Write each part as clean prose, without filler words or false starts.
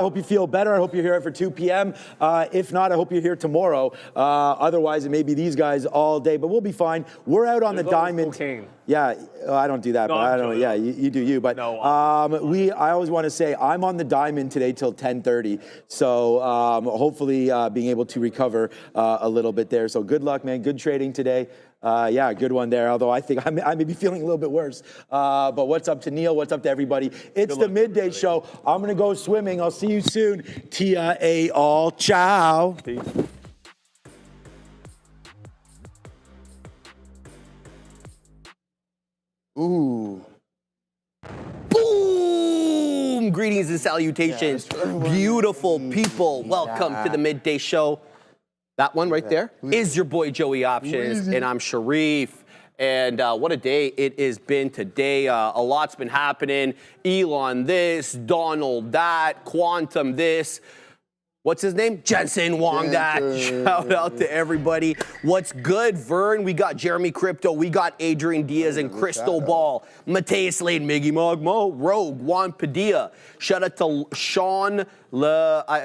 I hope you feel better. I hope you're here for 2 p.m. If not, I hope you're here tomorrow. Otherwise, it may be these guys all day, but we'll be fine. We're out on the diamond. Cocaine. Yeah, I don't do that, No, but I don't know. Yeah, you do you. But no, I always want to say I'm on the diamond today till 10:30. So hopefully being able to recover a little bit there. So good luck, man. Good trading today. Yeah, good one there. Although I think I may be feeling a little bit worse. But what's up to Neil? What's up to everybody? It's the midday show. I'm going to go swimming. I'll see you soon. Tia all. Ciao. Peace. Ooh. Boom! Greetings and salutations. Beautiful people. Welcome to the midday show. That one right there is your boy Joey Options, and I'm Sharif. And what a day it has been today. A lot's been happening. Elon this, Donald that, Quantum this. What's his name? Jensen Wong that. Shout out to everybody. What's good, Vern? We got Jeremy Crypto. We got Adrian Diaz and Crystal Ball. Mateus Lane, Miggy Mogmo, Rogue, Juan Padilla. Shout out to Sean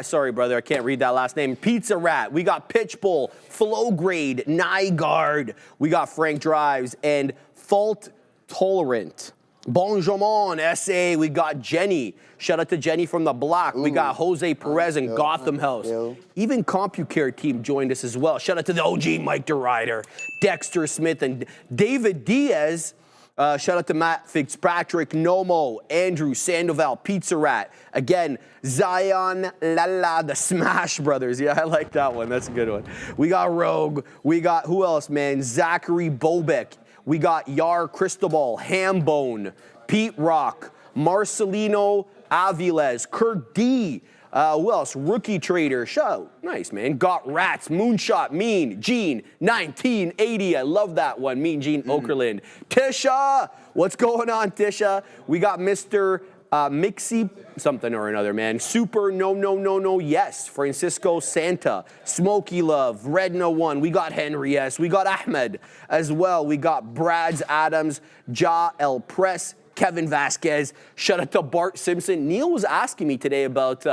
sorry, brother, I can't read that last name. Pizza Rat. We got Pitchbull, Flow Grade, Nygaard. We got Frank Drives and Fault Tolerant. Bonjour, SA. We got Jenny. Shout out to Jenny from the block. We got Jose Perez and Gotham House. Even CompuCare team joined us as well. Shout out to the OG Mike DeRider, Dexter Smith, and David Diaz. Shout out to Matt Fitzpatrick, Nomo, Andrew Sandoval, Pizza Rat. Again, Zion, Lala, the Smash Brothers. Yeah, I like that one. That's a good one. We got Rogue. We got, who else, man? Zachary Bobek. We got Yar Cristobal, Hambone, Pete Rock, Marcelino Aviles, Kurt D. Who else? Rookie Trader. Show. Nice, man. Got Rats, Moonshot, Mean, Gene, 1980. I love that one. Mean Gene Okerlund. Tisha. What's going on, Tisha? We got Mr. Mixie something or another, man. Super no, yes. Francisco Santa, Smokey Love, Red No One. We got Henry S. We got Ahmed as well. We got Brad's Adams, Ja El Press, Kevin Vasquez. Shout out to Bart Simpson. Neil was asking me today about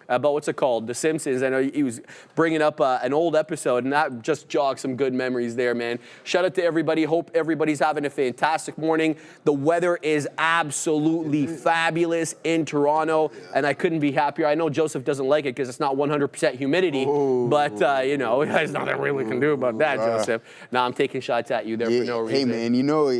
what's it called, The Simpsons. I know he was bringing up an old episode, and that just jogged some good memories there, man. Shout out to everybody. Hope everybody's having a fantastic morning. The weather is absolutely fabulous in Toronto, and I couldn't be happier. I know Joseph doesn't like it because it's not 100% humidity, but you know, there's nothing really can do about that, Joseph. Now I'm taking shots at you there for no reason. Hey, man, you know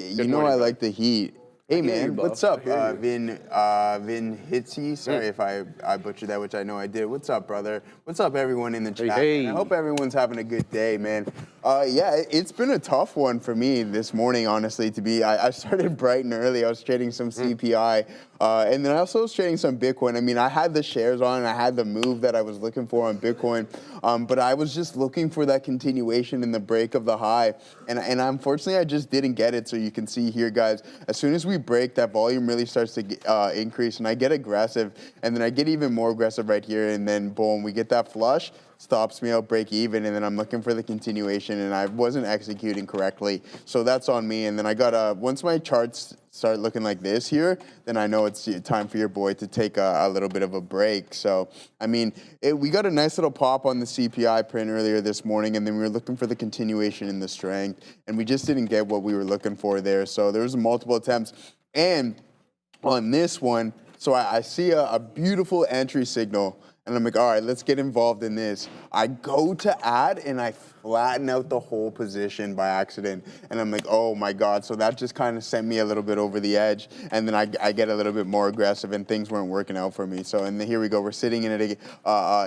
I like the heat. Hey man, what's up? Vin Hitzi. Sorry if I butchered that, which I know I did. What's up, brother? What's up, everyone in the chat? Hey. I hope everyone's having a good day, man. Yeah, it's been a tough one for me this morning, honestly. I started bright and early. I was trading some CPI, and then I also was trading some Bitcoin. I mean, I had the shares on, and I had the move that I was looking for on Bitcoin, but I was just looking for that continuation in the break of the high, and unfortunately, I just didn't get it. So you can see here, guys, as soon as we break, that volume really starts to increase, and I get aggressive, and then I get even more aggressive right here, and then boom, we get that flush, stops me out, break even, and then I'm looking for the continuation, and I wasn't executing correctly, so that's on me. And then I got once my charts start looking like this here, then I know it's time for your boy to take a little bit of a break. So I mean, we got a nice little pop on the CPI print earlier this morning, and then we were looking for the continuation in the strength, and we just didn't get what we were looking for there. So there was multiple attempts, and on this one, so I see a beautiful entry signal, and I'm like, all right, let's get involved in this. I go to add, and I flatten out the whole position by accident. And I'm like, oh my God. So that just kind of sent me a little bit over the edge. And then I get a little bit more aggressive, and things weren't working out for me. So, and here we go. We're sitting in it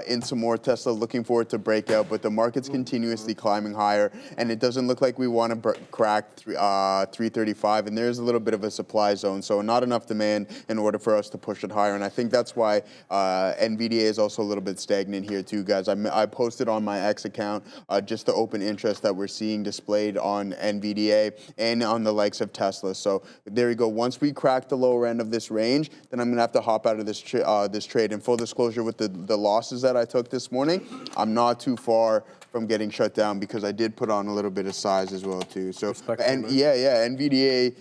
in some more Tesla, looking for it to break out, but the market's continuously climbing higher, and it doesn't look like we want to crack 335. And there's a little bit of a supply zone. So not enough demand in order for us to push it higher. And I think that's why NVDA is also also a little bit stagnant here too, guys. I posted on my X account just the open interest that we're seeing displayed on NVDA and on the likes of Tesla. So there you go. Once we crack the lower end of this range, then I'm going to have to hop out of this trade. And full disclosure, with the losses that I took this morning, I'm not too far from getting shut down because I did put on a little bit of size as well too. So NVDA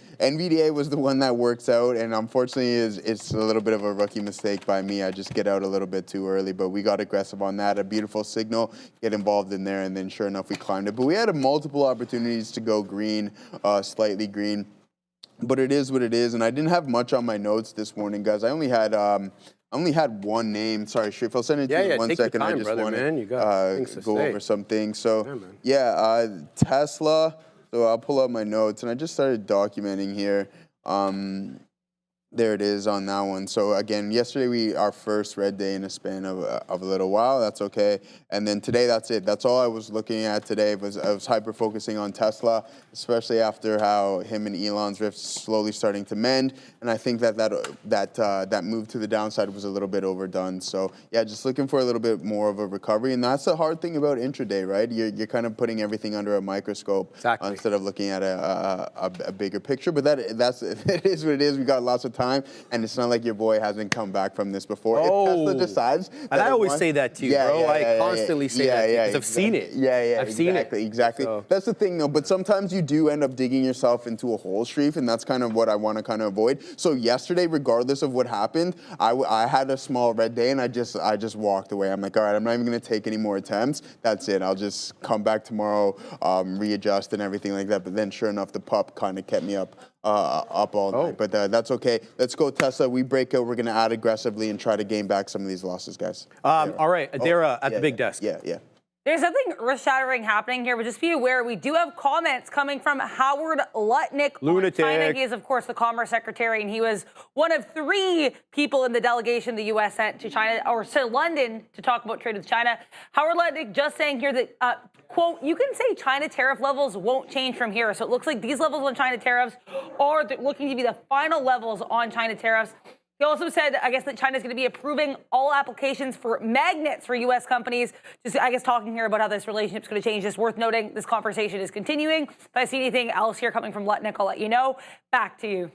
was the one that works out, and unfortunately it's a little bit of a rookie mistake by me. I just get out a little bit too early, but we got aggressive on that. A beautiful signal, get involved in there, and then sure enough we climbed it. But we had multiple opportunities to go green, slightly green. But it is what it is, and I didn't have much on my notes this morning, guys. I only had one name. Sorry, Sharif, I'll send it to you in 1 second. Time, I just want to go over some things. So, Tesla. So I'll pull up my notes, and I just started documenting here. There it is on that one. So again, yesterday our first red day in a span of a little while. That's okay. And then today, that's it. That's all I was looking at today. I was hyper focusing on Tesla, especially after how him and Elon's rift slowly starting to mend. And I think that move to the downside was a little bit overdone. So yeah, just looking for a little bit more of a recovery. And that's the hard thing about intraday, right? You're kind of putting everything under a microscope instead of looking at a bigger picture. But it is what it is. We got lots of time, and it's not like your boy hasn't come back from this before. If Tesla decides, and I always say that to you, bro. I constantly say that because I've seen it. I've seen it. Exactly. So. That's the thing, though. But sometimes you do end up digging yourself into a hole, Sharif, and that's kind of what I want to kind of avoid. So yesterday, regardless of what happened, I had a small red day, and I just walked away. I'm like, all right, I'm not even going to take any more attempts. That's it. I'll just come back tomorrow, readjust and everything like that. But then, sure enough, the pup kind of kept me up all night. But that's okay. Let's go Tesla. We break out. We're going to add aggressively and try to gain back some of these losses, guys. All right. Adara at the big desk. Yeah. There's something earth-shattering happening here, but just be aware, we do have comments coming from Howard Lutnick. Lunatic. China. He is, of course, the Commerce Secretary, and he was one of 3 people in the delegation the U.S. sent to China, or to London, to talk about trade with China. Howard Lutnick just saying here that, quote, you can say China tariff levels won't change from here. So it looks like these levels on China tariffs are looking to be the final levels on China tariffs. He also said, I guess, that China is going to be approving all applications for magnets for U.S. companies. Just, I guess, talking here about how this relationship is going to change. Just worth noting, this conversation is continuing. If I see anything else here coming from Lutnick, I'll let you know. Back to you.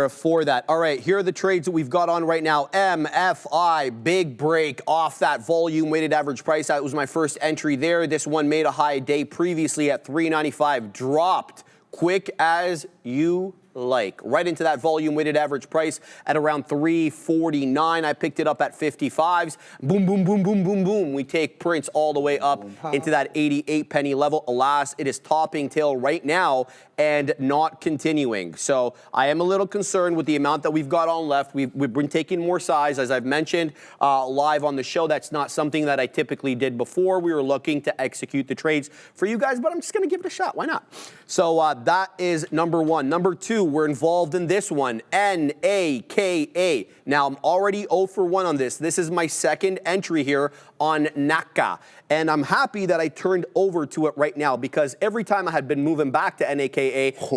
For that. All right, here are the trades that we've got on right now. MFI, big break off that volume weighted average price. That was my first entry there. This one made a high day previously at 395, dropped quick as you like, right into that volume weighted average price at around 349. I picked it up at 55s. Boom, boom, boom, boom, boom, boom. We take prints all the way up into that 88 penny level. Alas, it is topping tail right now and not continuing. So I am a little concerned with the amount that we've got on left. We've been taking more size, as I've mentioned live on the show. That's not something that I typically did before. We were looking to execute the trades for you guys, but I'm just going to give it a shot. Why not? So that is number one. Number two, we're involved in this one, NAKA. Now, I'm already 0 for 1 on this. This is my second entry here on NAKA. And I'm happy that I turned over to it right now because every time I had been moving back to NAKA,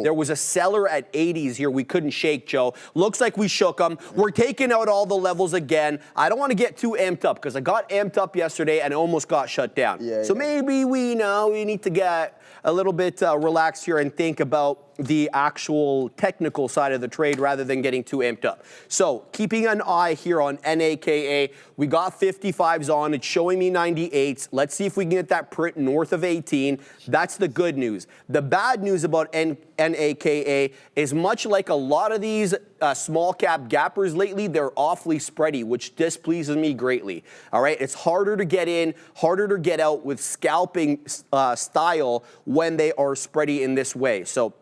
there was a seller at 80s here we couldn't shake, Joe. Looks like we shook them. We're taking out all the levels again. I don't want to get too amped up because I got amped up yesterday and it almost got shut down. So maybe we need to get a little bit relaxed here and think about the actual technical side of the trade rather than getting too amped up. So keeping an eye here on NAKA, we got 55s on. It's showing me 98s. Let's see if we can get that print north of 18. That's the good news. The bad news about NAKA is much like a lot of these small cap gappers lately, they're awfully spready, which displeases me greatly. All right, it's harder to get in, harder to get out with scalping style when they are spready in this way. So,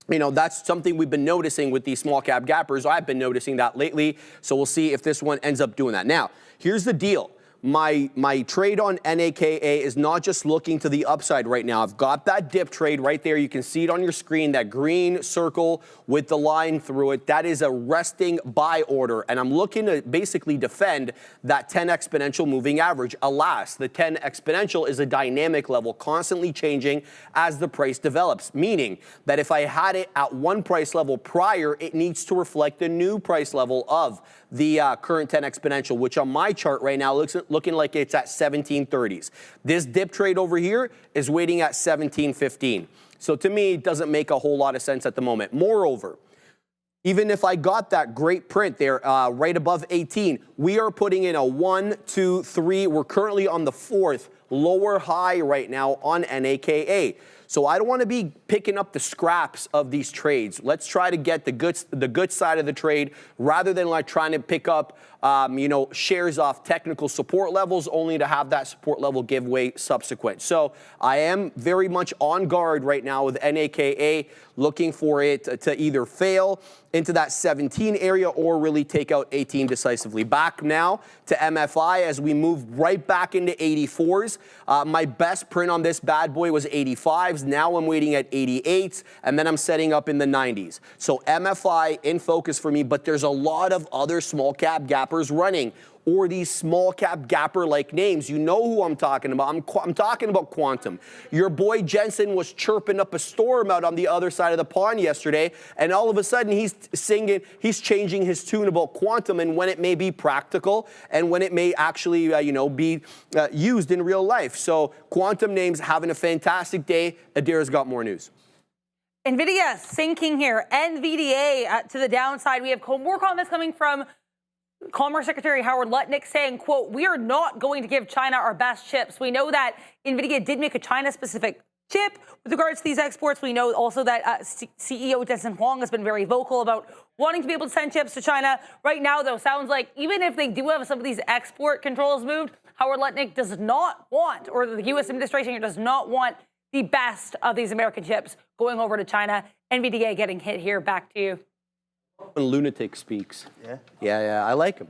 you know, that's something we've been noticing with these small cap gappers. I've been noticing that lately. So we'll see if this one ends up doing that. Now, here's the deal. my trade on NAKA is not just looking to the upside right now. I've got that dip trade right there. You can see it on your screen, that green circle with the line through it. That is a resting buy order, and I'm looking to basically defend that 10 exponential moving average. Alas, the 10 exponential is a dynamic level, constantly changing as the price develops, meaning that if I had it at one price level prior, it needs to reflect the new price level of the current 10 exponential, which on my chart right now looking like it's at 1730s. This dip trade over here is waiting at 1715. So to me, it doesn't make a whole lot of sense at the moment. Moreover, even if I got that great print there right above 18, we are putting in a 1, 2, 3. We're currently on the 4th lower high right now on NAKA. So I don't want to be picking up the scraps of these trades. Let's try to get the good side of the trade rather than like trying to pick up shares off technical support levels only to have that support level give way subsequent. So I am very much on guard right now with NAKA, looking for it to either fail into that 17 area or really take out 18 decisively. Back now to MFI as we move right back into 84s. My best print on this bad boy was 85s. Now I'm waiting at 88s, and then I'm setting up in the 90s. So MFI in focus for me, but there's a lot of other small cap gappers running, or these small cap gapper like names. You know who I'm talking about. I'm talking about Quantum. Your boy Jensen was chirping up a storm out on the other side of the pond yesterday, and all of a sudden he's he's changing his tune about Quantum and when it may be practical and when it may actually be used in real life. So Quantum names having a fantastic day. Adira's got more news. NVIDIA sinking here. NVDA to the downside. We have more comments coming from Commerce Secretary Howard Lutnick saying, quote, "We are not going to give China our best chips." We know that NVIDIA did make a China-specific chip with regards to these exports. We know also that CEO Jensen Huang has been very vocal about wanting to be able to send chips to China. Right now, though, sounds like even if they do have some of these export controls moved, Howard Lutnick does not want, or the U.S. administration here does not want, the best of these American chips going over to China. NVDA getting hit here. Back to you. When lunatic speaks. Yeah, I like him.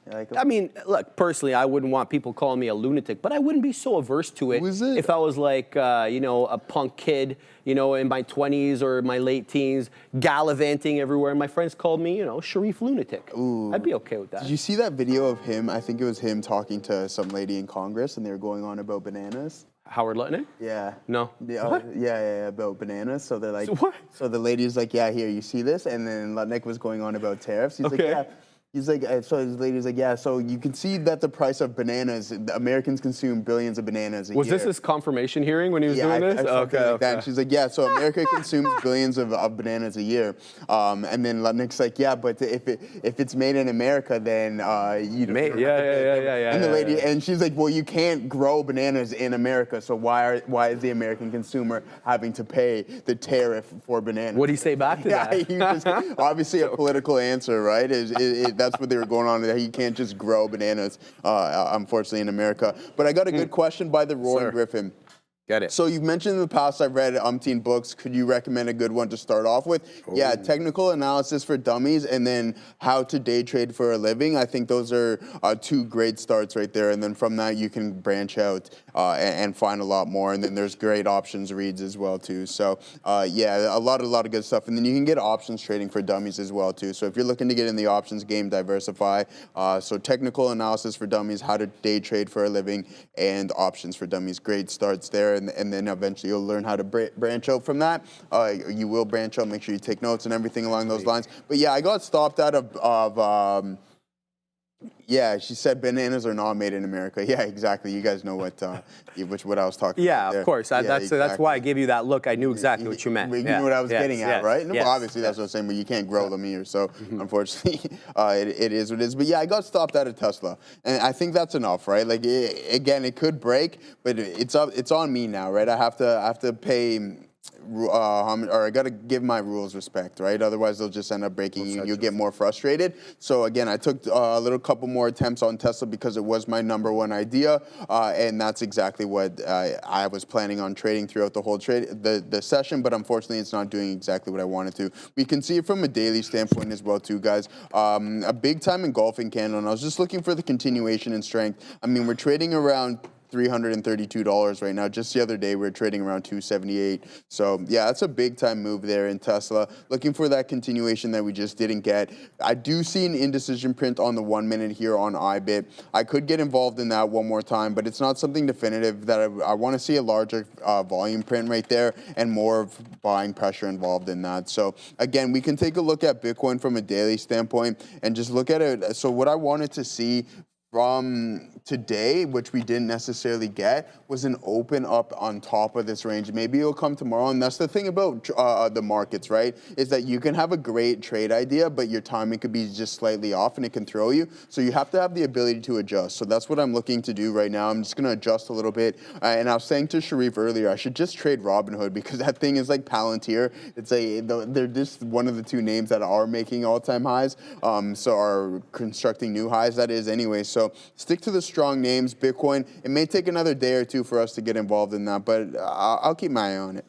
I like him. I mean, look, personally, I wouldn't want people calling me a lunatic, but I wouldn't be so averse to it, if I was like, a punk kid, in my 20s or my late teens, gallivanting everywhere. And my friends called me, Sharif lunatic. Ooh. I'd be okay with that. Did you see that video of him? I think it was him talking to some lady in Congress, and they were going on about bananas. Howard Lutnick? Yeah. No. Yeah, about bananas. So they're like, So what? So the lady's like, yeah, here, you see this? And then Lutnick was going on about tariffs. He's like, yeah. He's like, so his lady's like, yeah, so you can see that the price of bananas, Americans consume billions of bananas a year. Was this his confirmation hearing when he was doing this? Okay. Like that. And she's like, yeah, so America consumes billions of bananas a year. And then Lutnick's like, yeah, but if it's made in America, then you don't. Yeah. And the lady, and she's like, well, you can't grow bananas in America, so why is the American consumer having to pay the tariff for bananas? What do you say back to that? He just, obviously a political answer, right? That's what they were going on. That you can't just grow bananas, unfortunately, in America. But I got a good question by the Roaring Griffin. Get it. So you've mentioned in the past I've read umpteen books. Could you recommend a good one to start off with? Oh. Yeah, Technical Analysis for Dummies and then How to Day Trade for a Living. I think those are two great starts right there. And then from that you can branch out and find a lot more. And then there's great options reads as well too. So yeah, a lot of good stuff. And then you can get options trading for dummies as well too. So if you're looking to get in the options game, diversify. So Technical Analysis for Dummies, How to Day Trade for a Living, and Options for Dummies. Great starts there. And then eventually you'll learn how to branch out from that. You will branch out, make sure you take notes and everything along those lines. But yeah, I got stopped out of yeah, she said bananas are not made in America. Yeah, exactly. You guys know what I was talking about. Yeah, there. of course. That's why I gave you that look. I knew exactly what you meant. You knew what I was getting at, right? No, yes, well, obviously, that's what I'm saying, but you can't grow them here. So, unfortunately, it is what it is. But yeah, I got stopped out of Tesla. And I think that's enough, right? Like, again, it could break, but it's on me now, right? I have to pay or I gotta give my rules respect, right? Otherwise, they'll just end up breaking you. You'll get more frustrated. So again, I took a little couple more attempts on Tesla because it was my #1 idea, and that's exactly what I was planning on trading throughout the whole the session. But unfortunately, it's not doing exactly what I wanted to. We can see it from a daily standpoint as well, too, guys. A big time engulfing candle, and I was just looking for the continuation in strength. I mean, we're trading around $332 right now. Just the other day, we were trading around $278. So yeah, that's a big time move there in Tesla. Looking for that continuation that we just didn't get. I do see an indecision print on the 1 minute here on IBIT. I could get involved in that one more time, but it's not something definitive that I want to see a larger volume print right there and more of buying pressure involved in that. So again, we can take a look at Bitcoin from a daily standpoint and just look at it. So what I wanted to see from today, which we didn't necessarily get, was an open up on top of this range. Maybe it'll come tomorrow, and that's the thing about the markets, right? Is that you can have a great trade idea, but your timing could be just slightly off, and it can throw you. So you have to have the ability to adjust. So that's what I'm looking to do right now. I'm just going to adjust a little bit. And I was saying to Sharif earlier, I should just trade Robinhood because that thing is like Palantir. They're just one of the two names that are making all-time highs, so are constructing new highs. That is anyway. So stick to the strong names. Bitcoin, it may take another day or two for us to get involved in that, but I'll keep my eye on it.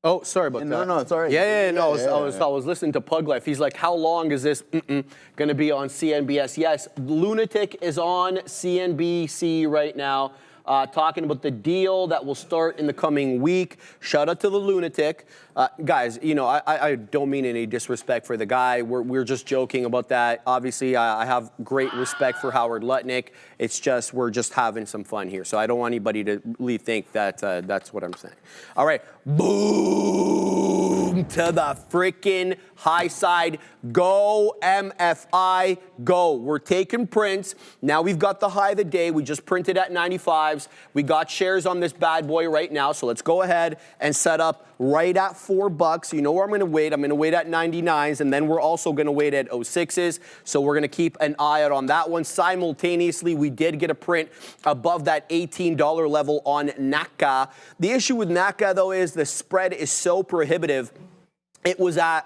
Oh, sorry about that. No, it's all right. I was listening to Pug Life. He's like, how long is this going to be on CNBC? Yes, Lunatic is on CNBC right now. Talking about the deal that will start in the coming week. Shout out to the Lunatic. Guys, you know, I don't mean any disrespect for the guy. We're just joking about that. Obviously, I have great respect for Howard Lutnick. It's just, we're just having some fun here. So I don't want anybody to really think that that's what I'm saying. All right, boom to the freaking high side. Go, MFI, go. We're taking prints. Now we've got the high of the day. We just printed at 95s. We got shares on this bad boy right now. So let's go ahead and set up right at $4. You know where I'm going to wait. I'm going to wait at 99s, and then we're also going to wait at 06s. So we're going to keep an eye out on that one. Simultaneously, we did get a print above that $18 level on NACA. The issue with NACA, though, is the spread is so prohibitive. It was at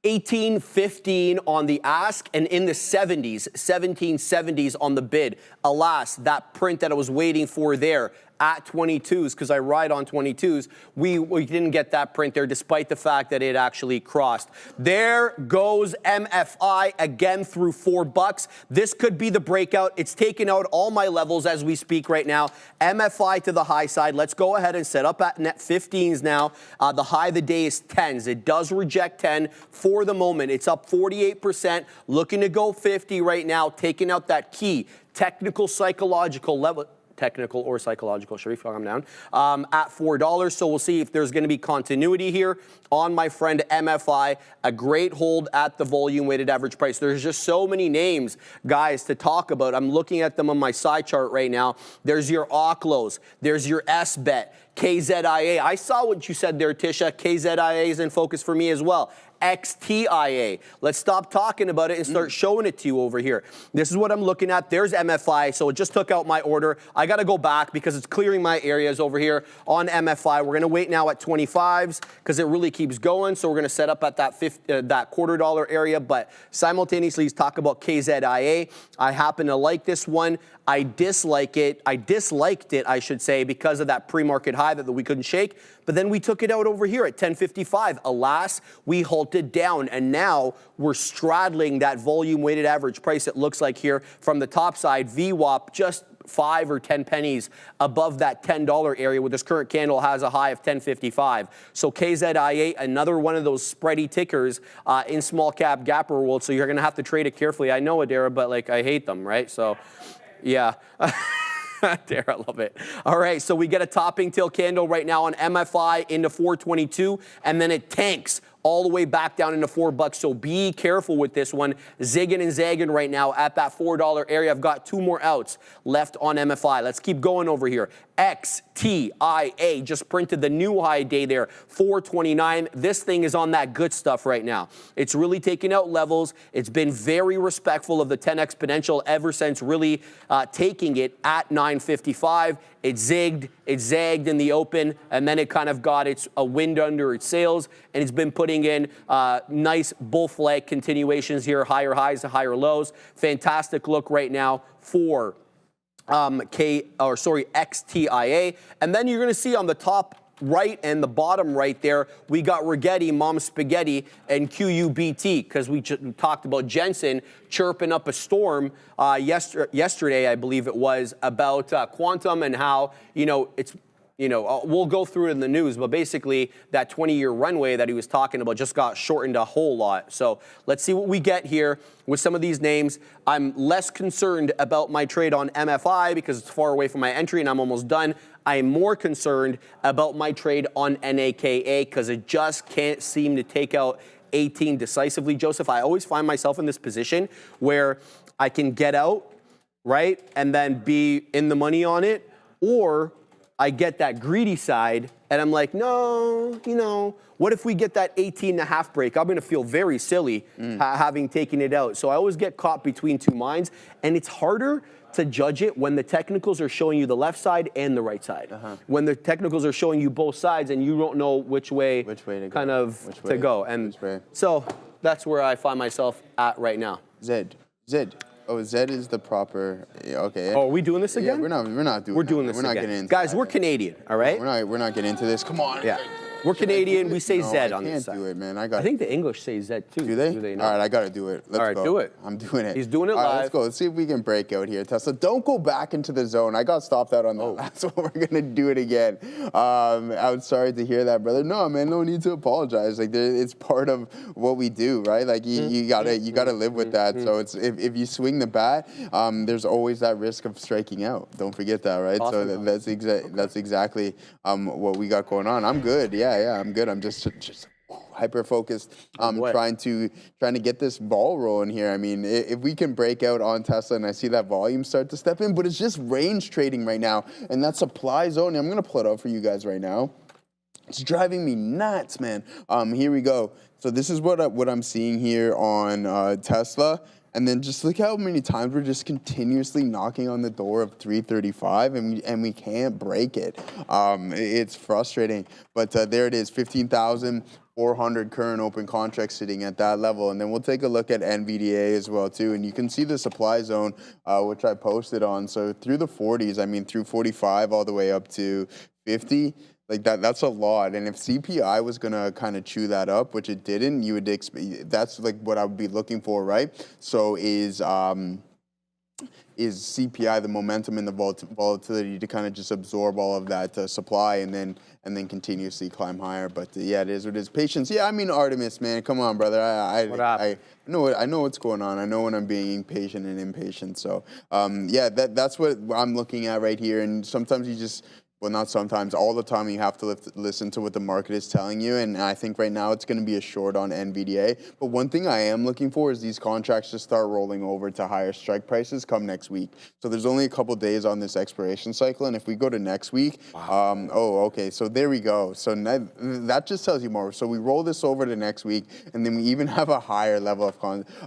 18.15 on the ask and in the 70s, 1770s on the bid. Alas, that print that I was waiting for there at 22s, because I ride on 22s, we didn't get that print there despite the fact that it actually crossed. There goes MFI again through $4. This could be the breakout. It's taken out all my levels as we speak right now. MFI to the high side. Let's go ahead and set up at net 15s now. The high of the day is 10s. It does reject 10 for the moment. It's up 48%, looking to go 50 right now, taking out that key technical psychological level. Technical or psychological, Sharif, calm down, at $4. So we'll see if there's going to be continuity here on my friend MFI. A great hold at the volume weighted average price. There's just so many names, guys, to talk about. I'm looking at them on my side chart right now. There's your Oklos. There's your SBET. KZIA. I saw what you said there, Tisha. KZIA is in focus for me as well. XTIA. Let's stop talking about it and start showing it to you over here. This is what I'm looking at. There's MFI, so it just took out my order. I got to go back because it's clearing my areas over here on MFI. We're going to wait now at 25s because it really keeps going, so we're going to set up at that $0.25 area, but simultaneously let's talk about KZIA. I happen to like this one. I dislike it. I disliked it, I should say, because of that pre-market high that we couldn't shake. But then we took it out over here at 10.55. Alas, we halted down, and now we're straddling that volume-weighted average price, it looks like here from the top side. VWAP just 5 or 10 pennies above that $10 area, where this current candle has a high of 10.55. So KZIA, another one of those spready tickers in small cap gapper world. So you're going to have to trade it carefully. I know, Adara, but like I hate them, right? So, yeah. There, I love it. All right, so we get a topping tail candle right now on MFI into 422, and then it tanks all the way back down into $4. So be careful with this one. Zigging and zagging right now at that $4 area. I've got 2 more outs left on MFI. Let's keep going over here. XTIA just printed the new high day there, 429. This thing is on that good stuff right now. It's really taking out levels. It's been very respectful of the 10 exponential ever since really taking it at 955. It zigged, it zagged in the open, and then it kind of got a wind under its sails, and it's been putting in nice bull flag continuations here, higher highs to higher lows. Fantastic look right now for XTIA. And then you're going to see on the top right and the bottom right there, we got Rigetti, Mom Spaghetti, and QUBT, because we talked about Jensen chirping up a storm yesterday, I believe it was, about quantum and how, it's, we'll go through it in the news, but basically that 20-year runway that he was talking about just got shortened a whole lot. So let's see what we get here with some of these names. I'm less concerned about my trade on MFI because it's far away from my entry and I'm almost done. I am more concerned about my trade on NAKA because it just can't seem to take out 18 decisively. Joseph, I always find myself in this position where I can get out, right, and then be in the money on it, or I get that greedy side and I'm like, no, what if we get that 18.5 break? I'm going to feel very silly having taken it out. So I always get caught between 2 minds, and it's harder to judge it when the technicals are showing you the left side and the right side. When the technicals are showing you both sides and you don't know which way to go. And so that's where I find myself at right now. Zed. Oh, Zed is the proper. Okay. Oh, are we doing this again? Yeah, we're not doing. We're doing this again. We're not getting into guys. That. We're Canadian, all right? We're not getting into this. Come on. Yeah. We're Canadian. We say Zed on this side. I can't do it, man. I think the English say Zed too. Do they? not? All right, I got to do it. Let's go. All right, do it. I'm doing it. He's doing it All live. right, let's go. Let's see if we can break out here. Tesla, don't go back into the zone. I got stopped out on that. That's what we're going to do it again. I'm sorry to hear that, brother. No, man, no need to apologize. Like, it's part of what we do, right? Like, you gotta live with that. So it's if you swing the bat, there's always that risk of striking out. Don't forget that, right? Awesome. So that's exactly what we got going on. I'm good. Yeah, I'm good. I'm just hyper focused. Trying to get this ball rolling here. I mean, if we can break out on Tesla, and I see that volume start to step in, but it's just range trading right now, and that supply zone. I'm gonna pull it up for you guys right now. It's driving me nuts, man. Here we go. So this is what I'm seeing here on Tesla. And then just look how many times we're just continuously knocking on the door of 335 and we can't break it. It's frustrating, but there it is, 15,400 current open contracts sitting at that level. And then we'll take a look at NVDA as well too. And you can see the supply zone, which I posted on. So through the 40s, I mean through 45 all the way up to 50. Like that's a lot, and if CPI was gonna kind of chew that up, which it didn't, you would expect. That's like what I would be looking for, right? So is CPI the momentum and the volatility to kind of just absorb all of that supply and then continuously climb higher? But yeah, it is what it is. Patience. Yeah, I mean Artemis, man, come on, brother. I know what's going on. I know when I'm being patient and impatient. So yeah, that's what I'm looking at right here. And sometimes you just. Well, not sometimes, all the time you have to listen to what the market is telling you, and I think right now it's going to be a short on NVDA. But one thing I am looking for is these contracts to start rolling over to higher strike prices come next week. So there's only a couple days on this expiration cycle, and if we go to next week, okay, so there we go. So that just tells you more. So we roll this over to next week, and then we even have a higher level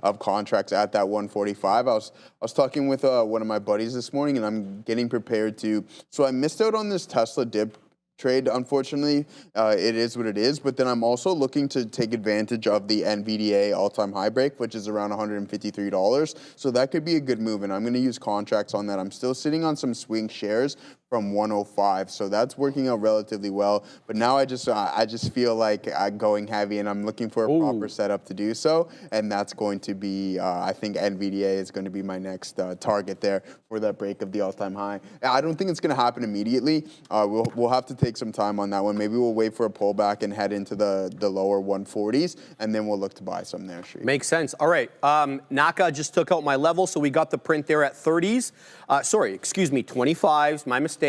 of contracts at that 145. I was talking with one of my buddies this morning, and I'm getting prepared to. So I missed out on this Tesla dip trade, unfortunately. It is what it is, but then I'm also looking to take advantage of the NVDA all-time high break, which is around $153. So that could be a good move, and I'm going to use contracts on that. I'm still sitting on some swing shares from 105, so that's working out relatively well. But now I just feel like I'm going heavy, and I'm looking for a proper setup to do so, and that's going to be, I think NVDA is going to be my next target there for that break of the all-time high. I don't think it's going to happen immediately. We'll have to take some time on that one. Maybe we'll wait for a pullback and head into the lower 140s, and then we'll look to buy some there. Makes sense. All right, Naka just took out my level, so we got the print there at 30s. 25s, my mistake.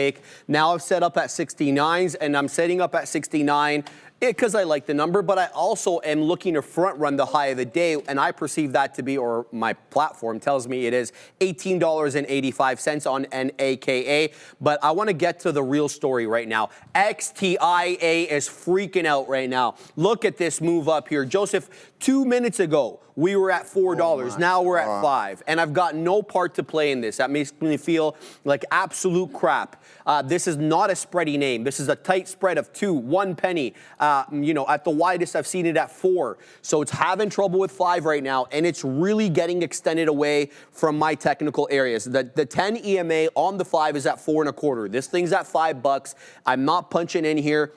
Now I've set up at 69s, and I'm setting up at 69 because I like the number, but I also am looking to front run the high of the day, and I perceive that to be, or my platform tells me it is $18.85 on NAKA. But I want to get to the real story right now. XTIA is freaking out right now. Look at this move up here. Joseph, 2 minutes ago, we were at $4. Now we're at $5. And I've got no part to play in this. That makes me feel like absolute crap. This is not a spready name. This is a tight spread of 2, 1 penny. You know, at the widest, I've seen it at 4. So it's having trouble with 5 right now, and it's really getting extended away from my technical areas. The 10 EMA on the 5 is at 4.25. This thing's at $5. I'm not punching in here.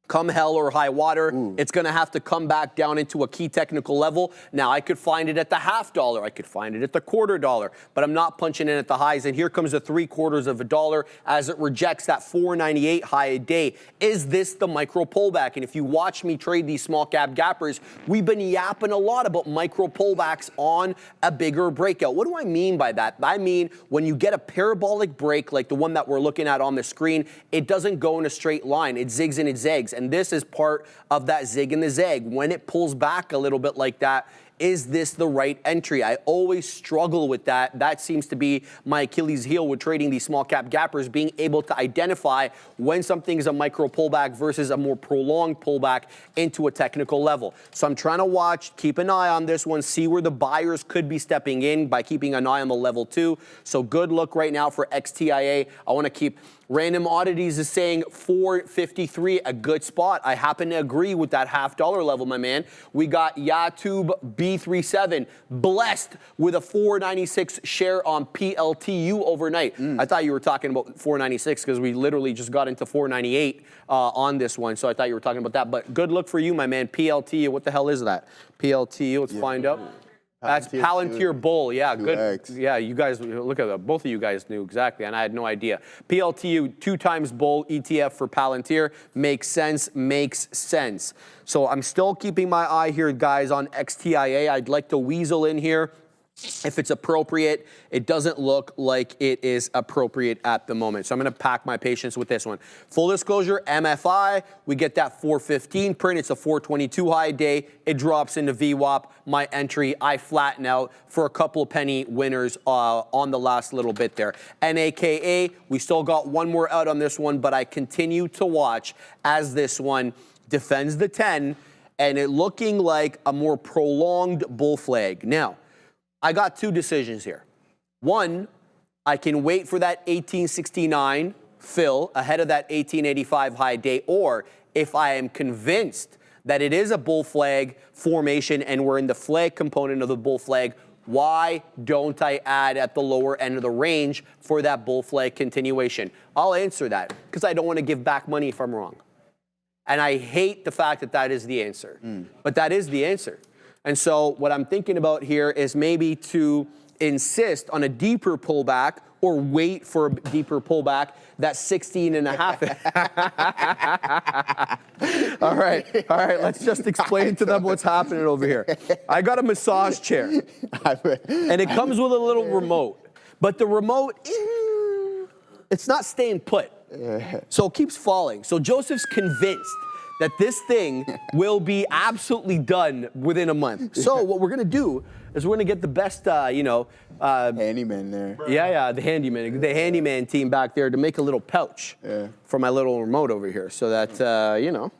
Come hell or high water, it's going to have to come back down into a key technical level. Now, I could find it at the $0.50. I could find it at the $0.25, but I'm not punching in at the highs. And here comes the $0.75 as it rejects that 498 high a day. Is this the micro pullback? And if you watch me trade these small cap gappers, we've been yapping a lot about micro pullbacks on a bigger breakout. What do I mean by that? I mean, when you get a parabolic break like the one that we're looking at on the screen, it doesn't go in a straight line. It zigs and it zags. And this is part of that zig and the zag. When it pulls back a little bit like that, is this the right entry? I always struggle with that. That seems to be my Achilles heel with trading these small cap gappers, being able to identify when something is a micro pullback versus a more prolonged pullback into a technical level. So I'm trying to watch, keep an eye on this one, see where the buyers could be stepping in by keeping an eye on the level 2. So good look right now for XTIA. I want to keep Random Oddities is saying 453, a good spot. I happen to agree with that $0.50 level, my man. We got Yatube B37 blessed with a 496 share on PLTU overnight. I thought you were talking about 496 because we literally just got into 498 on this one. So I thought you were talking about that. But good look for you, my man. PLTU, what the hell is that? PLTU, let's find out. That's Palantir Bull. Yeah, good. 2X. Yeah, you guys, look at that. Both of you guys knew exactly, and I had no idea. PLTU, 2 times Bull ETF for Palantir. Makes sense, makes sense. So I'm still keeping my eye here, guys, on XTIA. I'd like to weasel in here. If it's appropriate, it doesn't look like it is appropriate at the moment. So I'm going to pack my patience with this one. Full disclosure, MFI, we get that 415 print. It's a 422 high day. It drops into VWAP. My entry, I flatten out for a couple of penny winners on the last little bit there. NAKA, we still got one more out on this one, but I continue to watch as this one defends the 10 and it looking like a more prolonged bull flag. Now, I got 2 decisions here. One, I can wait for that 1869 fill ahead of that 1885 high day, or if I am convinced that it is a bull flag formation and we're in the flag component of the bull flag, why don't I add at the lower end of the range for that bull flag continuation? I'll answer that because I don't want to give back money if I'm wrong. And I hate the fact that that is the answer, but that is the answer. And so what I'm thinking about here is maybe to insist on a deeper pullback or wait for a deeper pullback, that 16.5. All right, let's just explain to them what's happening over here. I got a massage chair, and it comes with a little remote. But the remote, it's not staying put. So it keeps falling. So Joseph's convinced that this thing will be absolutely done within a month. So what we're gonna do is we're gonna get the best, handyman there. Yeah, the handyman team back there to make a little pouch for my little remote over here, so that there you go.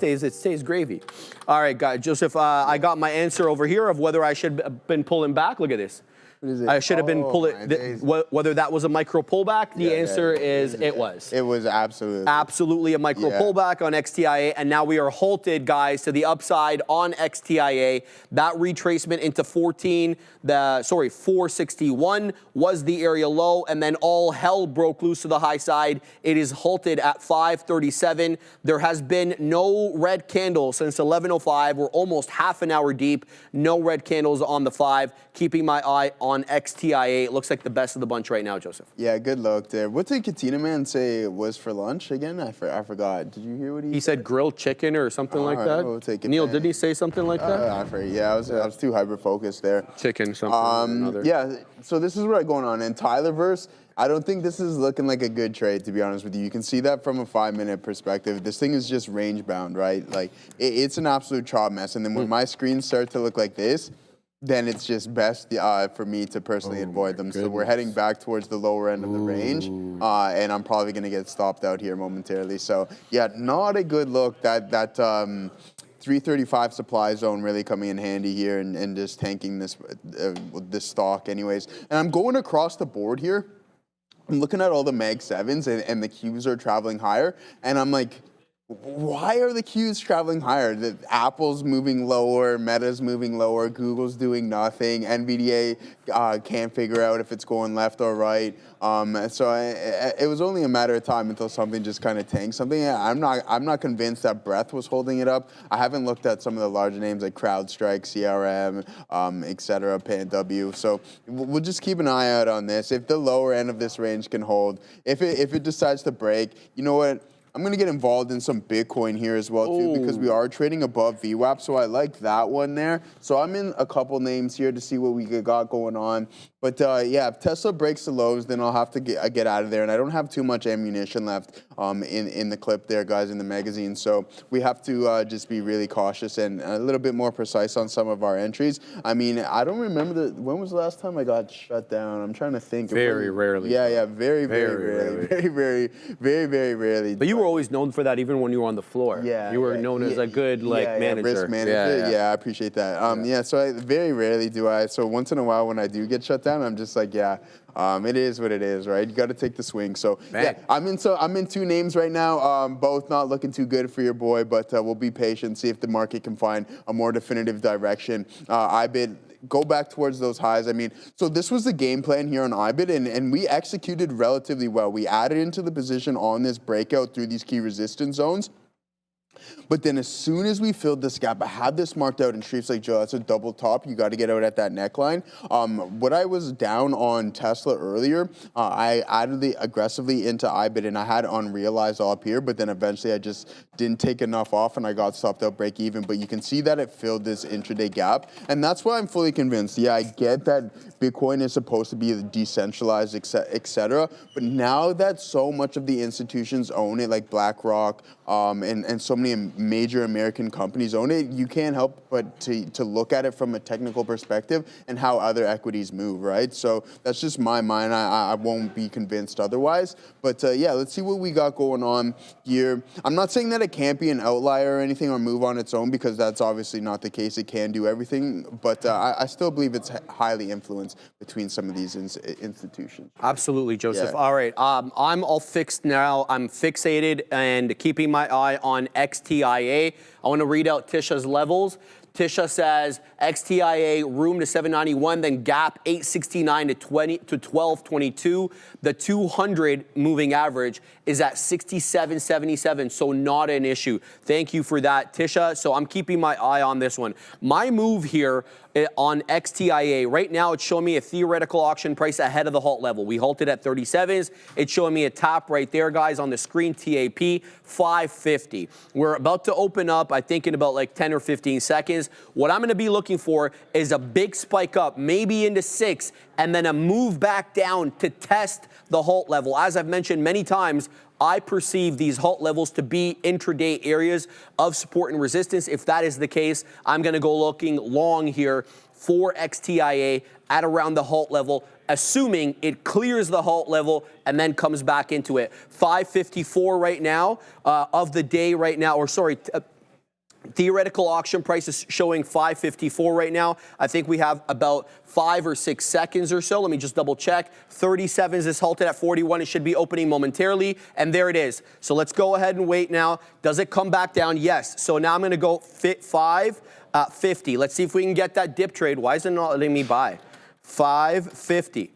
it stays gravy. All right, guys, Joseph, I got my answer over here of whether I should have been pulling back. Look at this. I should have been pulling, whether that was a micro pullback, the answer is it was. It was absolutely. Absolutely a micro pullback on XTIA, and now we are halted, guys, to the upside on XTIA. That retracement into 461 was the area low, and then all hell broke loose to the high side. It is halted at 537. There has been no red candle since 11:05. We're almost half an hour deep. No red candles on the 5. Keeping my eye on on XTIA. It looks like the best of the bunch right now, Joseph. Yeah, good luck there. What did Katina Man say was for lunch again? I forgot. Did you hear what he said? He said grilled chicken or something like All right, that. we'll take it Neil, then. did he say something like that? I forget. Yeah, I was too hyper-focused there. Chicken something or another. Yeah, so this is what's going on. In Tylerverse, I don't think this is looking like a good trade, to be honest with you. You can see that from a 5-minute perspective. This thing is just range bound, right? Like, it's an absolute chop mess. And then when my screens start to look like this, then it's just best for me to personally avoid them. So we're heading back towards the lower end of the range, and I'm probably going to get stopped out here momentarily. So, yeah, not a good look. That 335 supply zone really coming in handy here and just tanking this stock anyways. And I'm going across the board here. I'm looking at all the Mag 7s and the Qs are traveling higher, and I'm like, why are the Qs traveling higher? The Apple's moving lower, Meta's moving lower, Google's doing nothing, NVDA can't figure out if it's going left or right. It was only a matter of time until something just kind of tanked something. I'm not convinced that Breath was holding it up. I haven't looked at some of the larger names like CrowdStrike, CRM, etc., PanW. So we'll just keep an eye out on this. If the lower end of this range can hold, if it decides to break, you know what? I'm going to get involved in some Bitcoin here as well, too, because we are trading above VWAP, so I like that one there. So I'm in a couple names here to see what we got going on. But, yeah, if Tesla breaks the lows, then I'll have to get out of there. And I don't have too much ammunition left in the clip there, guys, in the magazine. So we have to just be really cautious and a little bit more precise on some of our entries. I mean, I don't remember when was the last time I got shut down? I'm trying to think. Very rarely. Yeah, very rarely. Very rarely. But you were always known for that, even when you were on the floor. Yeah, you were known as a good manager. Risk manager. Yeah, I appreciate that. Yeah, so I very rarely do I. So once in a while, when I do get shut down, I'm just like, it is what it is, right? You got to take the swing. So yeah, I'm in two names right now. Both not looking too good for your boy, but we'll be patient, see if the market can find a more definitive direction. IBIT. Go back towards those highs. I mean, so this was the game plan here on IBIT, and we executed relatively well. We added into the position on this breakout through these key resistance zones. But then as soon as we filled this gap, I had this marked out in streets like, Joe, that's a double top. You got to get out at that neckline. What I was down on Tesla earlier, I added aggressively into IBIT, and I had unrealized all up here, but then eventually I just didn't take enough off, and I got stopped out break even. But you can see that it filled this intraday gap, and that's why I'm fully convinced. Yeah, I get that Bitcoin is supposed to be decentralized, et cetera, but now that so much of the institutions own it, like BlackRock, and so many major American companies own it, you can't help but to look at it from a technical perspective and how other equities move, right? So that's just my mind. I won't be convinced otherwise. But yeah, let's see what we got going on here. I'm not saying that it can't be an outlier or anything or move on its own, because that's obviously not the case. It can do everything, but I still believe it's highly influenced between some of these institutions. Absolutely, Joseph. Yeah. All right, I'm all fixed now. I'm fixated and keeping my eye on XTIA. I want to read out Tisha's levels. Tisha says XTIA room to 791, then gap 869 to 1222. The 200 moving average is at 67.77, so not an issue. Thank you for that, Tisha. So I'm keeping my eye on this one. My move here on XTIA, right now it's showing me a theoretical auction price ahead of the halt level. We halted at 37s. It's showing me a top right there, guys, on the screen, TAP 550. We're about to open up, I think, in about like 10 or 15 seconds. What I'm going to be looking for is a big spike up, maybe into 6, and then a move back down to test the halt level. As I've mentioned many times, I perceive these halt levels to be intraday areas of support and resistance. If that is the case, I'm going to go looking long here for XTIA at around the halt level, assuming it clears the halt level and then comes back into it. 554 right now of the day right now, or sorry, theoretical auction price is showing 554 right now. I think we have about 5 or 6 seconds or so. Let me just double check. 37s is halted at 41. It should be opening momentarily. And there it is. So let's go ahead and wait now. Does it come back down? Yes. So now I'm going to go 550. Let's see if we can get that dip trade. Why is it not letting me buy? 550.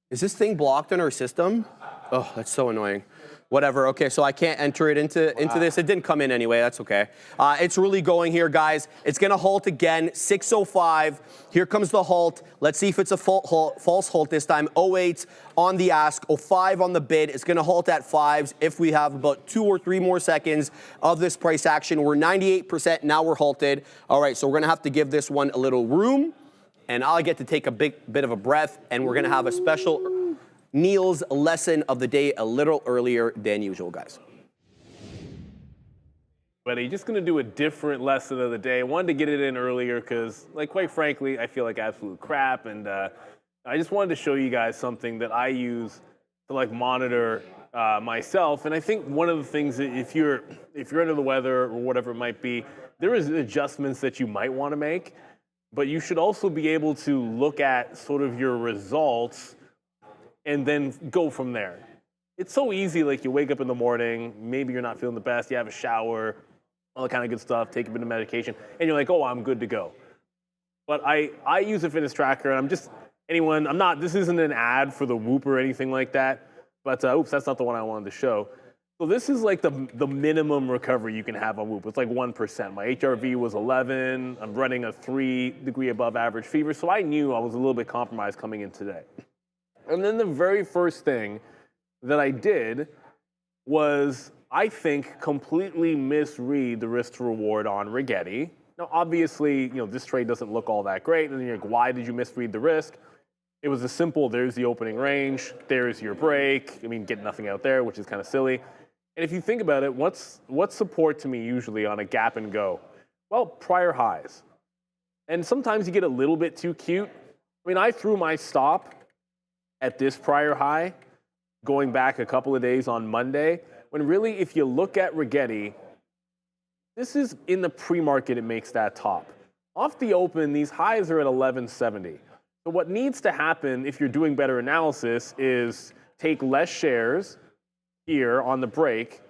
Is this thing blocked on our system? Oh, that's so annoying. Whatever. Okay, so I can't enter it into this. It didn't come in anyway. That's okay. It's really going here, guys. It's going to halt again. 6:05. Here comes the halt. Let's see if it's a false halt this time. 08 on the ask. 05 on the bid. It's going to halt at 5s if we have about 2 or 3 more seconds of this price action. We're 98%. Now we're halted. All right, so we're going to have to give this one a little room. And I'll get to take a bit of a breath. And we're going to have a special Neil's lesson of the day a little earlier than usual, guys. But he's just going to do a different lesson of the day. I wanted to get it in earlier because, like, quite frankly, I feel like absolute crap. And I just wanted to show you guys something that I use to, like, monitor myself. And I think one of the things that if you're under the weather or whatever it might be, there is adjustments that you might want to make. But you should also be able to look at sort of your results and then go from there. It's so easy, like you wake up in the morning, maybe you're not feeling the best, you have a shower, all that kind of good stuff, take a bit of medication, and you're like, oh, I'm good to go. But I use a fitness tracker, and this isn't an ad for the Whoop or anything like that, but oops, that's not the one I wanted to show. So this is like the minimum recovery you can have on Whoop. It's like 1%. My HRV was 11, I'm running a 3-degree above average fever, so I knew I was a little bit compromised coming in today. And then the very first thing that I did was, I think, completely misread the risk to reward on Rigetti. Now, obviously, this trade doesn't look all that great. And you're like, why did you misread the risk? It was a simple, there's the opening range, there's your break. I mean, get nothing out there, which is kind of silly. And if you think about it, what's support to me usually on a gap and go? Well, prior highs. And sometimes you get a little bit too cute. I mean, I threw my stop at this prior high, going back a couple of days on Monday, when really, if you look at Rigetti, this is in the pre-market, it makes that top. Off the open, these highs are at 1170. So what needs to happen if you're doing better analysis is take less shares here on the break,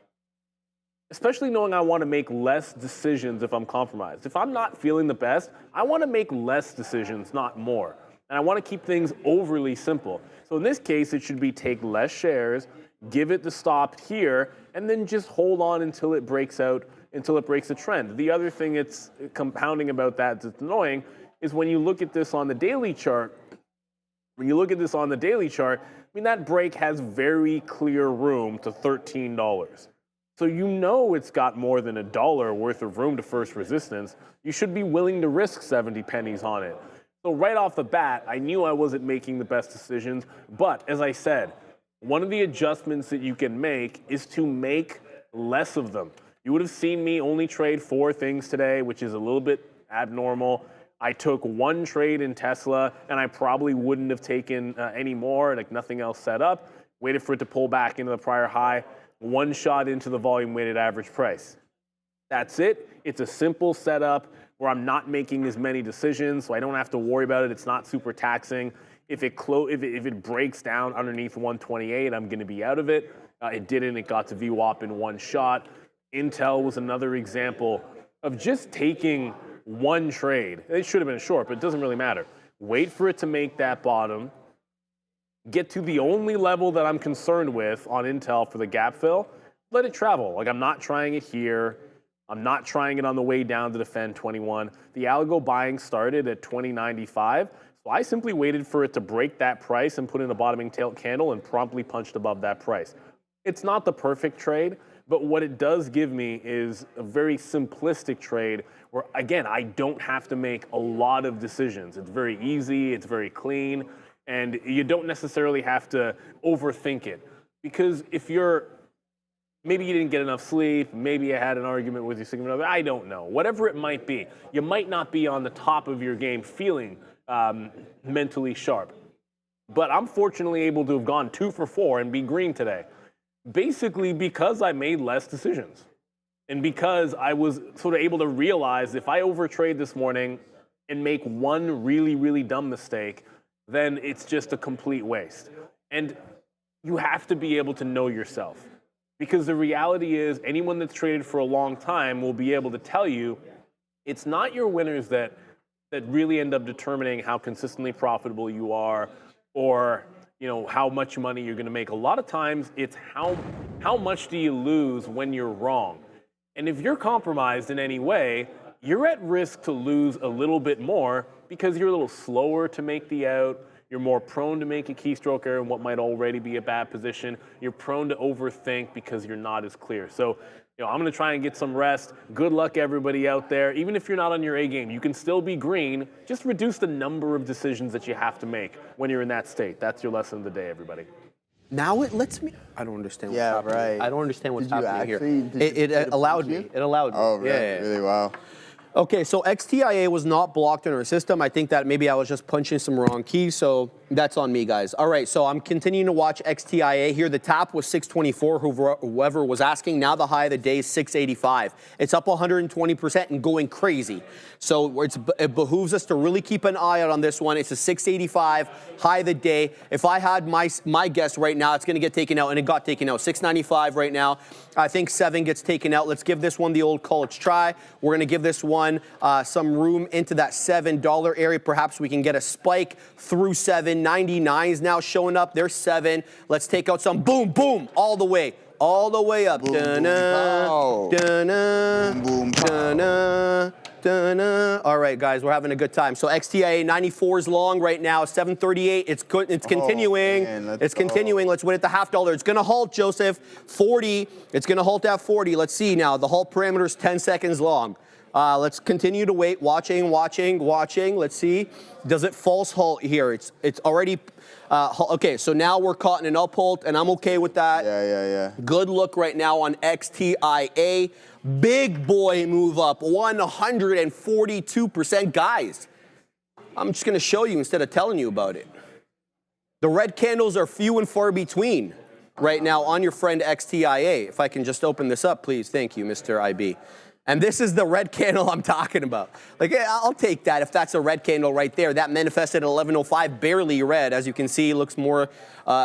especially knowing I want to make less decisions if I'm compromised. If I'm not feeling the best, I want to make less decisions, not more. And I want to keep things overly simple. So in this case, it should be take less shares, give it the stop here, and then just hold on until it breaks out, until it breaks a trend. The other thing it's compounding about that's annoying is when you look at this on the daily chart, I mean, that break has very clear room to $13. So you know it's got more than $1 worth of room to first resistance. You should be willing to risk 70 pennies on it. So right off the bat, I knew I wasn't making the best decisions. But as I said, one of the adjustments that you can make is to make less of them. You would have seen me only trade 4 things today, which is a little bit abnormal. I took 1 trade in Tesla, and I probably wouldn't have taken any more, like nothing else set up. Waited for it to pull back into the prior high. 1 shot into the volume weighted average price. That's it. It's a simple setup where I'm not making as many decisions, so I don't have to worry about it. It's not super taxing. If it breaks down underneath 128, I'm going to be out of it. It didn't. It got to VWAP in 1 shot. Intel was another example of just taking 1 trade. It should have been a short, but it doesn't really matter. Wait for it to make that bottom. Get to the only level that I'm concerned with on Intel for the gap fill. Let it travel. Like, I'm not trying it here. I'm not trying it on the way down to defend 21. The algo buying started at 20.95. So I simply waited for it to break that price and put in a bottoming tail candle and promptly punched above that price. It's not the perfect trade, but what it does give me is a very simplistic trade where, again, I don't have to make a lot of decisions. It's very easy, it's very clean, and you don't necessarily have to overthink it. Because if maybe you didn't get enough sleep, maybe you had an argument with your significant other, I don't know. Whatever it might be, you might not be on the top of your game feeling mentally sharp. But I'm fortunately able to have gone 2 for 4 and be green today. Basically because I made less decisions. And because I was sort of able to realize if I overtrade this morning and make 1 really, really dumb mistake, then it's just a complete waste. And you have to be able to know yourself. Because the reality is anyone that's traded for a long time will be able to tell you it's not your winners that really end up determining how consistently profitable you are or how much money you're going to make. A lot of times it's how much do you lose when you're wrong. And if you're compromised in any way, you're at risk to lose a little bit more because you're a little slower to make the out. You're more prone to make a keystroke error in what might already be a bad position. You're prone to overthink because you're not as clear. So, I'm going to try and get some rest. Good luck, everybody out there. Even if you're not on your A game, you can still be green. Just reduce the number of decisions that you have to make when you're in that state. That's your lesson of the day, everybody. Now it lets me. I don't understand what's happening. Right. I don't understand what's Did you happening actually, here. It allowed me. It allowed me. Oh, really? Yeah. Really? Wow. Okay, so XTIA was not blocked in our system. I think that maybe I was just punching some wrong keys, so that's on me, guys. All right, so I'm continuing to watch XTIA here. The top was 624, whoever was asking. Now the high of the day is 685. It's up 120% and going crazy. So it behooves us to really keep an eye out on this one. It's a 685 high of the day. If I had my guess right now, it's going to get taken out, and it got taken out. 695 right now. I think 7 gets taken out. Let's give this one the old college try. We're going to give this one some room into that $7 area. Perhaps we can get a spike through 7. 99 is now showing up. There's 7. Let's take out some. Boom, boom, all the way up. Boom, Dun-na, boom, dun-na, Boom, boom, dun-na, dun-na. All right, guys, we're having a good time. So XTIA 94 is long right now. 738. It's good. It's continuing. Man, it's continuing. Let's win at the $0.50. It's going to halt, Joseph. 40. It's going to halt at 40. Let's see now. The halt parameter is 10 seconds long. Let's continue to wait. Watching. Let's see. Does it false halt here? It's already. Okay, so now we're caught in an up halt, and I'm okay with that. Yeah. Good look right now on XTIA. Big boy move up, 142%. Guys, I'm just going to show you instead of telling you about it. The red candles are few and far between right now on your friend XTIA. If I can just open this up, please. Thank you, Mr. IB. And this is the red candle I'm talking about. Like, I'll take that if that's a red candle right there. That manifested at 11:05, barely red. As you can see, looks more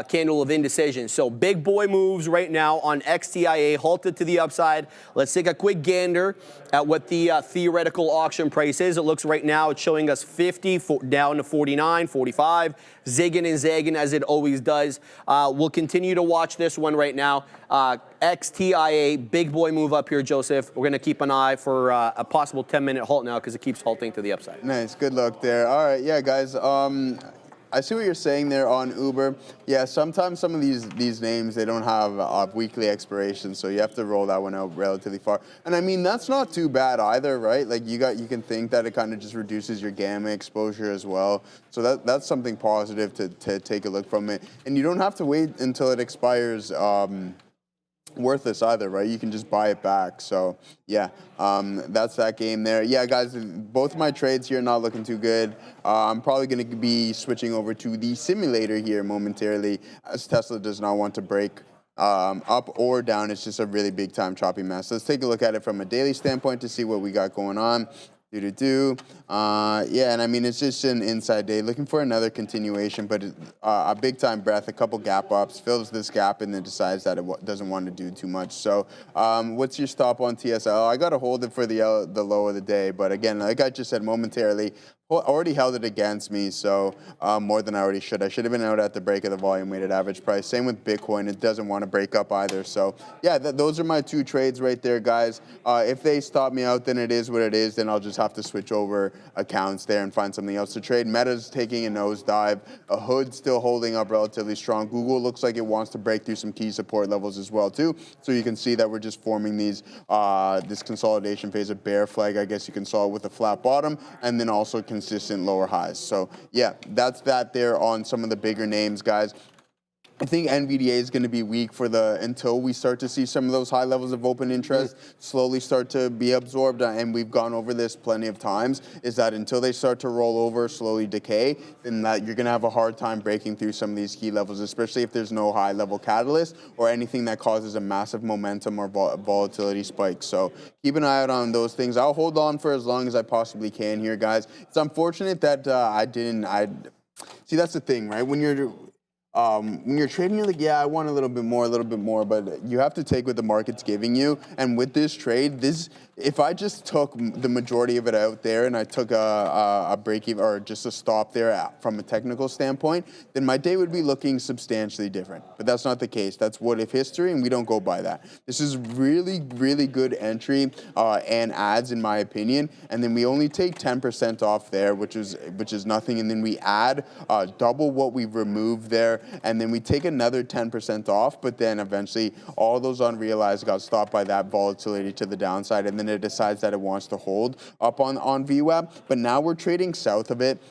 candle of indecision. So big boy moves right now on XTIA, halted to the upside. Let's take a quick gander at what the theoretical auction price is. It looks right now, it's showing us 50 down to 49, 45, zigging and zagging as it always does. We'll continue to watch this one right now. XTIA, big boy move up here, Joseph. We're going to keep an eye for a possible 10-minute halt now because it keeps halting to the upside. Nice. Good luck there. All right. Yeah, guys. I see what you're saying there on Uber. Yeah, sometimes some of these names, they don't have weekly expirations, so you have to roll that one out relatively far. And I mean, that's not too bad either, right? Like you can think that it kind of just reduces your gamma exposure as well. So that's something positive to take a look from it. And you don't have to wait until it expires worthless either, right? You can just buy it back. So yeah, that's that game there. Yeah, guys, both of my trades here not looking too good. I'm probably going to be switching over to the simulator here momentarily, as Tesla does not want to break up or down. It's just a really big time choppy mess. Let's take a look at it from a daily standpoint to see what we got going on. Yeah, and I mean, it's just an inside day. Looking for another continuation, but a big-time breath, a couple gap ups, fills this gap, and then decides that it doesn't want to do too much. So what's your stop on TSL? I got to hold it for the low of the day, but again, like I just said momentarily, already held it against me, so more than I already should. I should have been out at the break of the volume-weighted average price. Same with Bitcoin. It doesn't want to break up either. So, yeah, those are my two trades right there, guys. If they stop me out, then it is what it is. Then I'll just have to switch over accounts there and find something else to trade. Meta's taking a nosedive. Hood's still holding up relatively strong. Google looks like it wants to break through some key support levels as well, too. So you can see that we're just forming these this consolidation phase, a bear flag, I guess you can saw it with a flat bottom, and then also consistent lower highs. So yeah, that's that there on some of the bigger names, guys. I think NVDA is going to be weak until we start to see some of those high levels of open interest slowly start to be absorbed, and we've gone over this plenty of times, is that until they start to roll over, slowly decay, then that you're going to have a hard time breaking through some of these key levels, especially if there's no high level catalyst or anything that causes a massive momentum or volatility spike. So keep an eye out on those things. I'll hold on for as long as I possibly can here, guys. It's unfortunate that see, that's the thing, right? When you're when you're trading, you're like, yeah, I want a little bit more, but you have to take what the market's giving you. And with this trade, if I just took the majority of it out there and I took a break even or just a stop there from a technical standpoint, then my day would be looking substantially different. But that's not the case. That's what if history, and we don't go by that. This is really, really good entry and adds, in my opinion. And then we only take 10% off there, which is nothing. And then we add double what we've removed there. And then we take another 10% off, but then eventually all those unrealized got stopped by that volatility to the downside, and then it decides that it wants to hold up on VWAP. But now we're trading south of it.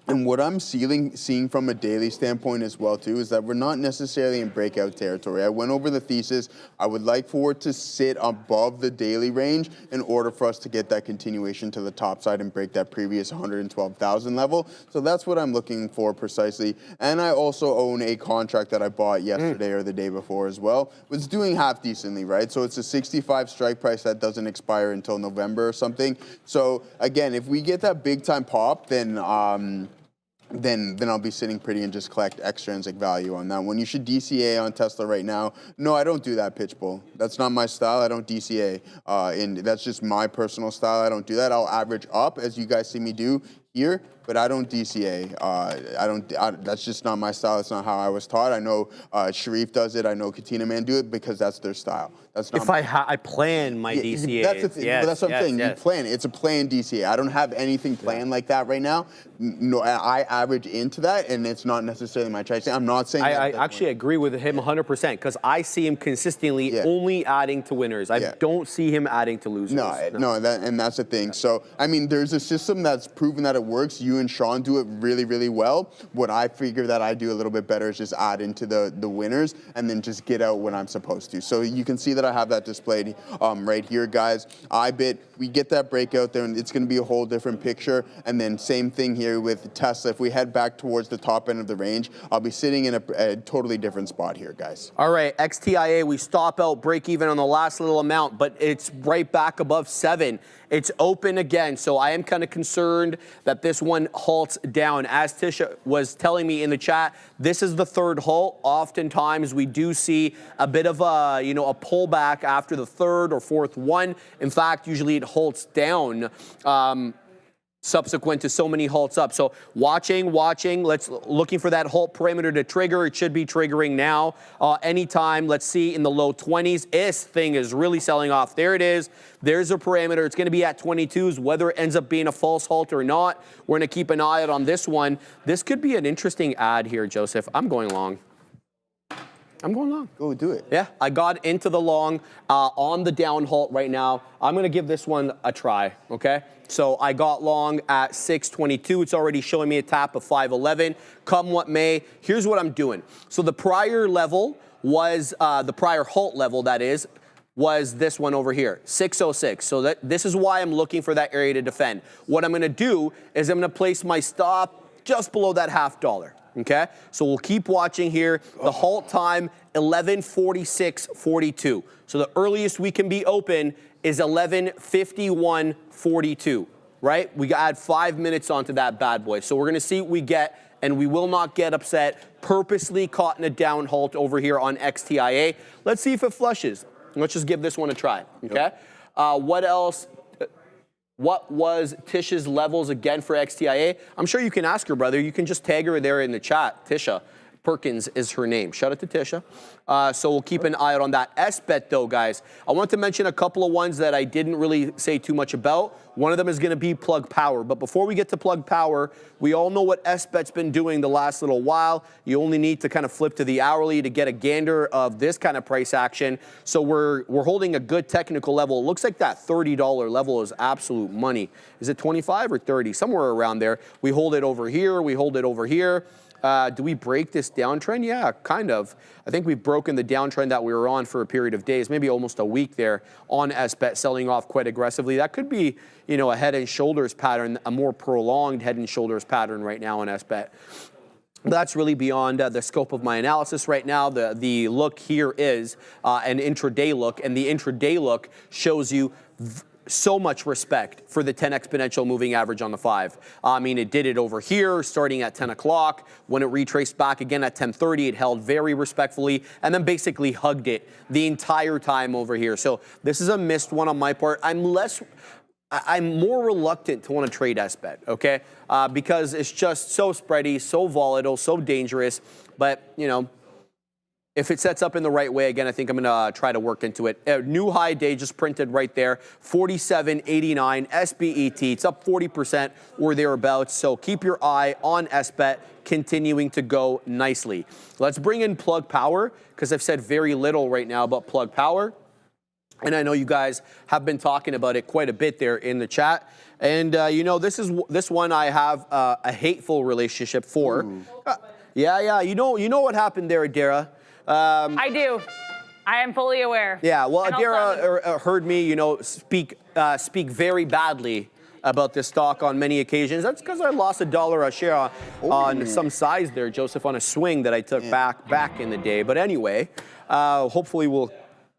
And what I'm seeing from a daily standpoint as well, too, is that we're not necessarily in breakout territory. I went over the thesis. I would like for it to sit above the daily range in order for us to get that continuation to the top side and break that previous 112,000 level. So that's what I'm looking for precisely. And I also own a contract that I bought yesterday or the day before as well. It's doing half decently, right? So it's a 65 strike price that doesn't expire until November or something. So again, if we get that big time pop, then I'll be sitting pretty and just collect extrinsic value on that one. You should DCA on Tesla right now. No, I don't do that, Pitchbull. That's not my style. I don't DCA. And that's just my personal style. I don't do that. I'll average up, as you guys see me do here, but I don't DCA. That's just not my style. It's not how I was taught. I know Sharif does it. I know Katina Man do it because that's their style. That's not. If I plan my DCA. That's the thing. Yes, that's what I'm saying. You plan. It's a planned DCA. I don't have anything planned like that right now. No, I average into that, and it's not necessarily my choice. I'm not saying. I actually agree with him 100% because I see him consistently only adding to winners. I don't see him adding to losers. No, and that's the thing. So I mean, there's a system that's proven that it works. You and Sean do it really, really well. What I figure that I do a little bit better is just add into the winners and then just get out when I'm supposed to. So you can see that I have that displayed right here, guys. We get that breakout there, and it's going to be a whole different picture. And then same thing here with Tesla. If we head back towards the top end of the range, I'll be sitting in a totally different spot here, guys. All right, XTIA, we stop out, break even on the last little amount, but it's right back above 7. It's open again, so I am kind of concerned that this one halts down. As Tisha was telling me in the chat, this is the third halt. Oftentimes, we do see a bit of a pullback after the third or fourth one. In fact, usually it halts down subsequent to so many halts up. So watching, looking for that halt parameter to trigger. It should be triggering now anytime. Let's see in the low 20s. This thing is really selling off. There it is. There's a parameter. It's going to be at 22s. Whether it ends up being a false halt or not, we're going to keep an eye out on this one. This could be an interesting ad here, Joseph. I'm going long. Go do it. Yeah, I got into the long on the down halt right now. I'm going to give this one a try, okay? So I got long at 622. It's already showing me a tap of 511. Come what may, here's what I'm doing. So the prior level was, the prior halt level, that is, was this one over here, 606. So this is why I'm looking for that area to defend. What I'm going to do is I'm going to place my stop just below that $0.50. Okay, so we'll keep watching here. The halt time, 11:46:42. So the earliest we can be open is 11:51:42, right? We add 5 minutes onto that bad boy. So we're going to see what we get, and we will not get upset. Purposely caught in a down halt over here on XTIA. Let's see if it flushes. Let's just give this one a try, okay? What else? What was Tisha's levels again for XTIA? I'm sure you can ask her, brother. You can just tag her there in the chat. Tisha Perkins is her name. Shout out to Tisha. So we'll keep an eye out on that. SBET, though, guys. I want to mention a couple of ones that I didn't really say too much about. One of them is going to be Plug Power. But before we get to Plug Power, we all know what SBET's been doing the last little while. You only need to kind of flip to the hourly to get a gander of this kind of price action. So we're holding a good technical level. It looks like that $30 level is absolute money. Is it 25 or 30? Somewhere around there. We hold it over here. We hold it over here. Do we break this downtrend? Yeah, kind of. I think we've broken the downtrend that we were on for a period of days, maybe almost a week there on SBET, selling off quite aggressively. That could be, a head and shoulders pattern, a more prolonged head and shoulders pattern right now on SBET. That's really beyond the scope of my analysis right now. The look here is an intraday look, and the intraday look shows you so much respect for the 10 exponential moving average on the 5. I mean, it did it over here starting at 10 o'clock. When it retraced back again at 10:30, it held very respectfully and then basically hugged it the entire time over here. So this is a missed one on my part. I'm more reluctant to want to trade SBET, okay? Because it's just so spready, so volatile, so dangerous. But, you know, if it sets up in the right way, again, I think I'm going to try to work into it. New high day just printed right there, 47.89 SPET. It's up 40% or thereabouts. So keep your eye on SBET continuing to go nicely. Let's bring in Plug Power because I've said very little right now about Plug Power. And I know you guys have been talking about it quite a bit there in the chat. And, you know, this one I have a hateful relationship for. Yeah. You know what happened there, Adara. I do. I am fully aware. Yeah, well, Adara heard me, you know, speak very badly about this stock on many occasions. That's because I lost $1 a share on some size there, Joseph, on a swing that I took back in the day. But anyway, hopefully we'll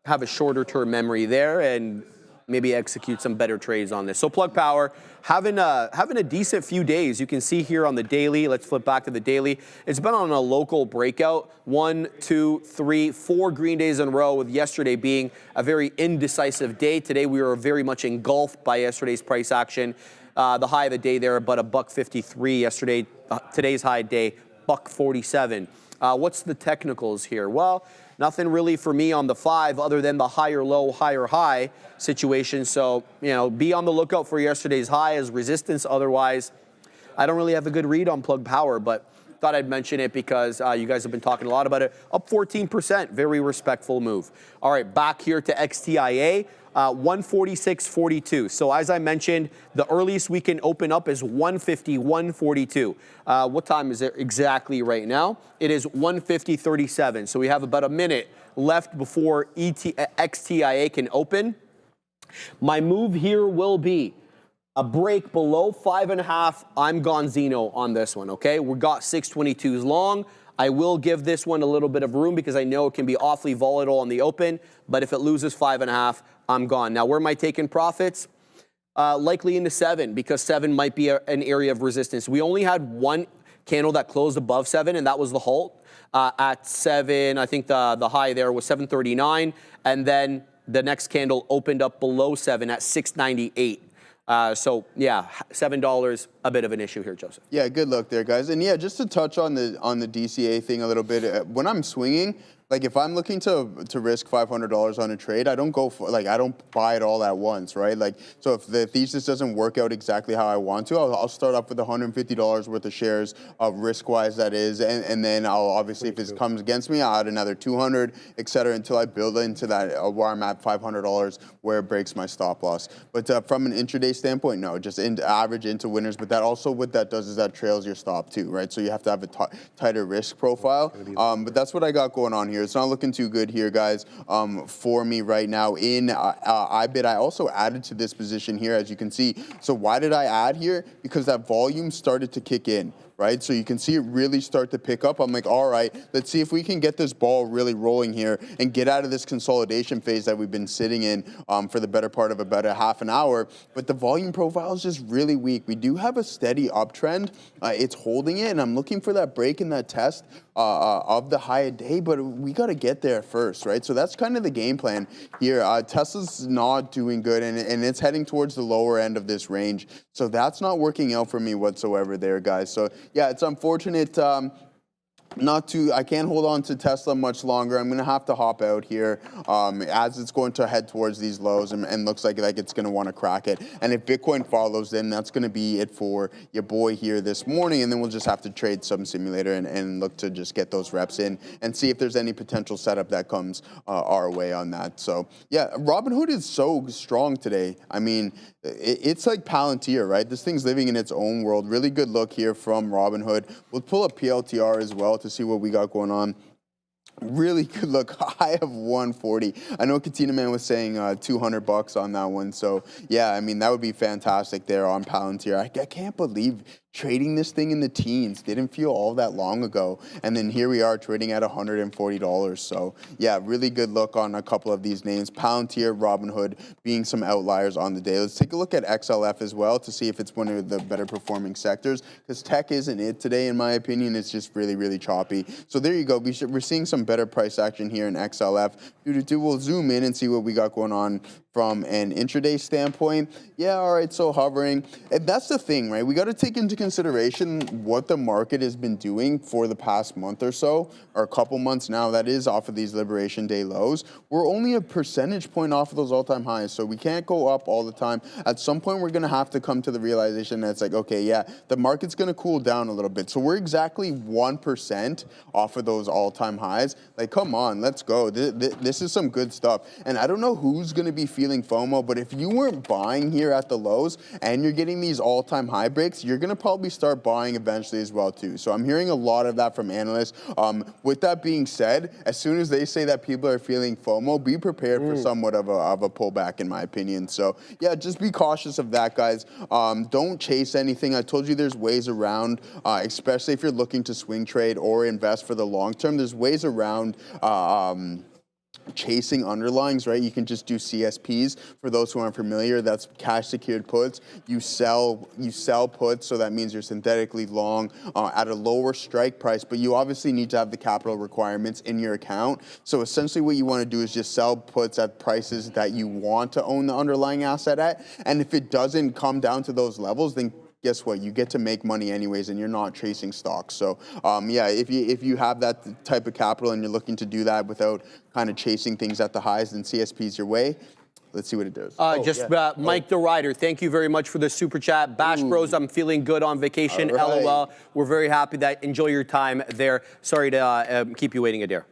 have a shorter term memory there and maybe execute some better trades on this. So Plug Power having a decent few days. You can see here on the daily. Let's flip back to the daily. It's been on a local breakout. 1, 2, 3, 4 green days in a row, with yesterday being a very indecisive day. Today we were very much engulfed by yesterday's price action. The high of the day there, about $1.53 yesterday. Today's high day, $1.47. What's the technicals here? Well, nothing really for me on the 5 other than the higher low, higher high situation. So, you know, be on the lookout for yesterday's high as resistance. Otherwise, I don't really have a good read on Plug Power, but thought I'd mention it because you guys have been talking a lot about it. Up 14%, very respectful move. All right, back here to XTIA. 146.42. So as I mentioned, the earliest we can open up is 151.42. What time is it exactly right now? It is 150.37. So we have about a minute left before XTIA can open. My move here will be a break below 5.5. I'm gonzino on this one, okay? We got 622s long. I will give this one a little bit of room because I know it can be awfully volatile on the open, but if it loses 5.5, I'm gone. Now, where am I taking profits? Likely into 7, because 7 might be an area of resistance. We only had one candle that closed above 7, and that was the halt at 7. I think the high there was 739, and then the next candle opened up below 7 at 698. So yeah, $7, a bit of an issue here, Joseph. Yeah, good luck there, guys. And yeah, just to touch on the DCA thing a little bit, when I'm swinging, like if I'm looking to risk $500 on a trade, I don't go for, like, I don't buy it all at once, right? Like, so if the thesis doesn't work out exactly how I want to, I'll start off with $150 worth of shares, risk-wise that is, and then I'll obviously, if it comes against me, I'll add another 200, et cetera, until I build into that where I'm at $500 where it breaks my stop loss. But from an intraday standpoint, no, just average into winners. But that also, what that does is that trails your stop too, right? So you have to have a tighter risk profile. But that's what I got going on here. It's not looking too good here, guys, for me right now in IBIT. I also added to this position here, as you can see. So why did I add here? Because that volume started to kick in, right? So you can see it really start to pick up. I'm like, all right, let's see if we can get this ball really rolling here and get out of this consolidation phase that we've been sitting in for the better part of about a half an hour. But the volume profile is just really weak. We do have a steady uptrend. It's holding it, and I'm looking for that break in that test of the high a day, but we got to get there first, right? So that's kind of the game plan here. Tesla's not doing good, and it's heading towards the lower end of this range. So that's not working out for me whatsoever there, guys. So yeah, it's unfortunate. I can't hold on to Tesla much longer. I'm going to have to hop out here as it's going to head towards these lows and looks like it's going to want to crack it. And if Bitcoin follows, then that's going to be it for your boy here this morning. And then we'll just have to trade some simulator and look to just get those reps in and see if there's any potential setup that comes our way on that. So yeah, Robinhood is so strong today. I mean, it's like Palantir, right? This thing's living in its own world. Really good look here from Robinhood. We'll pull up PLTR as well to see what we got going on. Really good look, high of 140. I know Katina Man was saying $200 on that one. So yeah, I mean, that would be fantastic there on Palantir. I can't believe trading this thing in the teens. Didn't feel all that long ago. And then here we are trading at $140. So yeah, really good look on a couple of these names. Palantir, Robinhood being some outliers on the day. Let's take a look at XLF as well to see if it's one of the better performing sectors, because tech isn't it today, in my opinion. It's just really, really choppy. So there you go. We're seeing some better price action here in XLF. We'll zoom in and see what we got going on from an intraday standpoint. Yeah, all right, so hovering. And that's the thing, right? We got to take into consideration what the market has been doing for the past month or so, or a couple months now, that is, off of these Liberation Day lows. We're only a percentage point off of those all-time highs, so we can't go up all the time. At some point, we're going to have to come to the realization that it's like, okay, yeah, the market's going to cool down a little bit. So we're exactly 1% off of those all-time highs. Like, come on, let's go. This is some good stuff. And I don't know who's going to be feeling FOMO, but if you weren't buying here at the lows and you're getting these all-time high breaks, you're going to probably start buying eventually as well too. So I'm hearing a lot of that from analysts. With that being said, as soon as they say that people are feeling FOMO, be prepared for somewhat of a pullback, in my opinion. So yeah, just be cautious of that, guys. Don't chase anything. I told you there's ways around, especially if you're looking to swing trade or invest for the long term. There's ways around chasing underlyings, right? You can just do CSPs. For those who aren't familiar, that's cash secured puts. You sell puts, so that means you're synthetically long at a lower strike price, but you obviously need to have the capital requirements in your account. So essentially what you want to do is just sell puts at prices that you want to own the underlying asset at. And if it doesn't come down to those levels, then guess what? You get to make money anyways, and you're not chasing stocks. So yeah, if you have that type of capital and you're looking to do that without kind of chasing things at the highs, then CSP's your way. Let's see what it does. Mike the Rider, thank you very much for the super chat. Bash Bros, I'm feeling good on vacation. Right. LOL. We're very happy that enjoy your time there. Sorry to keep you waiting, Adair.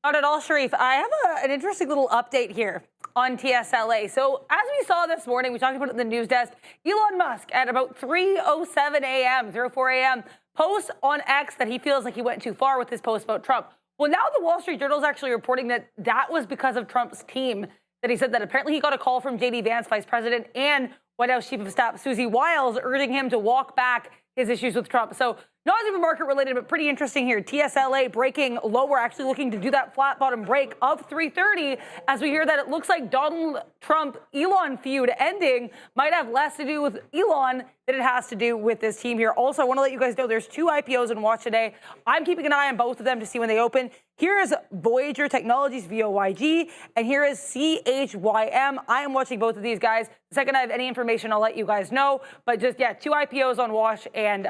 Not at all, Sharif. I have an interesting little update here on TSLA. So as we saw this morning, we talked about it in the news desk, Elon Musk at about 3:07 a.m., 04 a.m., posts on X that he feels like he went too far with his post about Trump. Well, now the Wall Street Journal is actually reporting that that was because of Trump's team, that he said that apparently he got a call from J.D. Vance, Vice President, and White House Chief of Staff Susie Wiles urging him to walk back his issues with Trump. So not even market related, but pretty interesting here. TSLA breaking lower, actually looking to do that flat bottom break of 330 as we hear that it looks like Donald Trump-Elon feud ending might have less to do with Elon than it has to do with this team here. Also, I want to let you guys know there's two IPOs in watch today. I'm keeping an eye on both of them to see when they open. Here is Voyager Technologies, VOYG, and here is CHYM. I am watching both of these guys. The second I have any information, I'll let you guys know. But just, yeah, two IPOs on watch, and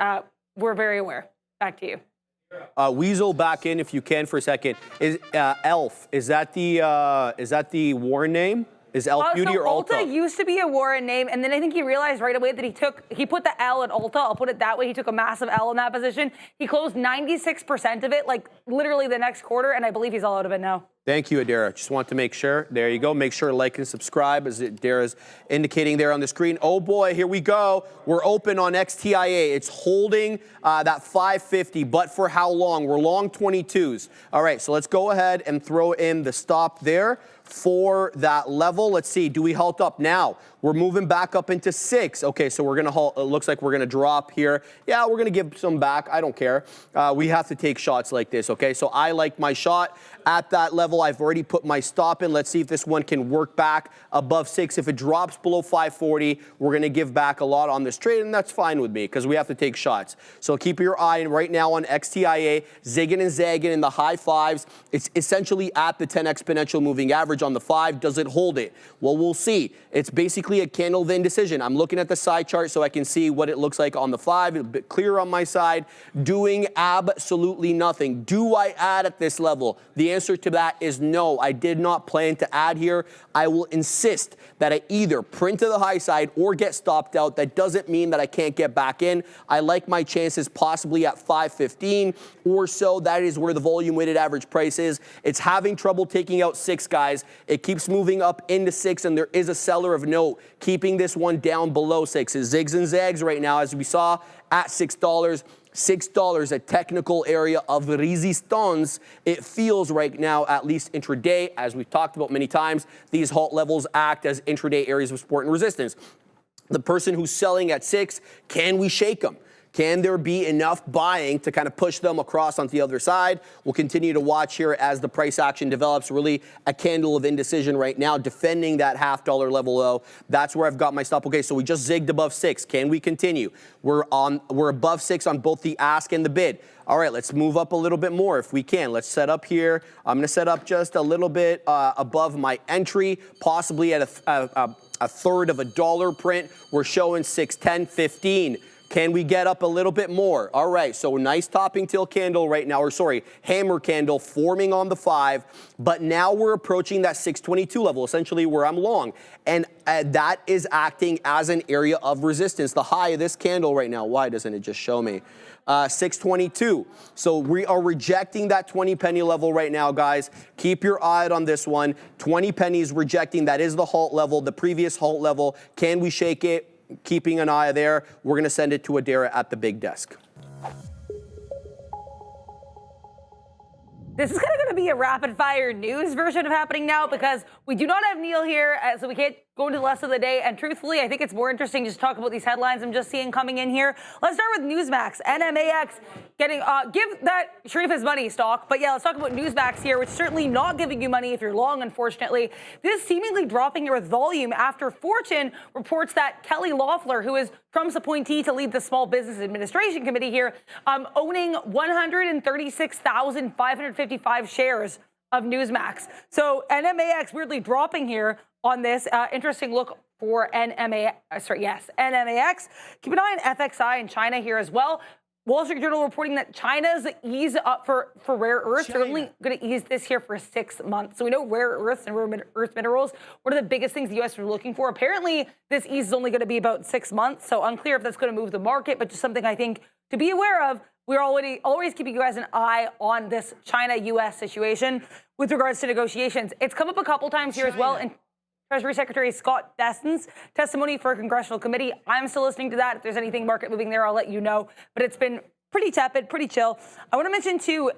we're very aware. Back to you. Weasel back in if you can for a second. Is Elf, is that the Warren name? Is Elf Beauty or Ulta? Ulta used to be a Warren name, and then I think he realized right away that he put the L in Ulta. I'll put it that way. He took a massive L in that position. He closed 96% of it, like literally the next quarter, and I believe he's all out of it now. Thank you, Adara. Just want to make sure. There you go. Make sure to like and subscribe, as Adara's indicating there on the screen. Oh boy, here we go. We're open on XTIA. It's holding that 550, but for how long? We're long 22s. All right, so let's go ahead and throw in the stop there for that level. Let's see, do we halt up now? We're moving back up into 6. Okay, so we're gonna halt. It looks like we're gonna drop here. Yeah, we're gonna give some back. I don't care. We have to take shots like this, okay? So I like my shot at that level. I've already put my stop in. Let's see if this one can work back above 6. If it drops below 540, we're gonna give back a lot on this trade, and that's fine with me because we have to take shots. So keep your eye right now on XTIA, zigging and zagging in the high 5s. It's essentially at the 10 exponential moving average on the 5. Does it hold it? Well, we'll see. It's basically a candle of indecision. I'm looking at the side chart so I can see what it looks like on the 5. A bit clearer on my side. Doing absolutely nothing. Do I add at this level? The answer to that is no. I did not plan to add here. I will insist that I either print to the high side or get stopped out. That doesn't mean that I can't get back in. I like my chances possibly at 515 or so. That is where the volume weighted average price is. It's having trouble taking out 6, guys. It keeps moving up into 6, and there is a seller of note keeping this one down below 6. It zigs and zags right now, as we saw, at $6. $6, a technical area of resistance. It feels right now, at least intraday, as we've talked about many times, these halt levels act as intraday areas of support and resistance. The person who's selling at 6, can we shake them? Can there be enough buying to kind of push them across onto the other side? We'll continue to watch here as the price action develops. Really a candle of indecision right now, defending that $0.5 level low. That's where I've got my stop. Okay, so we just zigged above 6. Can we continue? We're above 6 on both the ask and the bid. All right, let's move up a little bit more if we can. Let's set up here. I'm going to set up just a little bit above my entry, possibly at a third of a dollar print. We're showing 6.10.15. Can we get up a little bit more? All right, so nice topping tail candle right now, or sorry, hammer candle forming on the 5, but now we're approaching that 622 level, essentially where I'm long. And that is acting as an area of resistance. The high of this candle right now, why doesn't it just show me? 622. So we are rejecting that 20 penny level right now, guys. Keep your eye on this one. 20 pennies rejecting. That is the halt level, the previous halt level. Can we shake it? Keeping an eye there. We're going to send it to Adara at the big desk. This is kind of going to be a rapid fire news version of happening now because we do not have Neil here, so we can't go into the rest of the day. And truthfully, I think it's more interesting just to talk about these headlines I'm just seeing coming in here. Let's start with Newsmax. NMAX getting, give that Sharif his money stock. But yeah, let's talk about Newsmax here, which is certainly not giving you money if you're long, unfortunately. This seemingly dropping here with volume after Fortune reports that Kelly Loeffler, who is Trump's appointee to lead the Small Business Administration Committee here, owning 136,555 shares of Newsmax. So NMAX weirdly dropping here on this. Interesting look for NMAX. Keep an eye on FXI in China here as well. Wall Street Journal reporting that China's ease up for rare earths. They're only going to ease this here for 6 months. So we know rare earths and rare earth minerals, one of the biggest things the U.S. are looking for. Apparently, this ease is only going to be about 6 months. So unclear if that's going to move the market, but just something I think to be aware of. We're always keeping you guys an eye on this China-U.S. situation with regards to negotiations. It's come up a couple times here as well in Treasury Secretary Scott Bessent's testimony for a congressional committee. I'm still listening to that. If there's anything market moving there, I'll let you know. But it's been pretty tepid, pretty chill. I want to mention too,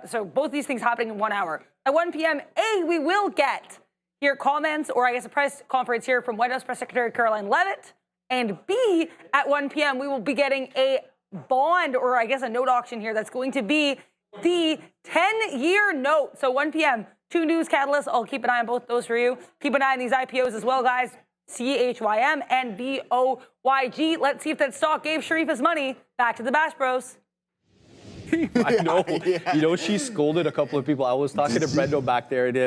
so both these things happening in 1 hour. At 1 p.m., we will get here comments, or I guess a press conference here from White House Press Secretary Caroline Leavitt. And B, at 1 p.m., we will be getting a bond, or I guess a note auction here that's going to be the 10-year note. So 1 p.m., 2 news catalysts. I'll keep an eye on both those for you. Keep an eye on these IPOs as well, guys. CHYM and VOYG. Let's see if that stock gave Sharif his money. Back to the Bash Bros. I know. Yeah. You know, she scolded a couple of people. I was talking to Brendo back there, and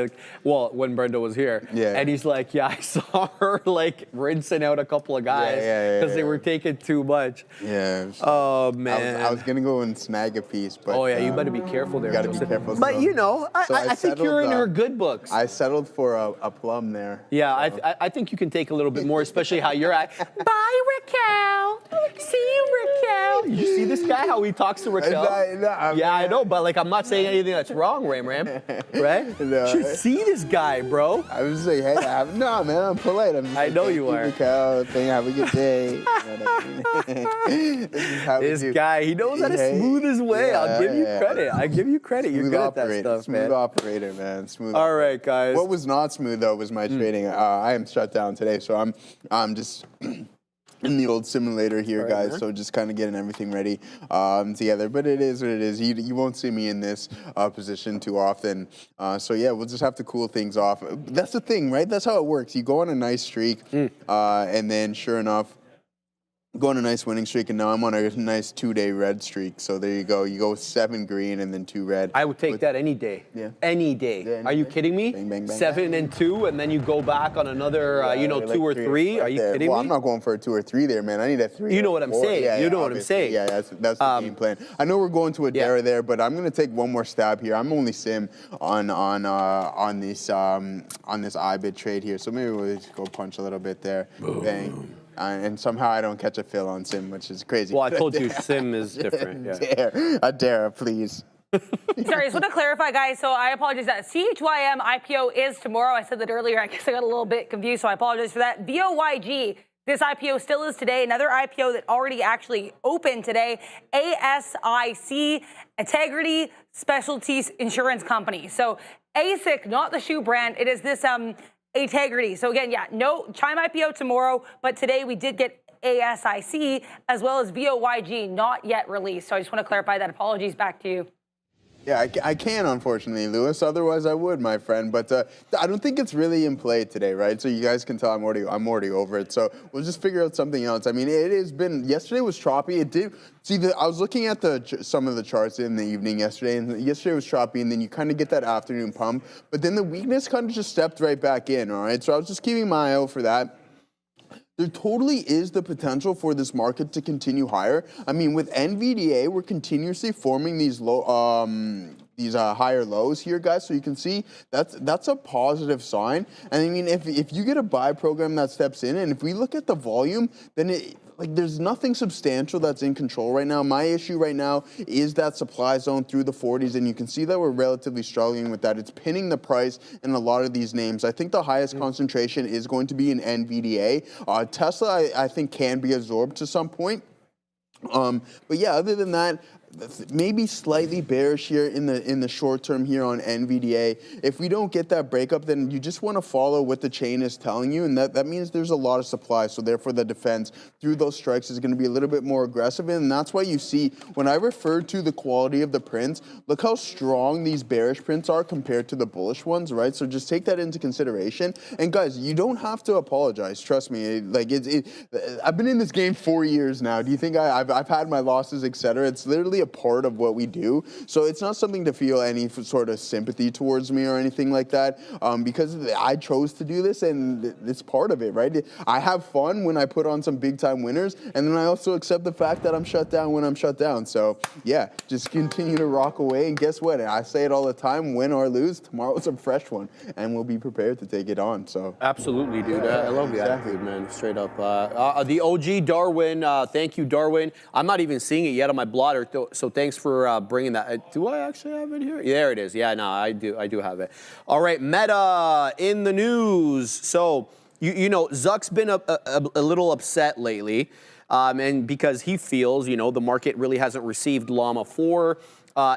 when Brendo was here. Yeah. And he's like, yeah, I saw her, like, rinsing out a couple of guys because they were taking too much. Yeah. Oh, man. I was going to go and snag a piece, but... Oh, yeah, you better be careful there. You got to be careful. But, you know, I think you're in her good books. I settled for a plum there. Yeah, so. I think you can take a little bit more, especially how you're at. Bye, Raquel. See you, Raquel. You see this guy, how he talks to Raquel? Yeah, I know, but like I'm not saying anything that's wrong, Ram, right? No. You should see this guy, bro. I was like, hey, no, man, I'm polite. I know you are. Cow thing, have a good day. This guy, he knows how to smooth his way. Yeah, I'll give you credit. I give you credit. You're good at that stuff, smooth man. Smooth operator, man. Smooth. All right, guys. What was not smooth though was my trading. I am shut down today, so I'm just. In the old simulator here, guys, so just kind of getting everything ready together. But it is what it is. You won't see me in this position too often. So, yeah, we'll just have to cool things off. That's the thing, right? That's how it works. You go on a nice streak, and then sure enough, go on a nice winning streak, and now I'm on a nice 2-day red streak. So there you go. You go 7 green and then 2 red. I would take that any day. Yeah. Any day. Yeah, Are you kidding me? Bang, bang, bang, 7 and 2, and then you go back on another, 2 or 3. Are you kidding me? I'm not going for a 2 or 3 there, man. I need a 3. You know what I'm saying. Yeah, you know what I'm saying. Yeah, that's the game plan. I know we're going to Adara there, but I'm going to take one more stab here. I'm only sim on this IBIT trade here. So maybe we'll just go punch a little bit there. Boom. Bang. And somehow I don't catch a fill on Sim, which is crazy. Well, I told you Sim is different. Yeah. Adara, please. Sorry, just want to clarify, guys. So I apologize. That CHYM IPO is tomorrow. I said that earlier. I guess I got a little bit confused, so I apologize for that. VOYG, this IPO still is today. Another IPO that already actually opened today. ASIC, Integrity Specialties Insurance Company. So ASIC, not the shoe brand. It is this Integrity. So again, no Chime IPO tomorrow, but today we did get ASIC, as well as VOYG, not yet released. So I just want to clarify that. Apologies, back to you. Yeah, I can, unfortunately, Lewis. Otherwise, I would, my friend. But I don't think it's really in play today, right? So you guys can tell I'm already over it. So we'll just figure out something else. I mean, it has been. Yesterday was choppy. It did. See, I was looking at some of the charts in the evening yesterday, and yesterday was choppy, and then you kind of get that afternoon pump. But then the weakness kind of just stepped right back in. All right. So I was just keeping my eye out for that. There totally is the potential for this market to continue higher. I mean, with NVDA, we're continuously forming these higher lows here, guys. So you can see that's a positive sign. And I mean, if you get a buy program that steps in, and if we look at the volume, then there's nothing substantial that's in control right now. My issue right now is that supply zone through the 40s, and you can see that we're relatively struggling with that. It's pinning the price in a lot of these names. I think the highest concentration is going to be in NVDA. Tesla, I think, can be absorbed to some point. But yeah, other than that, maybe slightly bearish here in the short term here on NVDA. If we don't get that breakup, then you just want to follow what the chain is telling you, and that means there's a lot of supply. So therefore, the defense through those strikes is going to be a little bit more aggressive, and that's why you see when I refer to the quality of the prints, look how strong these bearish prints are compared to the bullish ones, right? So just take that into consideration. And guys, you don't have to apologize. Trust me. I've been in this game 4 years now. Do you think I've had my losses, etc.? It's literally a part of what we do. So it's not something to feel any sort of sympathy towards me or anything like that, because I chose to do this, and it's part of it, right? I have fun when I put on some big time winners, and then I also accept the fact that I'm shut down when I'm shut down. So yeah, just continue to rock away, and guess what? I say it all the time, win or lose, tomorrow's a fresh one, and we'll be prepared to take it on. So absolutely, dude. I love the attitude, man. Straight up. The OG Darwin, thank you, Darwin. I'm not even seeing it yet on my blotter, so thanks for bringing that. Do I actually have it here? Yeah, there it is. Yeah, no, I do have it. All right, Meta in the news. So, you know, Zuck's been a little upset lately, and because he feels, you know, the market really hasn't received Llama 4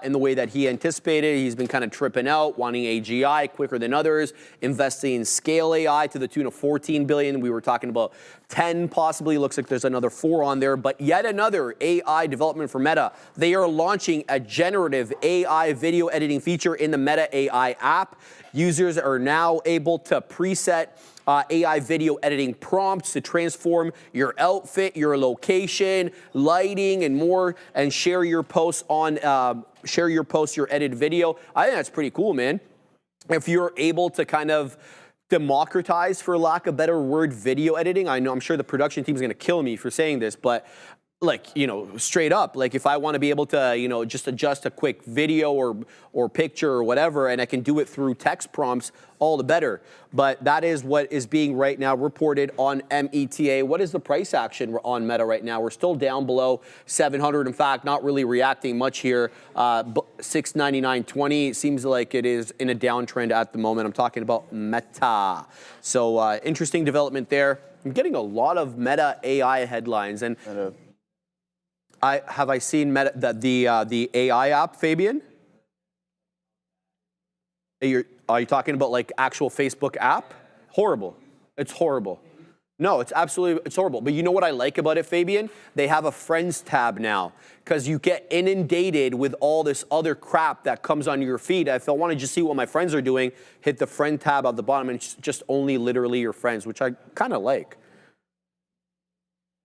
in the way that he anticipated. He's been kind of tripping out, wanting AGI quicker than others, investing in Scale AI to the tune of $14 billion. We were talking about 10 possibly. Looks like there's another 4 on there, but yet another AI development for Meta. They are launching a generative AI video editing feature in the Meta AI app. Users are now able to preset AI video editing prompts to transform your outfit, your location, lighting, and more, and share your posts on your edited video. I think that's pretty cool, man. If you're able to kind of democratize, for lack of a better word, video editing. I know I'm sure the production team is going to kill me for saying this, but like, you know, straight up, like if I want to be able to, you know, just adjust a quick video or picture or whatever, and I can do it through text prompts, all the better. But that is what is being right now reported on META. What is the price action on Meta right now? We're still down below 700. In fact, not really reacting much here. 699.20 seems like it is in a downtrend at the moment. I'm talking about Meta. So interesting development there. I'm getting a lot of Meta AI headlines, and have I seen Meta, the AI app, Fabian? Are you talking about like actual Facebook app? Horrible. It's horrible. No, it's horrible. But you know what I like about it, Fabian? They have a friends tab now, because you get inundated with all this other crap that comes on your feed. If I want to just see what my friends are doing, hit the friend tab at the bottom, and it's just only literally your friends, which I kind of like.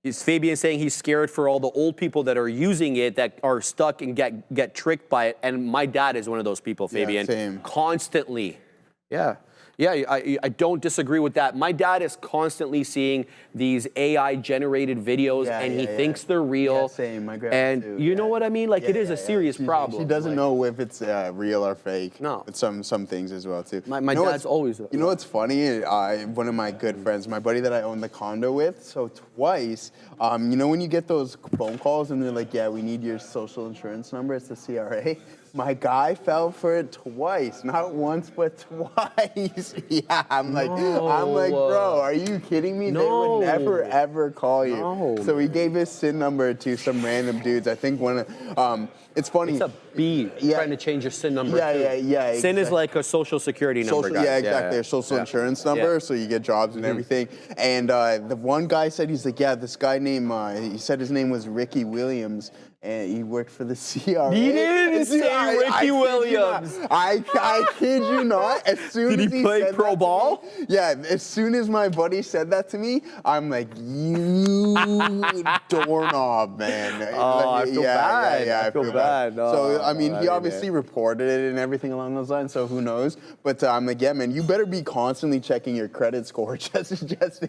Is Fabian saying he's scared for all the old people that are using it, that are stuck and get tricked by it? And my dad is one of those people, Fabian. Yeah, same. Constantly. Yeah. Yeah, I don't disagree with that. My dad is constantly seeing these AI-generated videos, and he thinks they're real. Yeah, same. My grandma too. You know what I mean? Like, it is a serious problem. She doesn't know if it's real or fake. No. With some things as well, too. My dad's always... You know what's funny? One of my good friends, my buddy that I own the condo with, so twice, you know when you get those phone calls and they're like, yeah, we need your social insurance number, it's the CRA. My guy fell for it twice, not once, but twice. Yeah, I'm like, bro, are you kidding me? They would never, ever call you. So he gave his SIN number to some random dudes. I think one of, it's funny. It's a B, trying to change your SIN number. Yeah. SIN is like a social security number, guys. Yeah, exactly. Their social insurance number, so you get jobs and everything. And the one guy said, he's like, yeah, this guy named, he said his name was Ricky Williams, and he worked for the CRA. He didn't say Ricky Williams. I kid you not. As soon Did as he play said pro that ball? to me, yeah, as soon as my buddy said that to me, I'm like, you doorknob, man. Oh, I feel bad. Yeah, I feel bad. So, I mean, he obviously reported it and everything along those lines, so who knows. But I'm like, yeah, man, you better be constantly checking your credit score just in case.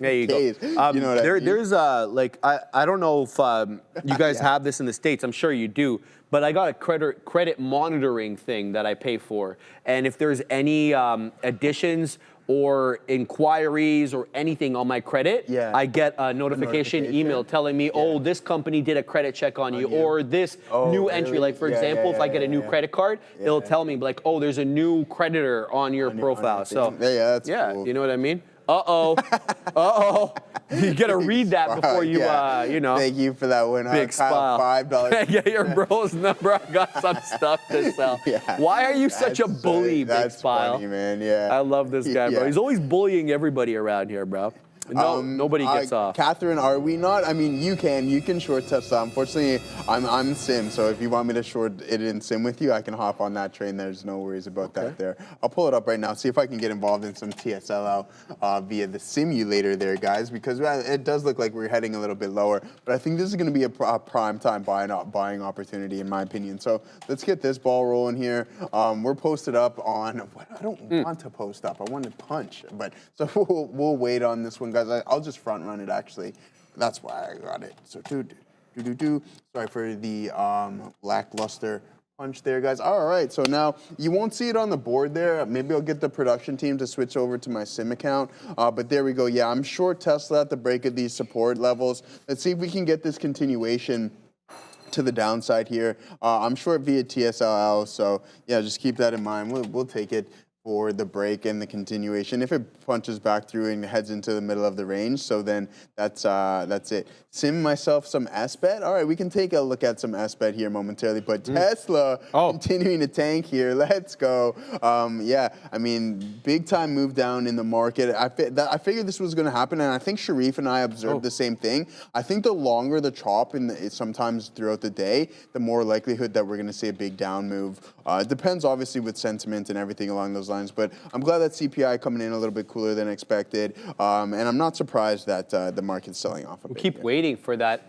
You know what I mean? There's like, I don't know if you guys have this in the States. I'm sure you do. But I got a credit monitoring thing that I pay for. And if there's any additions or inquiries or anything on my credit, I get a notification email telling me, oh, this company did a credit check on you, or this new entry. Like, for example, if I get a new credit card, it'll tell me, like, oh, there's a new creditor on your profile. So, that's cool. You know what I mean? Uh-oh. You got to read that before you, you know. Thank you for that one. Big smile. $5. Yeah, your bro's number. I got some stuff to sell. Why are you such a bully, Big Smile? Funny, man. Yeah. I love this guy, bro. He's always bullying everybody around here, bro. No, nobody gets off. Catherine, are we not? I mean, you can short Tesla. Unfortunately, I'm Sim, so if you want me to short it in Sim with you, I can hop on that train. There's no worries about that there. I'll pull it up right now, see if I can get involved in some TSLL via the simulator there, guys, because it does look like we're heading a little bit lower. But I think this is going to be a prime time buying opportunity, in my opinion. So let's get this ball rolling here. We're posted up on, I don't want to post up. I want to punch. But so we'll wait on this one, guys. I'll just front run it, actually. That's why I got it. So sorry for the lackluster punch there, guys. All right, so now you won't see it on the board there. Maybe I'll get the production team to switch over to my sim account. But there we go. Yeah, I'm short Tesla at the break of these support levels. Let's see if we can get this continuation to the downside here. I'm short via TSLL, so yeah, just keep that in mind. We'll take it for the break and the continuation. If it punches back through and heads into the middle of the range, so then that's it. Sim myself some S-bet. All right, we can take a look at some S-bet here momentarily, but Tesla continuing to tank here. Let's go. Yeah, I mean, big time move down in the market. I figured this was going to happen, and I think Sharif and I observed the same thing. I think the longer the chop sometimes throughout the day, the more likelihood that we're going to see a big down move. It depends, obviously, with sentiment and everything along those lines, but I'm glad that CPI coming in a little bit cooler than expected, and I'm not surprised that the market's selling off a bit. Keep waiting for that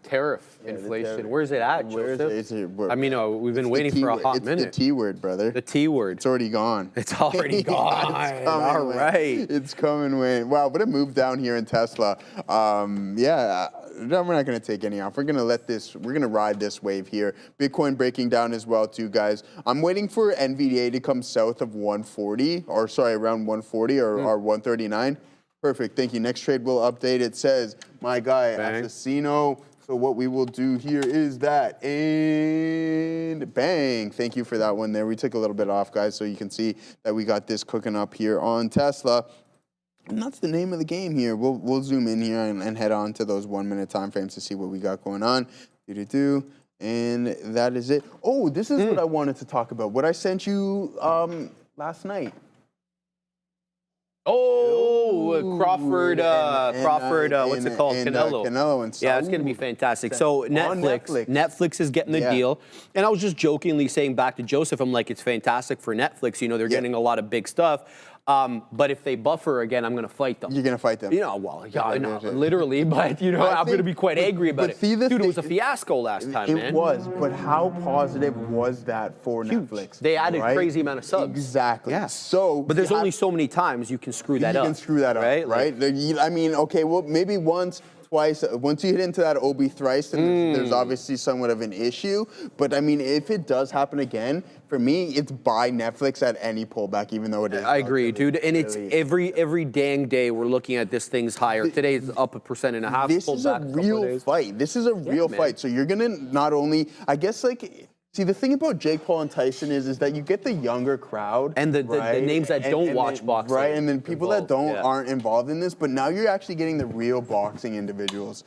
tariff inflation. Where's it at, Joseph? I mean, we've been waiting for a hot minute. It's the T word, brother. The T word. It's already gone. It's already gone. It's coming, all right. It's coming, Wayne. Wow, but it moved down here in Tesla. Yeah. No, we're not going to take any off. We're going to ride this wave here. Bitcoin breaking down as well too, guys. I'm waiting for NVDA to come south of 140, or sorry, around 140 or 139. Perfect, thank you. Next trade will update. It says, my guy, Assassino. So what we will do here is that, and bang. Thank you for that one there. We took a little bit off, guys, so you can see that we got this cooking up here on Tesla. And that's the name of the game here. We'll zoom in here and head on to those 1 minute time frames to see what we got going on. And that is it. Oh, this is what I wanted to talk about. What I sent you last night. Oh, Crawford, what's it called? Canelo. Canelo and yeah, it's going to be fantastic. So Netflix is getting the deal. And I was just jokingly saying back to Joseph, I'm like, it's fantastic for Netflix. You know, they're getting a lot of big stuff. But if they buffer again, I'm going to fight them. You're going to fight them? You know, well, yeah, not literally, but, you know, I'm going to be quite angry about it. Dude, it was a fiasco last time, man. It was, but how positive was that for Netflix? They added crazy amount of subs. Exactly. Yeah. So, but there's only so many times you can screw that up. You can screw that up, right? I mean, okay, well, maybe once, twice. Once you hit into that OB thrice, then there's obviously somewhat of an issue. But I mean, if it does happen again, for me, it's buy Netflix at any pullback, even though it is. I agree, dude. And it's every dang day we're looking at this thing's higher. Today it's up 1.5%. This is a real fight. This is a real fight. So you're gonna not only, I guess, like, See, the thing about Jake Paul and Tyson is that you get the younger crowd. And the names that don't watch boxing. Right, and then people that involved, aren't involved in this, but now you're actually getting the real boxing individuals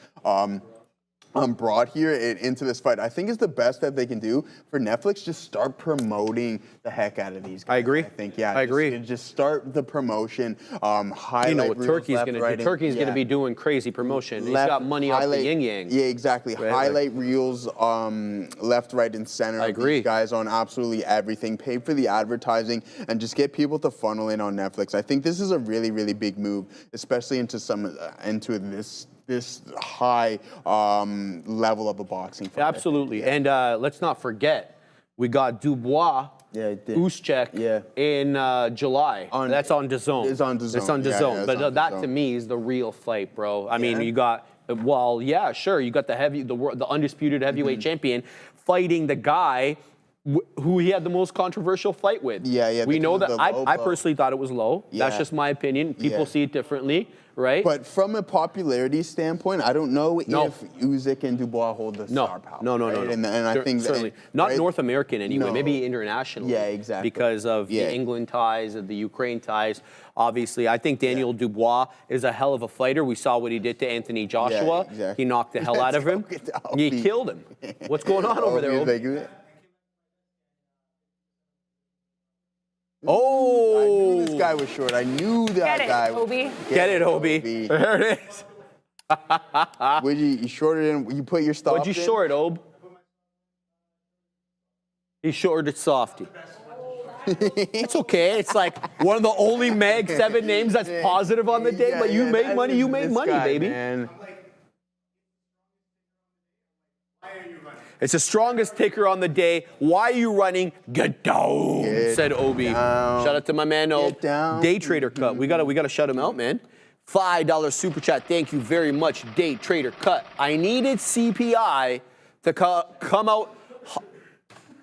brought here into this fight. I think it's the best that they can do for Netflix. Just start promoting the heck out of these guys. I agree. I think, yeah. I agree. Just start the promotion. Highlight You know what reels Turkey's left, going to right, do? Turkey's going to yeah. be doing crazy promotion. He's Left, got money off the highlight- yin yang. Yeah, exactly. Right, Highlight reels, left, right, and center. I of agree. These guys on absolutely everything. Pay for the advertising and just get people to funnel in on Netflix. I think this is a really, really big move, especially into this high level of a boxing fight. Absolutely. Yeah. And let's not forget, we got Dubois, Usyk in July. That's on DAZN. It's on DAZN. It's on DAZN. Yeah, but on that DAZN. to me is the real fight, bro. I mean, you got, well, yeah, sure. You got the undisputed heavyweight champion fighting the guy who he had the most controversial fight with. Yeah. We know that. I personally thought it was low. Yeah. That's just my opinion. People see it differently, right? But from a popularity standpoint, I don't know if Usyk and Dubois hold the star power. No. And I think certainly not North American anyway. Maybe internationally. Yeah, exactly. Because of the England ties, of the Ukraine ties. Obviously, I think Daniel Dubois is a hell of a fighter. We saw what he did to Anthony Joshua. Yeah, exactly. He knocked the hell out of him. He killed him. What's going on over there, Obi? Oh! I knew this guy was short. I knew that guy. Get it, Obi. There it is. Would you shorted in? You put your stop. What'd you short, Ob? He shorted Softy. It's okay. It's like one of the only Mag 7 names that's positive on the day, but you made money. You made money, baby. Man. It's the strongest ticker on the day. Why are you running? Get down, said Obi. Shout out to my man, Day Trader Cut. We gotta shut him out, man. $5 super chat. Thank you very much, Day Trader Cut. I needed CPI to come out.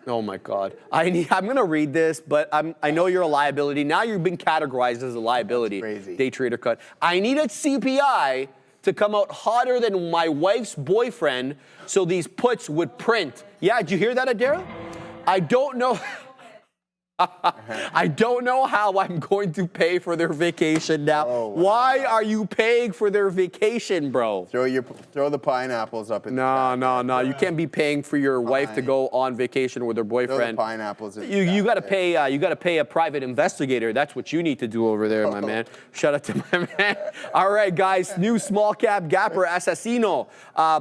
Oh my God. I'm gonna read this, but I know you're a liability. Now you've been categorized as a liability. That's crazy. Day Trader Cut. I needed CPI to come out hotter than my wife's boyfriend so these puts would print. Yeah, did you hear that, Adara? I don't know. I don't know how I'm going to pay for their vacation now. Oh, wow. Why are you paying for their vacation, bro? Throw the pineapples up in the sky. No. You can't be paying for your wife to go on vacation with her boyfriend. Throw the pineapples in the You got to pay. You got to pay a private investigator. That's what you need to do over there, my man. Shout out to my man. All right, guys. New small cap gapper Assassino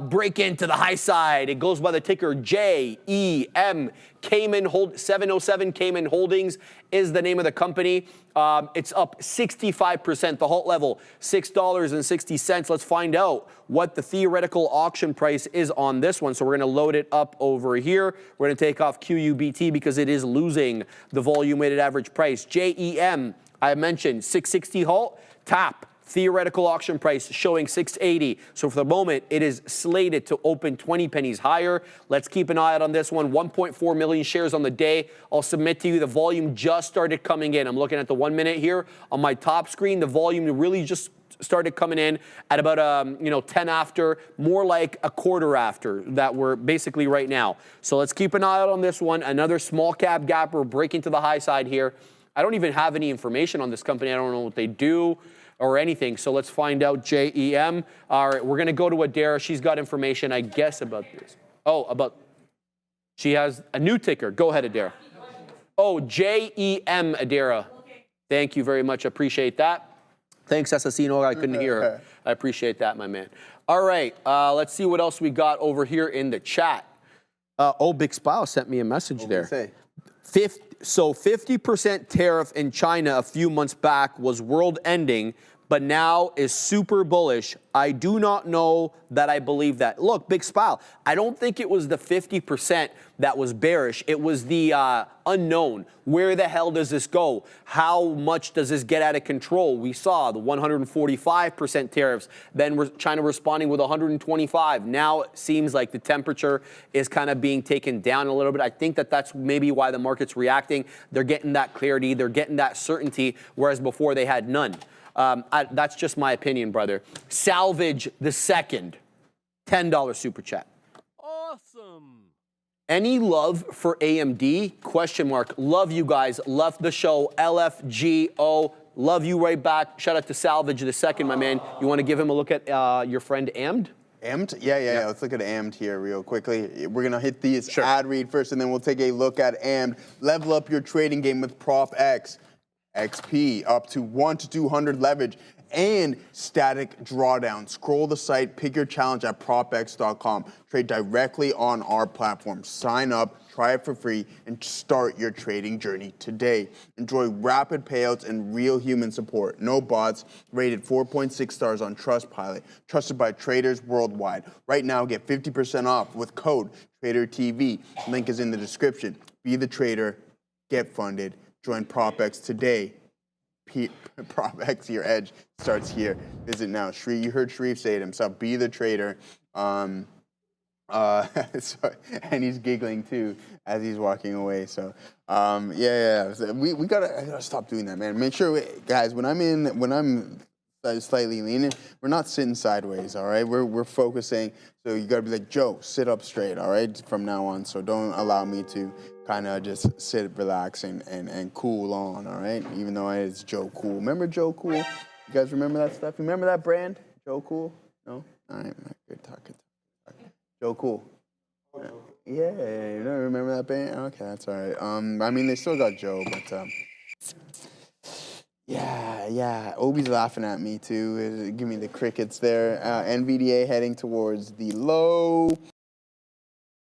break into the high side. It goes by the ticker JEM. Cayman 707 Cayman Holdings is the name of the company. It's up 65%. The halt level, $6.60. Let's find out what the theoretical auction price is on this one. So we're going to load it up over here. We're going to take off QUBT because it is losing the volume weighted average price. JEM, I mentioned 660 halt, tap. Theoretical auction price showing 680. So for the moment, it is slated to open 20 pennies higher. Let's keep an eye out on this one. 1.4 million shares on the day. I'll submit to you the volume just started coming in. I'm looking at the 1 minute here on my top screen. The volume really just started coming in at about 10 after, more like a quarter after that we're basically right now. So let's keep an eye out on this one. Another small cap gapper breaking to the high side here. I don't even have any information on this company. I don't know what they do or anything. So let's find out JEM. All right, we're going to go to Adara. She's got information, I guess, about this. She has a new ticker. Go ahead, Adara. Oh, JEM, Adara. Thank you very much. Appreciate that. Thanks, Assassino. I couldn't hear her. I appreciate that, my man. All right, let's see what else we got over here in the chat. Big Spile sent me a message there. 50% tariff in China a few months back was world-ending, but now is super bullish. I do not know that I believe that. Look, Big Spile, I don't think it was the 50% that was bearish. It was the unknown. Where the hell does this go? How much does this get out of control? We saw the 145% tariffs, then China responding with 125. Now it seems like the temperature is kind of being taken down a little bit. I think that that's maybe why the market's reacting. They're getting that clarity. They're getting that certainty, whereas before they had none. That's just my opinion, brother. Salvage the second. $10 super chat. Awesome. Any love for AMD? Question mark. Love you guys. Love the show. LFGO. Love you right back. Shout out to Salvage the second, my man. You want to give him a look at your friend AMD? AMD? Yeah. Let's look at AMD here real quickly. We're going to hit this ad read first, and then we'll take a look at AMD. Level up your trading game with Prop X. XP up to 1 to 200 leverage and static drawdown. Scroll the site, pick your challenge at propx.com. Trade directly on our platform. Sign up, try it for free, and start your trading journey today. Enjoy rapid payouts and real human support. No bots. Rated 4.6 stars on Trustpilot. Trusted by traders worldwide. Right now, get 50% off with code TraderTV. Link is in the description. Be the trader. Get funded. Join PropX today. PropX, your edge starts here. Visit now. You heard Sharif say it himself. Be the trader. And he's giggling too as he's walking away. So, So we gotta stop doing that, man. Make sure, guys, when I'm slightly leaning, we're not sitting sideways. All right, we're focusing. So you gotta be like, Joe, sit up straight. All right, from now on. So don't allow me to kind of just sit, relax, and cool on, all right? Even though it's Joe Cool. Remember Joe Cool? You guys remember that stuff? Remember that brand? Joe Cool? No? All right, good talk. Joe Cool. Yeah, you don't remember that band? Okay, that's all right. I mean, they still got Joe, but yeah. Obi's laughing at me too. Give me the crickets there. NVDA heading towards the low.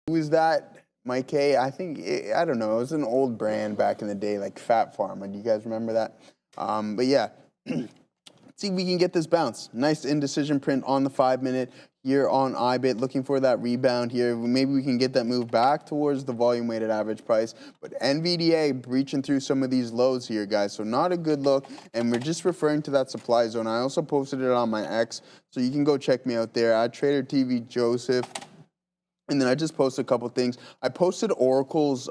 Who is that? Mike K, I think, I don't know, it was an old brand back in the day, like Fat Pharma. Do you guys remember that? But yeah, see if we can get this bounce. Nice indecision print on the 5-minute here on IBIT, looking for that rebound here. Maybe we can get that move back towards the volume weighted average price. But NVDA breaching through some of these lows here, guys. So not a good look. And we're just referring to that supply zone. I also posted it on my X, so you can go check me out there at TraderTV Joseph. And then I just posted a couple things. I posted Oracle's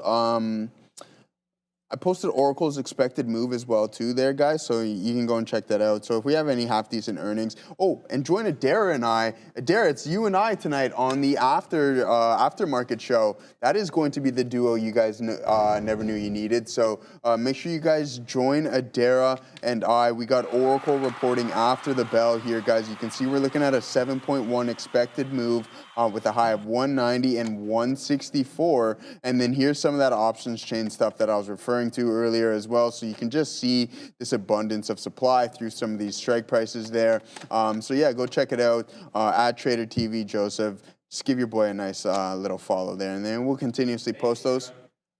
expected move as well too there, guys. So you can go and check that out. So if we have any half-decent earnings. Oh, and join Adara and I. Adara, it's you and I tonight on the Aftermarket show. That is going to be the duo you guys never knew you needed. So make sure you guys join Adara and I. We got Oracle reporting after the bell here, guys. You can see we're looking at a 7.1 expected move with a high of 190 and 164. And then here's some of that options chain stuff that I was referring to earlier as well. So you can just see this abundance of supply through some of these strike prices there. So yeah, go check it out at TraderTV Joseph. Just give your boy a nice little follow there, and then we'll continuously post those.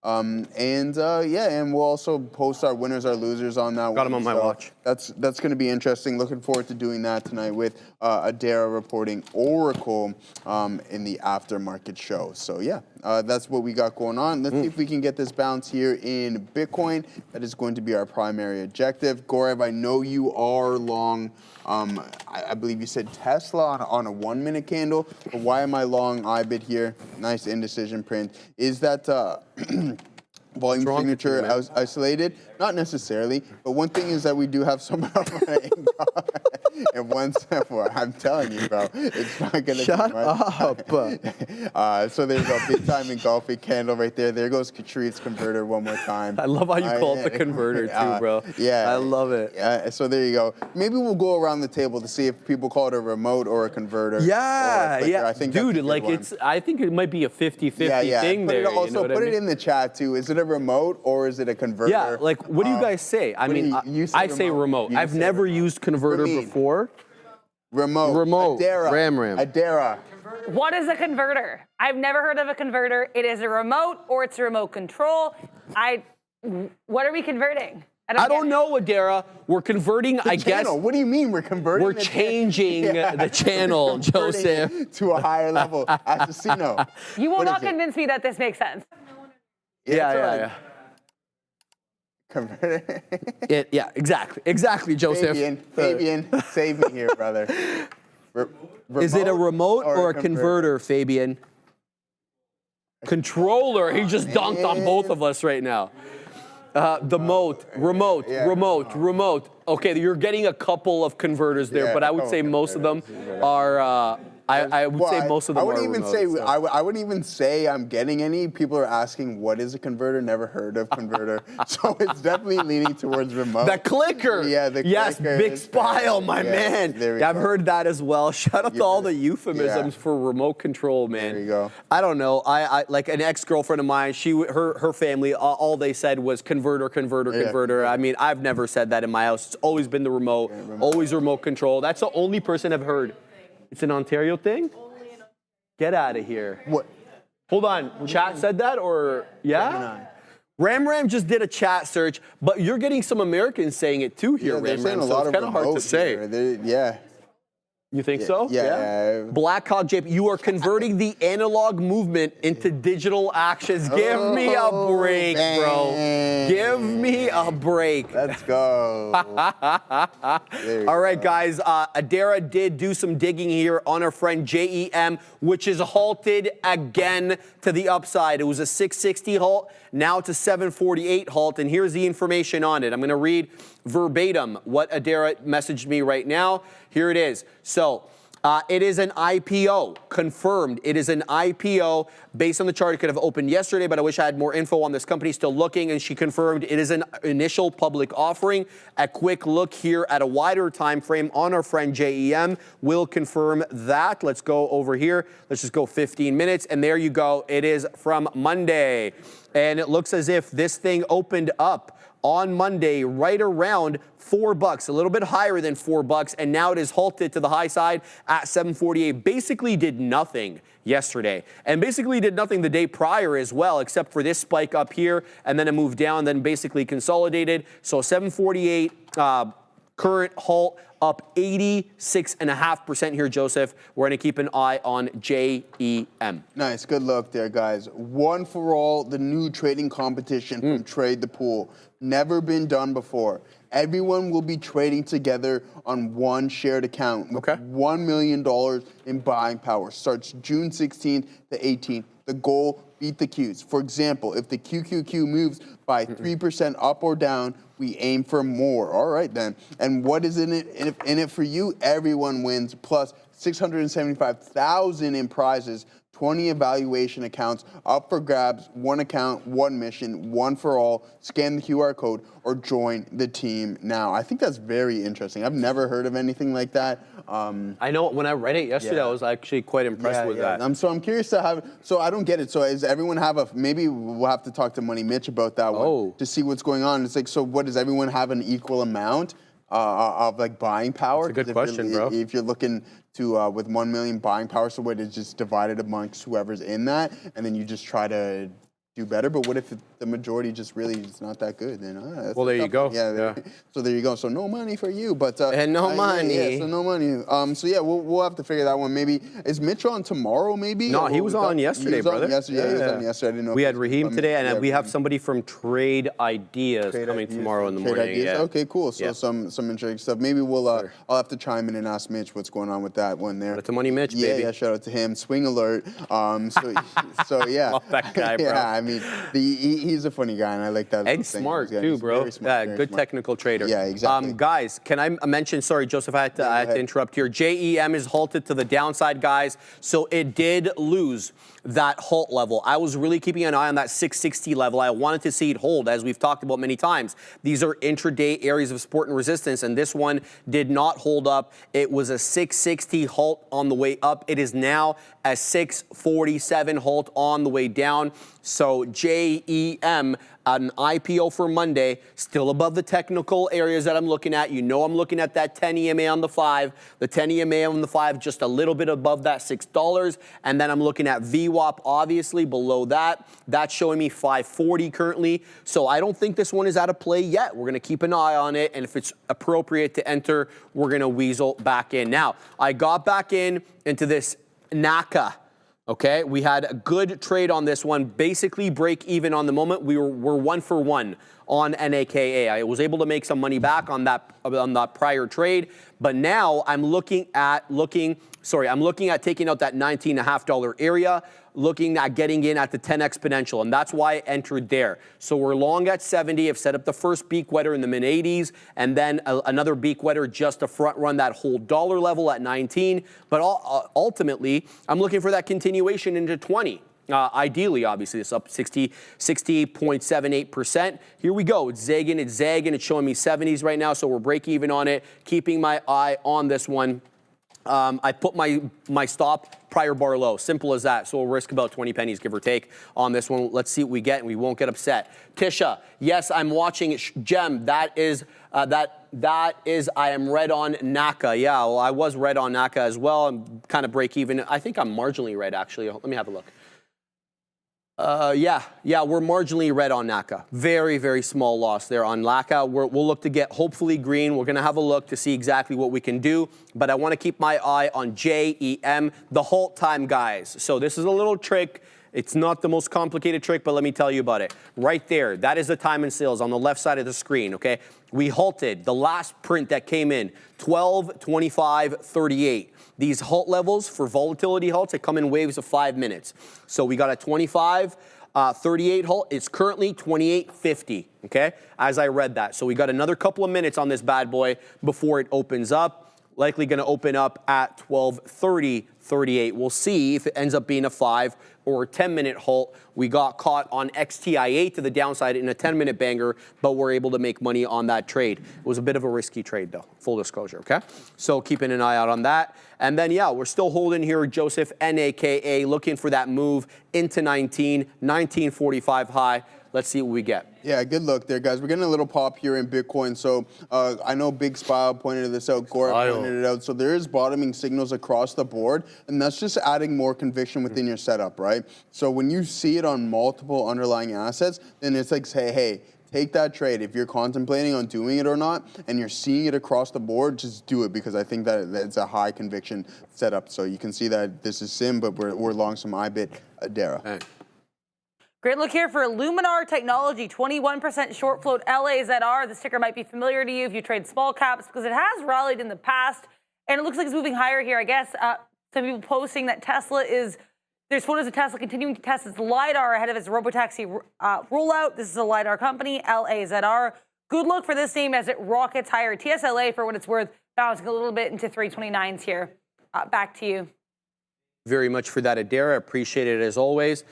And we'll also post our winners, our losers on that one. Got them on my watch. That's going to be interesting. Looking forward to doing that tonight with Adara reporting Oracle in the Aftermarket show. So yeah, that's what we got going on. Let's see if we can get this bounce here in Bitcoin. That is going to be our primary objective. Gorev, I know you are long. I believe you said Tesla on a 1-minute candle. But why am I long IBIT here? Nice indecision print. Is that volume signature isolated? Not necessarily, but one thing is that we do have some and one step more. I'm telling you, bro, it's not gonna Shut up. So there's a big time engulfing candle right there. There goes Katriv's converter one more time. I love how you call it the converter too, bro. Yeah, I love it. Yeah, so there you go. Maybe we'll go around the table to see if people call it a remote or a converter. Yeah. I think dude, like I think it might be a 50-50 thing there. Also, put it in the chat too. Is it a remote or is it a converter? Yeah, like what do you guys say? I mean, I say remote. I've never used converter before. Remote. Adara. Ram. Adara. What is a converter? I've never heard of a converter. It is a remote or it's a remote control. What are we converting? I don't know, Adara. We're converting, I guess. What do you mean we're converting? We're changing the channel, Joseph. To a higher level at Casino. You will not convince me that this makes sense. Yeah. Converter. Yeah, exactly, Joseph. Fabian, save me here, brother. Is it a remote or a converter, Fabian? Controller. He just dunked on both of us right now. Remote. Okay, you're getting a couple of converters there, but I would say most of them are I would say most of them I wouldn't are even remote, say so. I wouldn't even say I'm getting any. People are asking what is a converter. Never heard of converter. So it's definitely leaning towards remote. The clicker. Yeah, the yes, clicker big is spile, there. my Yeah, man. there we Yeah, I've go. heard that as well. Shout out to all the euphemisms for remote control, man. There you go. I don't know. I like an ex-girlfriend of mine. Her family, all they said was converter, converter. I mean, I've never said that in my house. It's always been the remote, always remote control. That's the only person I've heard. It's an Ontario thing? Get out of here. What? Hold on. Chat said that, or yeah? Ram just did a chat search, but you're getting some Americans saying it too here, Yeah, they're Ram. saying a So lot it's of kind of hard to remote say. here. Yeah. You think so? Yeah. Blackhawk JP, you are converting the analog movement into digital actions. Give me a break, bro. Give me a break. Let's go. All right, guys. Adara did do some digging here on our friend JEM, which is halted again to the upside. It was a 660 halt. Now it's a 748 halt. And here's the information on it. I'm going to read verbatim what Adara messaged me right now. Here it is. So it is an IPO, confirmed. It is an IPO based on the chart. It could have opened yesterday, but I wish I had more info on this company. Still looking, and she confirmed it is an initial public offering. A quick look here at a wider time frame on our friend JEM will confirm that. Let's go over here. Let's just go 15 minutes, and there you go. It is from Monday, and it looks as if this thing opened up on Monday right around $4, a little bit higher than $4, and now it is halted to the high side at 748. Basically did nothing yesterday, and basically did nothing the day prior as well, except for this spike up here, and then it moved down, then basically consolidated. So 748 current halt up 86.5% here, Joseph. We're going to keep an eye on JEM. Nice. Good luck there, guys. One for all, the new trading competition from Trade the Pool. Never been done before. Everyone will be trading together on one shared account with $1 million in buying power. Starts June 16th to 18th. The goal, beat the Qs. For example, if the QQQ moves by 3% up or down, we aim for more. All right, then. And what is in it for you? Everyone wins, plus $675,000 in prizes. 20 evaluation accounts up for grabs, one account, one mission, one for all. Scan the QR code or join the team now. I think that's very interesting. I've never heard of anything like that. I know when I read it yesterday, I was actually quite impressed with that. So I'm curious to have, so I don't get it. So does everyone have a, maybe we'll have to talk to Money Mitch about that one to see what's going on. It's like, so what, does everyone have an equal amount of like buying power? That's a good question, bro. If you're looking to, with 1 million buying power, so what, it's just divided amongst whoever's in that, and then you just try to do better. But what if the majority just really is not that good? Then well, there you go. Yeah. So there you go. So no money for you, but and no money. Yeah, so no money. So yeah, we'll have to figure that one. Maybe is Mitch on tomorrow? Maybe. No, he was on yesterday, brother. He was on yesterday. I didn't know. We had Raheem today, and we have somebody from Trade Ideas coming tomorrow in the morning. Yeah. Okay, cool. So some interesting stuff. Maybe we'll I'll have to chime in and ask Mitch what's going on with that one there. Shout out to Money Mitch, baby. Yeah, shout out to him. Swing alert. So yeah. Love that guy, bro. Yeah, I mean, he's a funny guy, and I like that. And smart too, bro. Smart, yeah, good smart. Technical trader. Yeah, exactly. Guys, can I mention? Sorry, Joseph, I had to interrupt here. JEM is halted to the downside, guys. So it did lose that halt level. I was really keeping an eye on that 660 level. I wanted to see it hold, as we've talked about many times. These are intraday areas of support and resistance, and this one did not hold up. It was a 660 halt on the way up. It is now a 647 halt on the way down. So JEM, an IPO for Monday, still above the technical areas that I'm looking at. You know I'm looking at that 10 EMA on the 5. The 10 EMA on the 5 just a little bit above that $6. And then I'm looking at VWAP, obviously, below that. That's showing me 540 currently. So I don't think this one is out of play yet. We're going to keep an eye on it. And if it's appropriate to enter, we're going to weasel back in. Now, I got back into this NACA. Okay, we had a good trade on this one, basically break even on the moment. We're 1 for 1 on NAKA. I was able to make some money back on that prior trade, but now I'm looking at taking out that $19.50 area. looking at getting in at the 10 exponential, and that's why I entered there. So we're long at 70. I've set up the first beak wetter in the mid-80s, and then another beak wetter just to front run that whole dollar level at 19. But ultimately, I'm looking for that continuation into 20. Ideally, obviously, it's up 60.78%. Here we go. It's zagging. It's showing me 70s right now, so we're break even on it. Keeping my eye on this one. I put my stop prior bar low. Simple as that. So we'll risk about 20 pennies, give or take, on this one. Let's see what we get, and we won't get upset. Tisha, yes, I'm watching it. Gem, that is I am red on NACA. Yeah, well, I was red on NACA as well. I'm kind of break even. I think I'm marginally red, actually. Let me have a look. Yeah, we're marginally red on NACA. Very, very small loss there on NACA. We'll look to get hopefully green. We're going to have a look to see exactly what we can do, but I want to keep my eye on JEM, the halt time, guys. So this is a little trick. It's not the most complicated trick, but let me tell you about it. Right there, that is the time and sales on the left side of the screen, okay? We halted the last print that came in, 12:25:38. These halt levels for volatility halts, they come in waves of 5 minutes. So we got a 25:38 halt. It's currently 28:50, okay, as I read that. So we got another couple of minutes on this bad boy before it opens up. Likely going to open up at 12:30:38. We'll see if it ends up being a 5 or 10-minute halt. We got caught on XTIA to the downside in a 10-minute banger, but we're able to make money on that trade. It was a bit of a risky trade, though, full disclosure, okay? So keeping an eye out on that. And then, yeah, we're still holding here, Joseph, NAKA, looking for that move into 1945 high. Let's see what we get. Yeah, good luck there, guys. We're getting a little pop here in Bitcoin. So I know Big Spile pointed this out, Gaurav pointed it out. So there is bottoming signals across the board, and that's just adding more conviction within your setup, right? So when you see it on multiple underlying assets, then it's like, say, hey, take that trade. If you're contemplating on doing it or not, and you're seeing it across the board, just do it, because I think that it's a high conviction setup. So you can see that this is SIM, but we're long some IBIT Adara. Hey. Great look here for Luminar Technology, 21% short float LAZR. The ticker might be familiar to you if you trade small caps, because it has rallied in the past, and it looks like it's moving higher here. I guess some people posting that there's photos of Tesla continuing to test its LiDAR ahead of its robotaxi rollout. This is a LiDAR company, LAZR. Good look for this name as it rockets higher. TSLA, for what it's worth, bouncing a little bit into 329s here. Back to you. Very much for that, Adara. Appreciate it as always.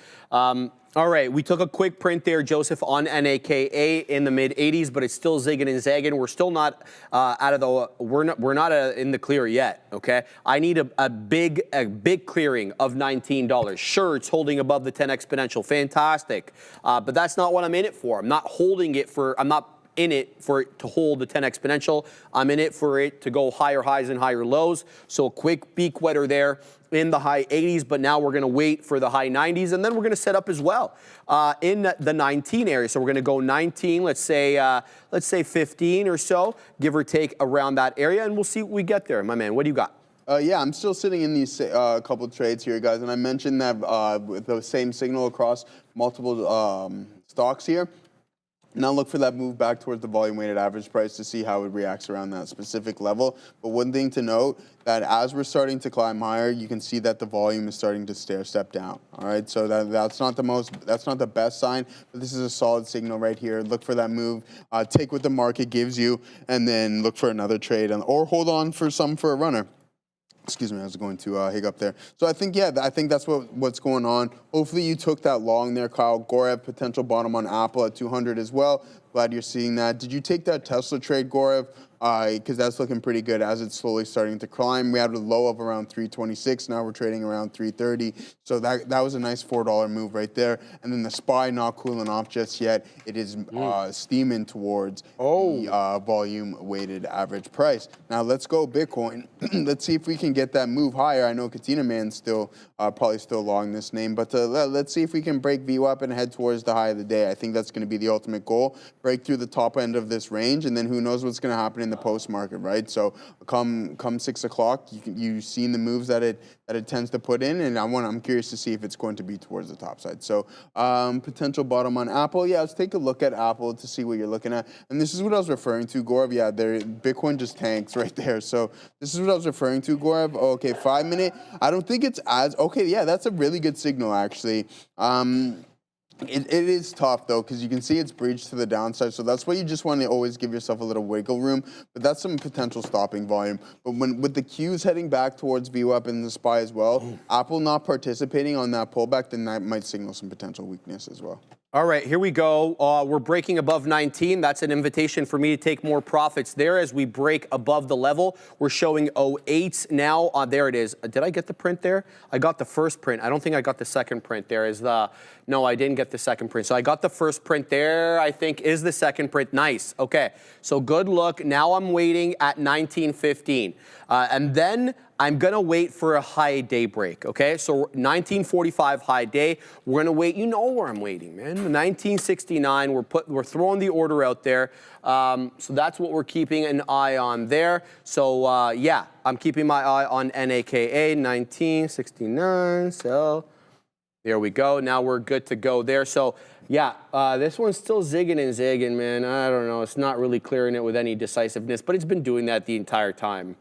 All right, we took a quick print there, Joseph, on NAKA in the mid-80s, but it's still zigging and zagging. We're still not we're not in the clear yet. Okay, I need a big clearing of $19. Sure, it's holding above the 10 exponential, fantastic, but that's not what I'm in it for. I'm not holding it for. I'm not in it for it to hold the 10 exponential. I'm in it for it to go higher highs and higher lows. So a quick beak wetter there in the high 80s, but now we're going to wait for the high 90s, and then we're going to set up as well in the 19 area. So we're going to go 19, let's say 15 or so, give or take around that area, and we'll see what we get there. My man, what do you got? Yeah, I'm still sitting in these couple trades here, guys, and I mentioned that with the same signal across multiple stocks here. Now look for that move back towards the volume-weighted average price to see how it reacts around that specific level. But one thing to note, that as we're starting to climb higher, you can see that the volume is starting to step down. All right, so that's not the best sign, but this is a solid signal right here. Look for that move, take what the market gives you, and then look for another trade, or hold on for a runner. Excuse me, I was going to hiccup there. So I think that's what's going on. Hopefully you took that long there, Kyle. Gaurav, potential bottom on Apple at 200 as well. Glad you're seeing that. Did you take that Tesla trade, Gaurav? Because that's looking pretty good as it's slowly starting to climb. We had a low of around 326. Now we're trading around 330. So that was a nice $4 move right there. And then the SPY not cooling off just yet. It is steaming towards the volume-weighted average price. Now let's go Bitcoin. Let's see if we can get that move higher. I know Katina Man's still probably still long this name, but let's see if we can break VWAP and head towards the high of the day. I think that's going to be the ultimate goal. break through the top end of this range, and then who knows what's going to happen in the post market, right? So come 6 o'clock, you've seen the moves that it tends to put in, and I'm curious to see if it's going to be towards the top side. So potential bottom on Apple. Yeah, let's take a look at Apple to see what you're looking at. And this is what I was referring to, Gaurav. Yeah, Bitcoin just tanks right there. So this is what I was referring to, Gaurav. Okay, 5 minute. I don't think it's as okay. Yeah, that's a really good signal actually. It is tough, though, because you can see it's breached to the downside. So that's why you just want to always give yourself a little wiggle room. But that's some potential stopping volume. But with the Qs heading back towards VWAP and the SPY as well, Apple not participating on that pullback, then that might signal some potential weakness as well. All right, here we go. We're breaking above 19. That's an invitation for me to take more profits there as we break above the level. We're showing 08s now. There it is. Did I get the print there? I got the first print. I don't think I got the second print. No, I didn't get the second print. So I got the first print there, I think, is the second print. Nice. Okay, so good look. Now I'm waiting at 1915. And then I'm going to wait for a high day break, okay? So 1945 high day. We're going to wait. You know where I'm waiting, man. 1969. We're throwing the order out there. So that's what we're keeping an eye on there. So, yeah, I'm keeping my eye on NAKA 1969. So there we go. Now we're good to go there. So, yeah, this one's still zigging and zigging, man. I don't know. It's not really clearing it with any decisiveness, but it's been doing that the entire time.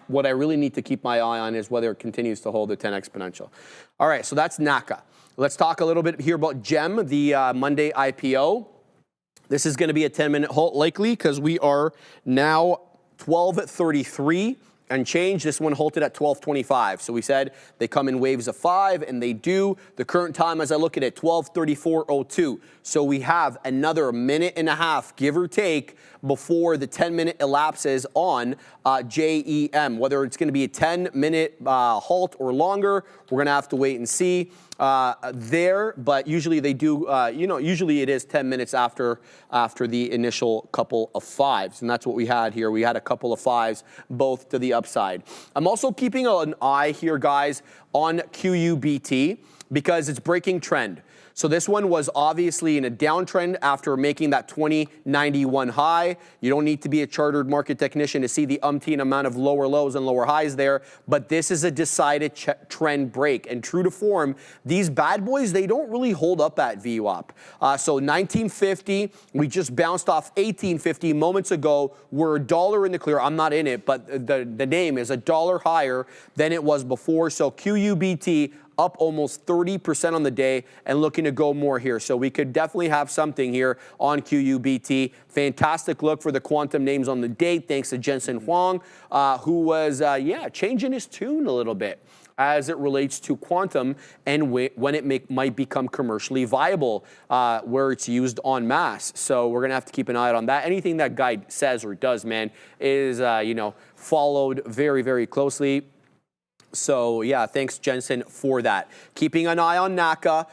What I really need to keep my eye on is whether it continues to hold the 10 exponential. All right, so that's NACA. Let's talk a little bit here about GEM, the Monday IPO. This is going to be a 10-minute halt likely because we are now 12:33 and change. This one halted at 12:25. So we said they come in waves of 5, and they do. The current time, as I look at it, 12:34:02. So we have another minute and a half, give or take, before the 10-minute elapses on JEM. Whether it's going to be a 10-minute halt or longer, we're going to have to wait and see there. But usually they do, usually it is 10 minutes after the initial couple of 5s. And that's what we had here. We had a couple of 5s, both to the upside. I'm also keeping an eye here, guys, on QUBT because it's breaking trend. So this one was obviously in a downtrend after making that 2091 high. You don't need to be a chartered market technician to see the umpteen amount of lower lows and lower highs there, but this is a decided trend break. And true to form, these bad boys, they don't really hold up at VWAP. So 1950, we just bounced off 1850 moments ago. We're $1 in the clear. I'm not in it, but the name is $1 higher than it was before. So QUBT up almost 30% on the day and looking to go more here. So we could definitely have something here on QUBT. Fantastic look for the quantum names on the day, thanks to Jensen Huang, who was, changing his tune a little bit as it relates to quantum and when it might become commercially viable, where it's used en masse. So we're going to have to keep an eye on that. Anything that guy says or does, man, is, followed very, very closely. So yeah, thanks Jensen for that. Keeping an eye on NACA,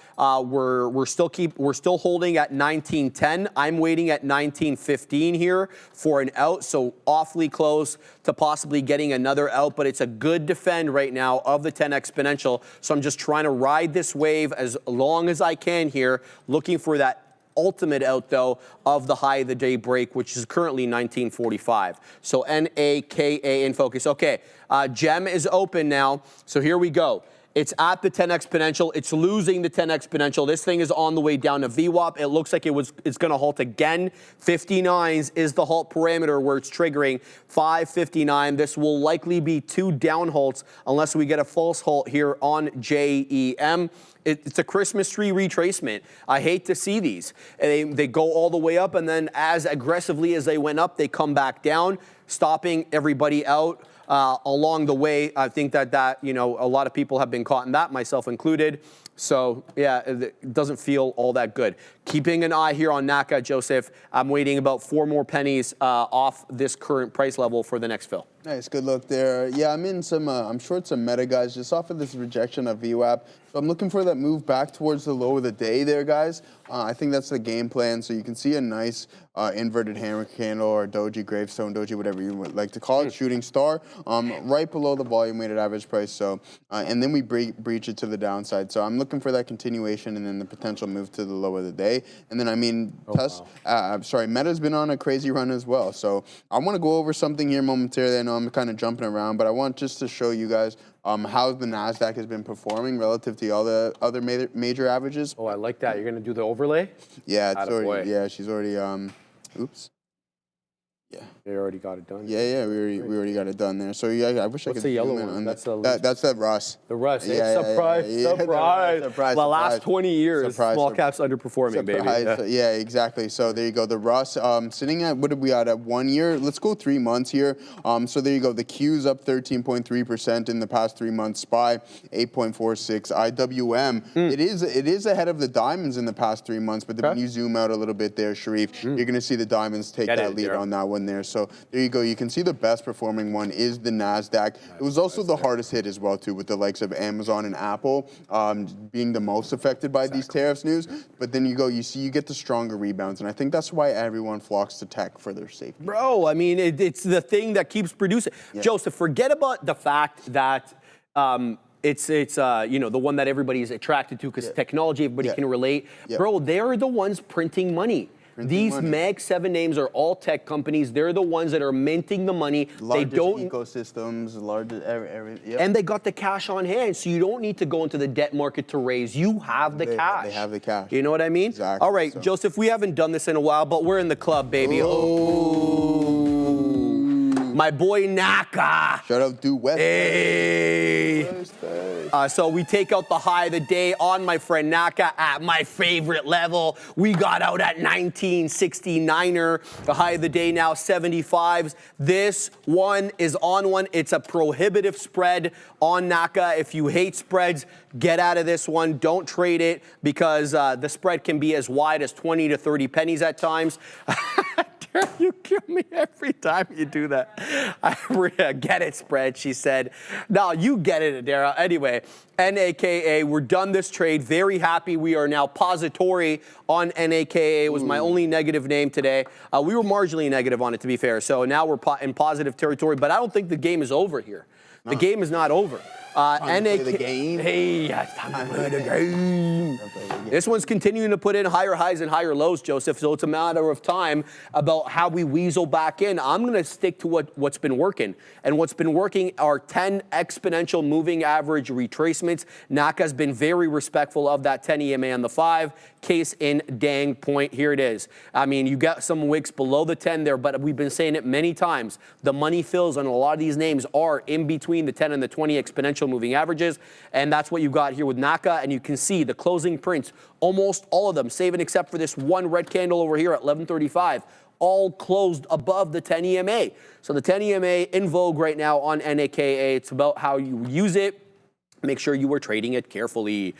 we're still holding at 1910. I'm waiting at 1915 here for an out, so awfully close to possibly getting another out, but it's a good defend right now of the 10 exponential. So I'm just trying to ride this wave as long as I can here, looking for that ultimate out, though, of the high of the day break, which is currently 1945. So NAKA in focus. Okay, GEM is open now. So here we go. It's at the 10 exponential. It's losing the 10 exponential. This thing is on the way down to VWAP. It looks like it's going to halt again. 59s is the halt parameter where it's triggering 559. This will likely be 2 down halts unless we get a false halt here on JEM. It's a Christmas tree retracement. I hate to see these. They go all the way up, and then as aggressively as they went up, they come back down, stopping everybody out along the way. I think that a lot of people have been caught in that, myself included. So yeah, it doesn't feel all that good. Keeping an eye here on NACA, Joseph. I'm waiting about 4 more pennies off this current price level for the next fill. Nice, good look there. Yeah, I'm in some, I'm short some meta, guys, just off of this rejection of VWAP. So I'm looking for that move back towards the low of the day there, guys. I think that's the game plan. So you can see a nice inverted hammer candle or doji, gravestone doji, whatever you would like to call it, shooting star, right below the volume weighted average price. So, and then we breach it to the downside. So I'm looking for that continuation and then the potential move to the low of the day. And then, I mean, Meta's been on a crazy run as well. So I want to go over something here momentarily. I know I'm kind of jumping around, but I want just to show you guys how the Nasdaq has been performing relative to all the other major averages. Oh, I like that. You're going to do the overlay? Yeah, it's already, yeah, she's already, oops. Yeah. They already got it done. Yeah, we already got it done there. So yeah, I wish I could. What's the yellow zoom in one? on That's that's that Russ. The Russ. Yeah, Surprise. Well, last 20 years, small caps underperforming, baby. Yeah, exactly. So there you go. The Russ sitting at, what did we at 1 year? Let's go 3 months here. So there you go. The Q's up 13.3% in the past 3 months. SPY 8.46. IWM. It is ahead of the diamonds in the past 3 months. But then when you zoom out a little bit there, Sharif, you're going to see the diamonds take that lead on that one there. So there you go. You can see the best performing one is the Nasdaq. It was also the hardest hit as well too, with the likes of Amazon and Apple being the most affected by these tariffs news. But then you get the stronger rebounds, and I think that's why everyone flocks to tech for their safety. Bro, I mean, it's the thing that keeps producing. Yeah. Joseph, forget about the fact that it's you know, the one that everybody is attracted to because technology, everybody can relate. Bro, they're the ones printing money. These Mag 7 names are all tech companies. They're the ones that are minting the money. Largest they don't ecosystems, largest and they got the cash on hand, so you don't need to go into the debt market to raise. You have the cash. They have the cash. You know what I mean? Exactly. All right, Joseph, we haven't done this in a while, but we're in the club, baby. Oh, my boy Naka. Shout out to West. Hey. So we take out the high of the day on my friend Naka at my favorite level. We got out at 1969er. The high of the day now 75s. This one is on one. It's a prohibitive spread on Naka. If you hate spreads, get out of this one. Don't trade it because the spread can be as wide as 20 to 30 pennies at times. You kill me every time you do that. Get it, spread, she said. No, you get it, Adara. Anyway, NAKA, we're done this trade. Very happy. We are now pository on NAKA. It was my only negative name today. We were marginally negative on it, to be fair. So now we're in positive territory. But I don't think the game is over here. The game is not over. The game. Hey, it's time to play the game. This one's continuing to put in higher highs and higher lows, Joseph, so it's a matter of time about how we weasel back in. I'm going to stick to what's been working. And what's been working are 10 exponential moving average retracements. Naka's been very respectful of that 10 EMA on the 5. Case in dang point. Here it is. I mean, you got some wicks below the 10 there, but we've been saying it many times. The money fills on a lot of these names are in between the 10 and the 20 exponential moving averages, and that's what you got here with Naka, and you can see the closing prints, almost all of them, save and except for this one red candle over here at 1135, all closed above the 10 EMA. So the 10 EMA in vogue right now on NAKA. It's about how you use it. Make sure you are trading it carefully.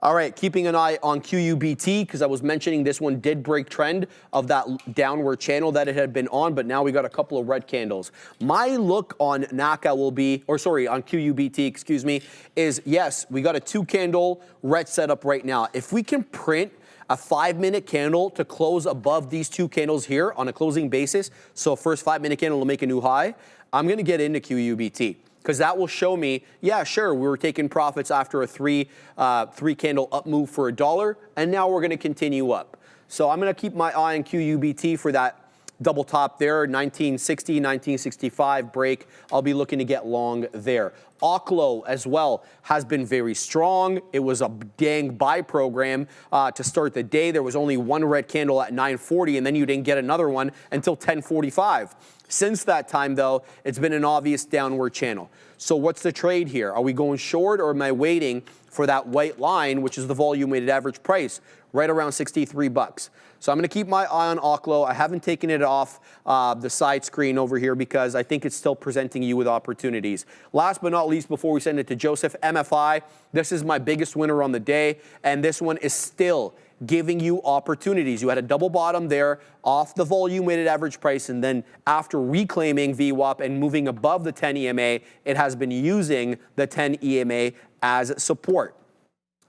All right, keeping an eye on QUBT, because I was mentioning this one did break trend of that downward channel that it had been on, but now we got a couple of red candles. My look on Naka will be, or sorry, on QUBT, excuse me, is yes, we got a 2-candle red setup right now. If we can print a 5-minute candle to close above these 2 candles here on a closing basis, so first 5-minute candle will make a new high, I'm going to get into QUBT. Because that will show me, yeah, sure, we were taking profits after a 3-candle up move for $1, and now we're going to continue up. So I'm going to keep my eye on QUBT for that double top there, 1960, 1965 break. I'll be looking to get long there. Oklo as well has been very strong. It was a dang buy program to start the day. There was only one red candle at 9:40, and then you didn't get another one until 10:45. Since that time, though, it's been an obvious downward channel. So what's the trade here? Are we going short, or am I waiting for that white line, which is the volume weighted average price, right around 63 bucks? So I'm going to keep my eye on Oklo. I haven't taken it off the side screen over here because I think it's still presenting you with opportunities. Last but not least, before we send it to Joseph, MFI. This is my biggest winner on the day, and this one is still giving you opportunities. You had a double bottom there off the volume weighted average price, and then after reclaiming VWAP and moving above the 10 EMA, it has been using the 10 EMA as support.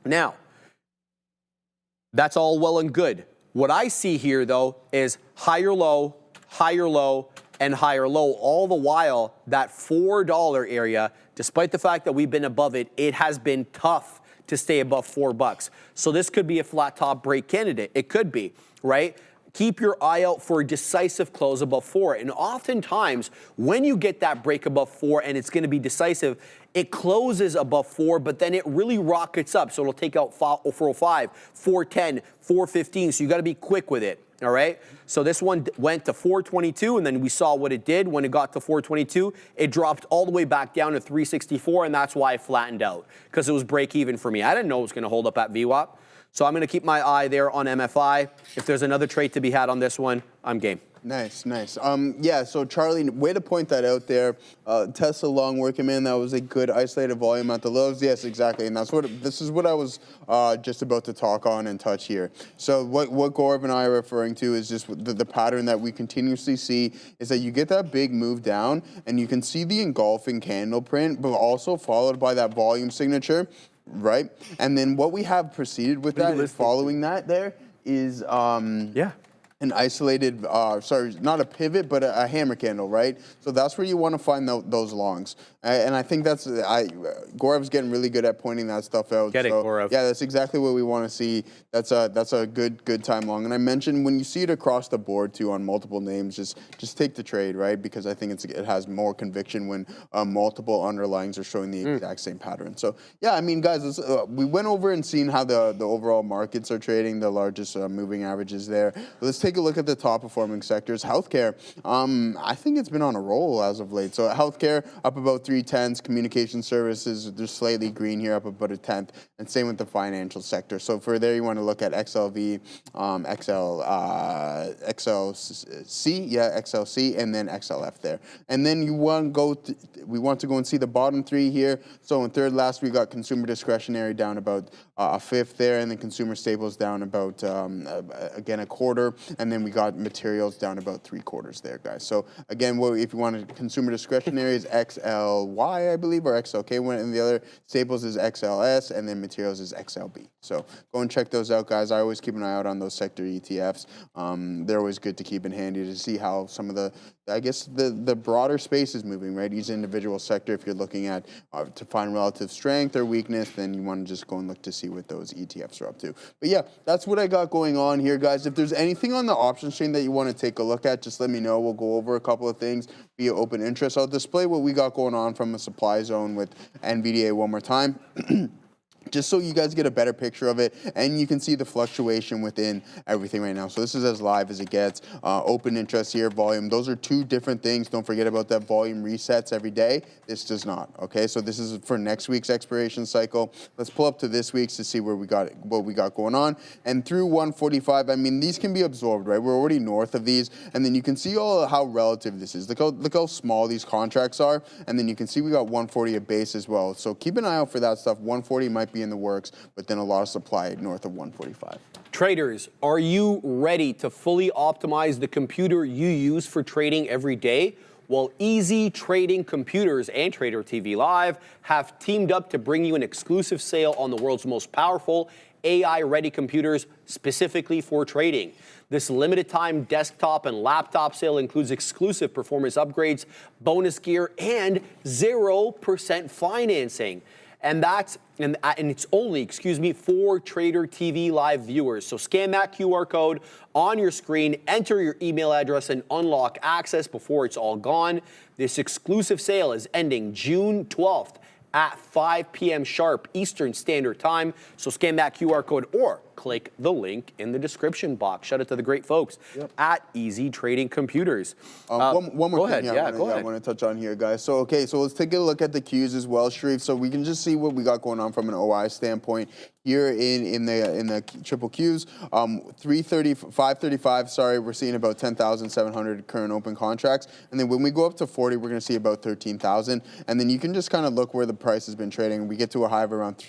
Now, that's all well and good. What I see here, though, is higher low, and higher low. All the while, that $4 area, despite the fact that we've been above it, it has been tough to stay above $4. So this could be a flat top break candidate. It could be, right? Keep your eye out for a decisive close above 4. And oftentimes, when you get that break above 4 and it's going to be decisive, it closes above 4, but then it really rockets up. So it'll take out 405, 410, 415. So you got to be quick with it. All right. So this one went to 422, and then we saw what it did when it got to 422. It dropped all the way back down to 364, and that's why I flattened out, because it was break even for me. I didn't know it was going to hold up at VWAP. So I'm going to keep my eye there on MFI. If there's another trade to be had on this one, I'm game. Nice, nice. Yeah, so Charlie, way to point that out there. Tesla long working, man. That was a good isolated volume at the lows. Yes, exactly. And this is what I was just about to talk on and touch here. So what Gaurav and I are referring to is just the pattern that we continuously see is that you get that big move down and you can see the engulfing candle print, but also followed by that volume signature, right? And then what we have proceeded with that is following that there is an isolated, sorry, not a pivot, but a hammer candle, right? So that's where you want to find those longs. And I think that's, Gaurav's getting really good at pointing that stuff out. Get it, Gaurav. Yeah, that's exactly what we want to see. That's a good time long. And I mentioned when you see it across the board too on multiple names, just take the trade, right? Because I think it has more conviction when multiple underlyings are showing the exact same pattern. So yeah, I mean, guys, we went over and seen how the overall markets are trading, the largest moving averages there. Let's take a look at the top performing sectors. Healthcare, I think it's been on a roll as of late. So healthcare up about 3/10, communication services, they're slightly green here, up about a 10th, and same with the financial sector. So for there, you want to look at XLV, XLC, and then XLF there. And then we want to go and see the bottom three here. So in third last, we got consumer discretionary down about a fifth there, and then consumer staples down about, again, a quarter, and then we got materials down about 3/4 there, guys. So again, if you want consumer discretionary is XLY, I believe, or XLK, and the other staples is XLS, and then materials is XLB. So go and check those out, guys. I always keep an eye out on those sector ETFs. They're always good to keep in handy to see how some of the broader space is moving, right? Each individual sector, if you're looking at to find relative strength or weakness, then you want to just go and look to see what those ETFs are up to. But yeah, that's what I got going on here, guys. If there's anything on the options chain that you want to take a look at, just let me know. We'll go over a couple of things via open interest. I'll display what we got going on from a supply zone with NVDA one more time. Just so you guys get a better picture of it, and you can see the fluctuation within everything right now. So this is as live as it gets. Open interest here, volume. Those are two different things. Don't forget about that. Volume resets every day. This does not. Okay, so this is for next week's expiration cycle. Let's pull up to this week's to see what we got going on. And through 145, I mean, these can be absorbed, right? We're already north of these, and then you can see how relative this is. Look how small these contracts are, and then you can see we got 140 a base as well. So keep an eye out for that stuff. 140 might be in the works, but then a lot of supply north of 145. Traders, are you ready to fully optimize the computer you use for trading every day? Well, Easy Trading Computers and Trader TV Live have teamed up to bring you an exclusive sale on the world's most powerful AI-ready computers specifically for trading. This limited time desktop and laptop sale includes exclusive performance upgrades, bonus gear, and 0% financing. And it's only, for Trader TV Live viewers. So scan that QR code on your screen, enter your email address, and unlock access before it's all gone. This exclusive sale is ending June 12th at 5 p.m. sharp Eastern Standard Time. So scan that QR code or click the link in the description box. Shout out to the great folks at Easy Trading Computers. One more go thing ahead. I want to touch on here, guys. So, okay, so let's take a look at the Qs as well, Sharif. So we can just see what we got going on from an OI standpoint here in the triple Qs. 535, sorry, we're seeing about 10,700 current open contracts. And then when we go up to 40, we're going to see about 13,000. And then you can just kind of look where the price has been trading. We get to a high of around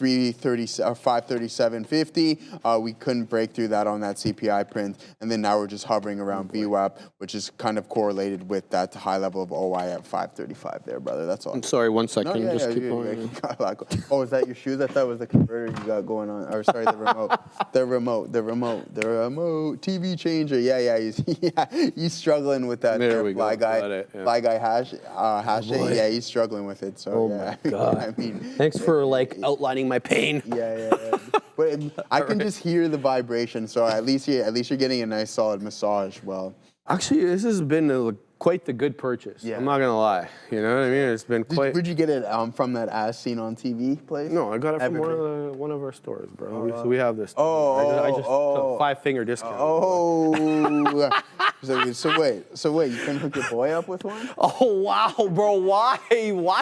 537.50. We couldn't break through that on that CPI print, and then now we're just hovering around VWAP, which is kind of correlated with that high level of OI at 535 there, brother. That's all. I'm sorry, 1 second. No, Just keep going. Oh, is that your shoes? I thought it was the converter you got going on. Or sorry, the remote. the remote. TV changer. Yeah, he's struggling with that. There we fly go. guy. Got it, yeah. Fly guy hash. Yeah, he's struggling with it. So Oh yeah. my God. I mean, Thanks for like outlining my pain. yeah. But I can just hear the vibration. So at least you're getting a nice solid massage. Well, Actually, this has been quite the good purchase. Yeah. I'm not gonna lie. You know what I mean? It's been quite. where'd you get it from that as seen on TV place? No, I got it from one of our stores, bro. So we have this. I just took 5-finger discount. Oh. So wait, you couldn't hook your boy up with one? Oh wow, bro! Why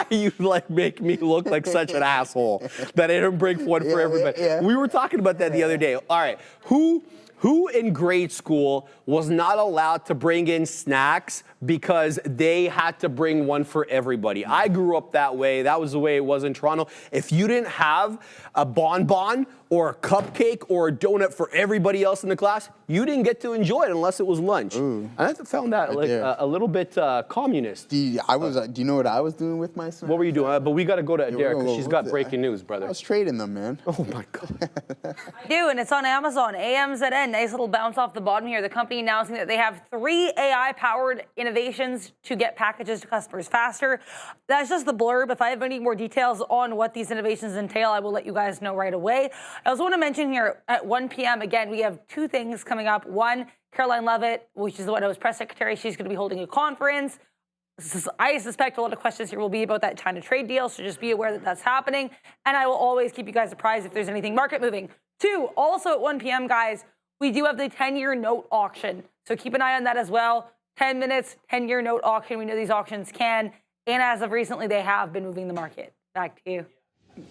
you like make me look like such an asshole that I didn't bring one for everybody? Yeah. We were talking about that the other day. All right, who in grade school was not allowed to bring in snacks because they had to bring one for everybody? I grew up that way. That was the way it was in Toronto. If you didn't have a bonbon or a cupcake or a donut for everybody else in the class, you didn't get to enjoy it unless it was lunch. And I found that a little bit communist. Do you know what I was doing with my son? What were you doing? But we got to go to Adair because she's got breaking news, brother. I was trading them, man. Oh my God. I do, and it's on Amazon. AMZN, nice little bounce off the bottom here. The company announcing that they have 3 AI-powered innovations to get packages to customers faster. That's just the blurb. If I have any more details on what these innovations entail, I will let you guys know right away. I also want to mention here at 1 p.m., again, we have 2 things coming up. One, Caroline Levitt, which is the White House press secretary, she's going to be holding a conference. I suspect a lot of questions here will be about that China trade deal, so just be aware that that's happening. And I will always keep you guys apprised if there's anything market moving. 2, also at 1 p.m., guys, we do have the 10-year note auction. So keep an eye on that as well. 10 minutes, 10-year note auction. We know these auctions can, and as of recently, they have been moving the market. Back to you.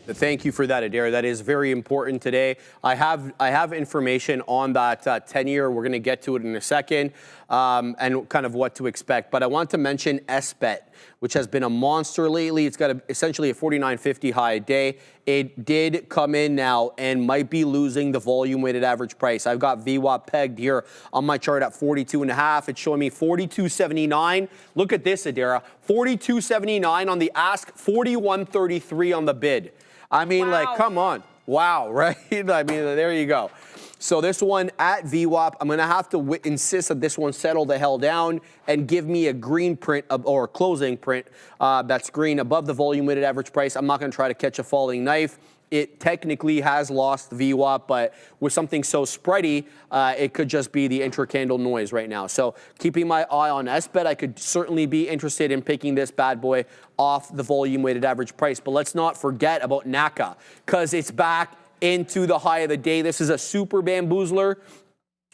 Thank you for that, Adair. That is very important today. I have information on that 10-year. We're going to get to it in a second, and kind of what to expect. But I want to mention SBET, which has been a monster lately. It's got essentially a 49.50 high a day. It did come in now and might be losing the volume-weighted average price. I've got VWAP pegged here on my chart at 42.5. It's showing me 42.79. Look at this, Adara. 42.79 on the ask, 41.33 on the bid. I mean, like, come on. Wow, right? I mean, there you go. So this one at VWAP, I'm going to have to insist that this one settle the hell down and give me a green print or a closing print that's green above the volume-weighted average price. I'm not going to try to catch a falling knife. It technically has lost VWAP, but with something so spready, it could just be the intra-candle noise right now. So keeping my eye on SBET, I could certainly be interested in picking this bad boy off the volume-weighted average price. But let's not forget about NACA, because it's back into the high of the day. This is a super bamboozler.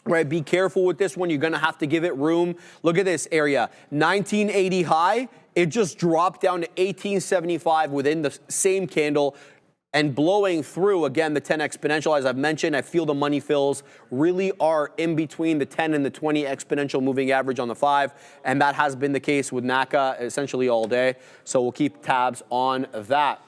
Right, be careful with this one. You're going to have to give it room. Look at this area, 1980 high. It just dropped down to 1875 within the same candle and blowing through, again, the 10 exponential. As I've mentioned, I feel the money fills really are in between the 10 and the 20 exponential moving average on the 5, and that has been the case with NACA essentially all day. So we'll keep tabs on that.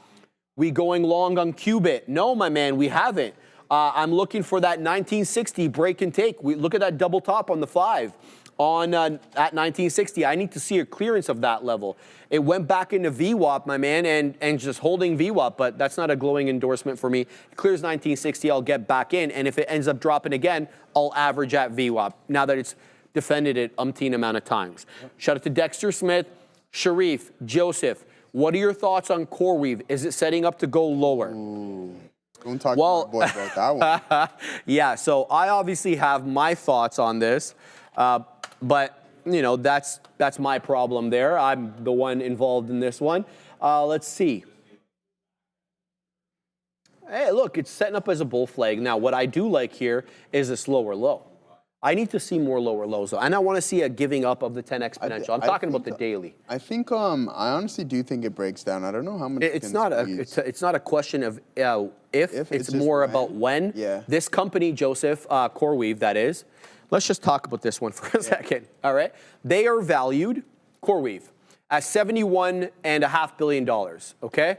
We going long on Qubit? No, my man, we haven't. I'm looking for that 1960 break and take. We look at that double top on the 5 on at 1960. I need to see a clearance of that level. It went back into VWAP, my man, and just holding VWAP, but that's not a glowing endorsement for me. It clears 1960, I'll get back in, and if it ends up dropping again, I'll average at VWAP now that it's defended it umpteen amount of times. Shout out to Dexter Smith, Sharif, Joseph. What are your thoughts on CoreWeave? Is it setting up to go lower? Ooh. Don't talk to my boy about that one. Yeah, so I obviously have my thoughts on this, but you know that's my problem there. I'm the one involved in this one. Let's see. Hey, look, it's setting up as a bull flag. Now, what I do like here is a slower low. I need to see more lower lows, though, and I want to see a giving up of the 10 exponential. I'm talking about the daily. I think I honestly do think it breaks down. I don't know how much. It's not a question of if it's more when. about when. Yeah. This company, Joseph, CoreWeave, that is. Let's just talk about this one for a second. All right. They are valued, CoreWeave, at $71.5 billion. Okay.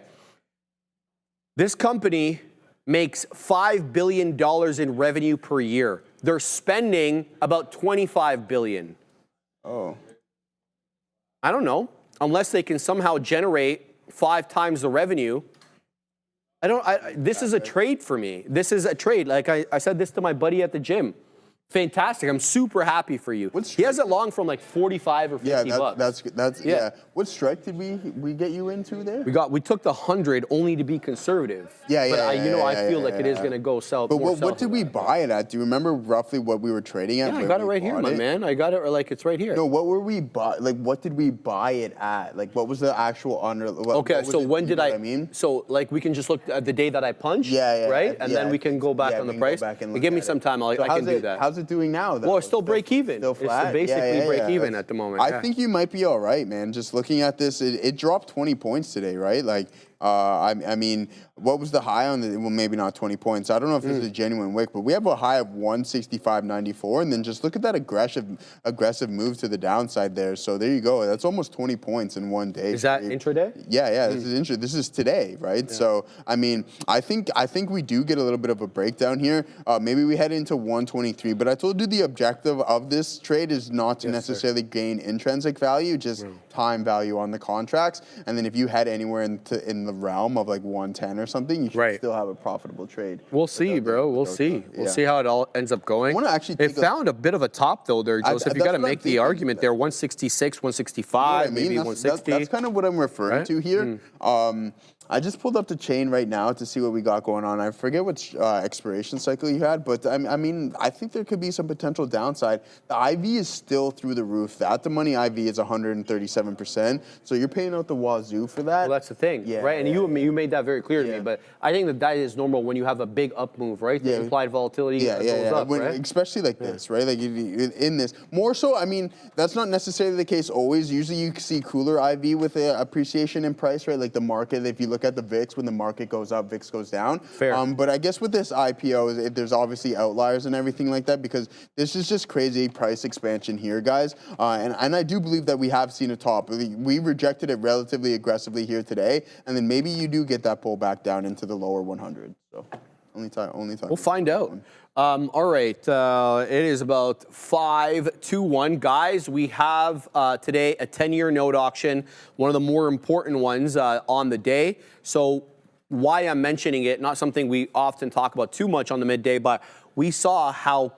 This company makes $5 billion in revenue per year. They're spending about $25 billion. Oh. I don't know. Unless they can somehow generate 5 times the revenue. This is a trade for me. This is a trade. Like I said this to my buddy at the gym. Fantastic. I'm super happy for you. He has it long from like 45 or 50 bucks. Yeah. What strike did we get you into there? We took the 100 only to be conservative. Yeah. But I feel like it is going to go south. But what did we buy it at? Do you remember roughly what we were trading at? Yeah, I got it right here, my man. I got it like it's right here. No, what were we buy? Like, what did we buy it at? Like, what was the actual under? Okay, so when did I mean? So like we can just look at the day that I punched. Right, and then we can go back on the price. Give me some time. I can do that. How's it doing now, though? Well, it's still break even. Still flat? It's basically break even at the moment. I think you might be all right, man. Just looking at this, it dropped 20 points today, right? Like, I mean, what was the high on the, well, maybe not 20 points. I don't know if this is a genuine wick, but we have a high of 165.94, and then just look at that aggressive move to the downside there. So there you go. That's almost 20 points in one day. Is that intraday? Yeah. This is today, right? Yeah. So, I mean, I think we do get a little bit of a breakdown here. Maybe we head into 123, but I told you the objective of this trade is not to necessarily gain intrinsic value, just time value on the contracts. And then if you head anywhere in the realm of like 110 or something, you should still have a profitable trade. We'll see, bro. We'll see. We'll see how it all ends up going. I want to actually it found a bit of a top though there, Joseph. You got to make the argument there. 166, 165, maybe 160. That's kind of what I'm referring to here. I just pulled up the chain right now to see what we got going on. I forget which expiration cycle you had, but I mean, I think there could be some potential downside. The IV is still through the roof. The at-the-money IV is 137%, so you're paying out the wazoo for that. Well, that's the thing, right? And you made that very clear to me, but I think that is normal when you have a big up move, right? The implied volatility goes up, right? Especially like this, right? Like in this. More so, I mean, that's not necessarily the case always. Usually you see cooler IV with appreciation in price, right? Like the market, if you look at the VIX, when the market goes up, VIX goes down. Fair. But I guess with this IPO, there's obviously outliers and everything like that, because this is just crazy price expansion here, guys. And I do believe that we have seen a top. We rejected it relatively aggressively here today, and then maybe you do get that pull back down into the lower 100. So only time. We'll find out. All right, it is about 5-1. Guys, we have today a 10-year note auction, one of the more important ones on the day. So why I'm mentioning it, not something we often talk about too much on the midday, but we saw how,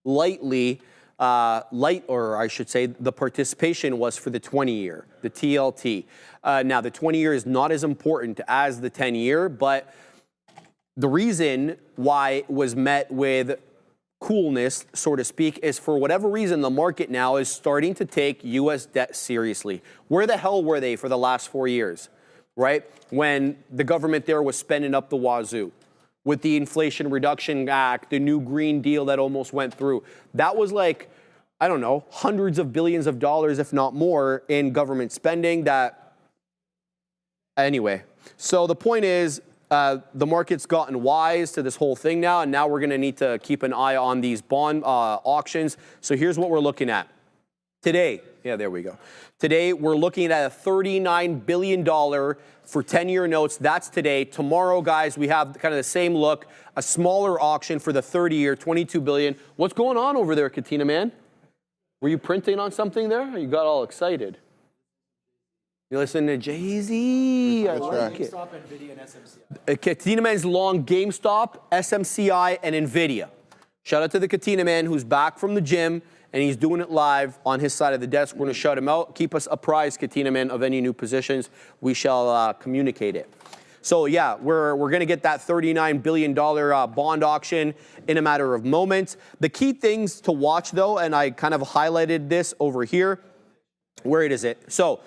light, or I should say, the participation was for the 20-year, the TLT. Now, the 20-year is not as important as the 10-year, but the reason why it was met with coolness, so to speak, is for whatever reason, the market now is starting to take U.S. debt seriously. Where the hell were they for the last 4 years, right? When the government there was spending up the wazoo with the Inflation Reduction Act, the new Green Deal that almost went through. That was like, I don't know, hundreds of billions of dollars, if not more, in government spending that, anyway. So the point is, the market's gotten wise to this whole thing now, and now we're going to need to keep an eye on these bond auctions. So here's what we're looking at. Today, there we go. Today, we're looking at a $39 billion for 10-year notes. That's today. Tomorrow, guys, we have kind of the same look, a smaller auction for the 30-year, $22 billion. What's going on over there, Katina, man? Were you printing on something there? You got all excited. You listen to Jay-Z. I like it. GameStop, NVIDIA, and SMCI. Katina Man's long GameStop, SMCI, and NVIDIA. Shout out to the Katina Man who's back from the gym, and he's doing it live on his side of the desk. We're going to shout him out. Keep us apprised, Katina Man, of any new positions. We shall communicate it. So, yeah, we're going to get that $39 billion bond auction in a matter of moments. The key things to watch, though, and I kind of highlighted this over here. Where is it? So,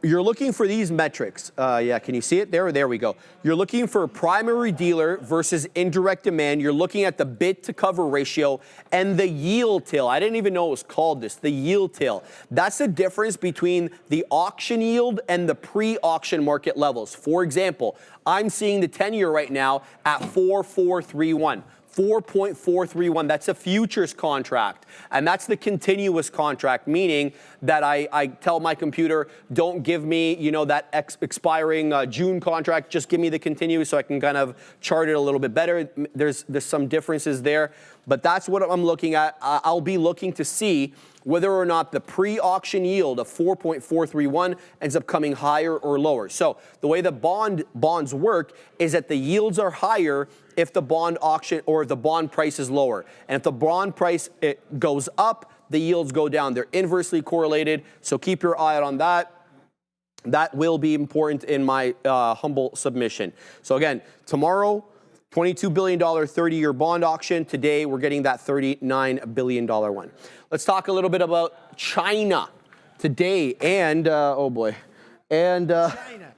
you're looking for these metrics. Can you see it there? There we go. You're looking for primary dealer versus indirect demand. You're looking at the bid to cover ratio and the yield tail. I didn't even know it was called this, the yield tail. That's the difference between the auction yield and the pre-auction market levels. For example, I'm seeing the 10-year right now at 4.431. 4.431. That's a futures contract. And that's the continuous contract, meaning that I tell my computer, don't give me, you know, that expiring June contract. Just give me the continuous so I can kind of chart it a little bit better. There's some differences there. But that's what I'm looking at. I'll be looking to see whether or not the pre-auction yield of 4.431 ends up coming higher or lower. So the way the bonds work is that the yields are higher if the bond auction or the bond price is lower. And if the bond price goes up, the yields go down. They're inversely correlated. So keep your eye out on that. That will be important in my humble submission. So again, tomorrow, $22 billion 30-year bond auction. Today, we're getting that $39 billion one. Let's talk a little bit about China today. And, oh boy. And China.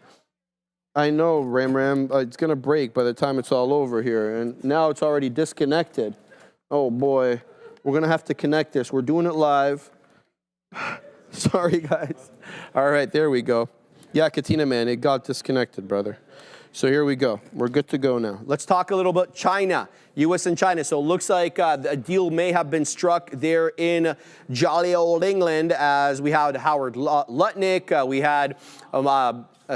I know, Ram, it's going to break by the time it's all over here. And now it's already disconnected. Oh boy. We're going to have to connect this. We're doing it live. Sorry, guys. All right, there we go. Yeah, Katina, man, it got disconnected, brother. So here we go. We're good to go now. Let's talk a little about China, U.S. and China. So it looks like a deal may have been struck there in jolly old England, as we had Howard Lutnick, we had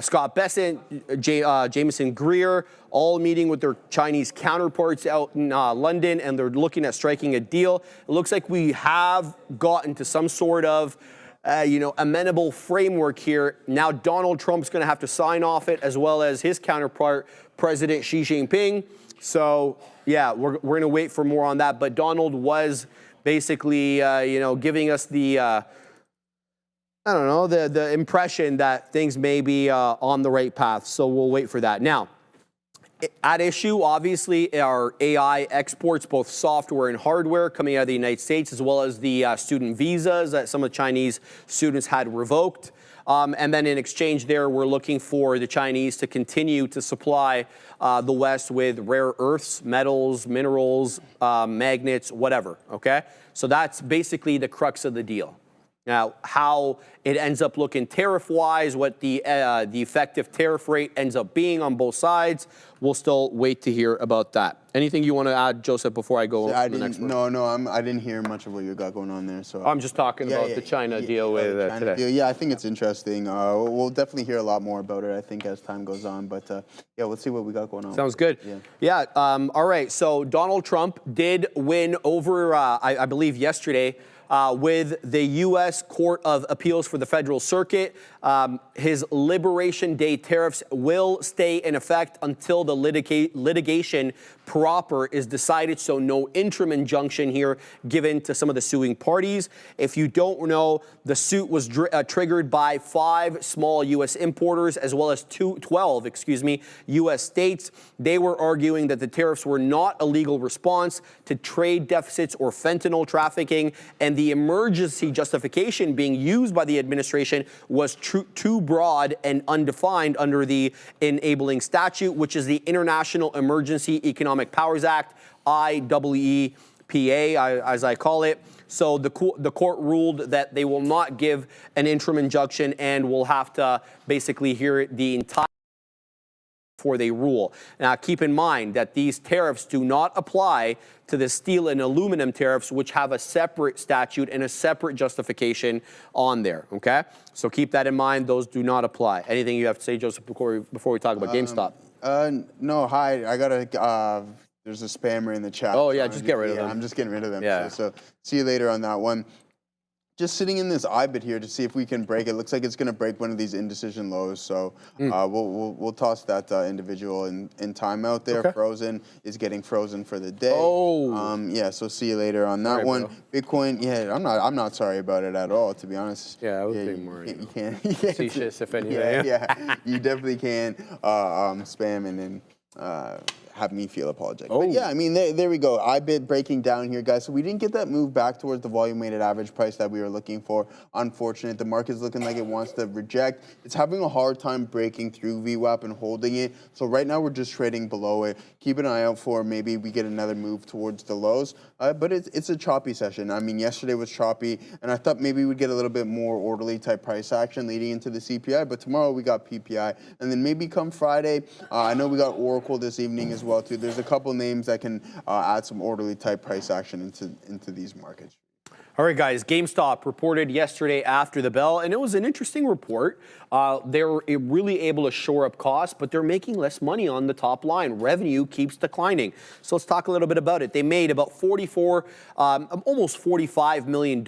Scott Bessent, Jameson Greer, all meeting with their Chinese counterparts out in London, and they're looking at striking a deal. It looks like we have gotten to some sort of amenable framework here. Now Donald Trump's going to have to sign off it, as well as his counterpart, President Xi Jinping. So yeah, we're going to wait for more on that. But Donald was basically, giving us the, the impression that things may be on the right path. So we'll wait for that. Now, at issue, obviously, are AI exports, both software and hardware, coming out of the United States, as well as the student visas that some of the Chinese students had revoked. And then in exchange there, we're looking for the Chinese to continue to supply the West with rare earths, metals, minerals, magnets, whatever, okay? So that's basically the crux of the deal. Now, how it ends up looking tariff-wise, what the effective tariff rate ends up being on both sides, we'll still wait to hear about that. Anything you want to add, Joseph, before I go to the next one? No, I didn't hear much of what you got going on there. So I'm just talking about the China deal with today. Deal. Yeah, I think it's interesting. We'll definitely hear a lot more about it, I think, as time goes on. But yeah, we'll see what we got going on. Sounds good. Yeah. All right. So Donald Trump did win over, I believe, yesterday. With the U.S. Court of Appeals for the Federal Circuit. His Liberation Day tariffs will stay in effect until the litigation proper is decided, so no interim injunction here given to some of the suing parties. If you don't know, the suit was triggered by 5 small U.S. importers as well as 12 U.S. states. They were arguing that the tariffs were not a legal response to trade deficits or fentanyl trafficking, and the emergency justification being used by the administration was too broad and undefined under the enabling statute, which is the International Emergency Economic Powers Act, IEEPA, as I call it. So the court ruled that they will not give an interim injunction and will have to basically hear the entire before they rule. Now, keep in mind that these tariffs do not apply to the steel and aluminum tariffs, which have a separate statute and a separate justification on there, okay? So keep that in mind. Those do not apply. Anything you have to say, Joseph, before we talk about GameStop? No, hi. I got a, there's a spammer in the chat. Oh, yeah, just get rid of them. I'm just getting rid of them. Yeah. So see you later on that one. Just sitting in this IBIT here to see if we can break it. Looks like it's going to break one of these indecision lows. So we'll toss that individual in timeout there. Okay. Frozen is getting frozen for the day. Oh. Yeah. So see you later on that one. Bro. Bitcoin. Yeah. I'm not sorry about it at all, to be honest. Yeah. I was being more facetious, if anything. Yeah. You definitely can spam and then have me feel apologetic. But yeah, I mean, there we go. IBIT breaking down here, guys. So we didn't get that move back towards the volume-weighted average price that we were looking for. Unfortunate. The market's looking like it wants to reject. It's having a hard time breaking through VWAP and holding it. So right now we're just trading below it. Keep an eye out for maybe we get another move towards the lows. But it's a choppy session. I mean, yesterday was choppy, and I thought maybe we'd get a little bit more orderly type price action leading into the CPI. But tomorrow we got PPI, and then maybe come Friday, I know we got Oracle this evening as well. well too. There's a couple names that can add some orderly type price action into these markets. All right, guys, GameStop reported yesterday after the bell, and it was an interesting report. They were really able to shore up costs, but they're making less money on the top line. Revenue keeps declining. So let's talk a little bit about it. They made about almost $45 million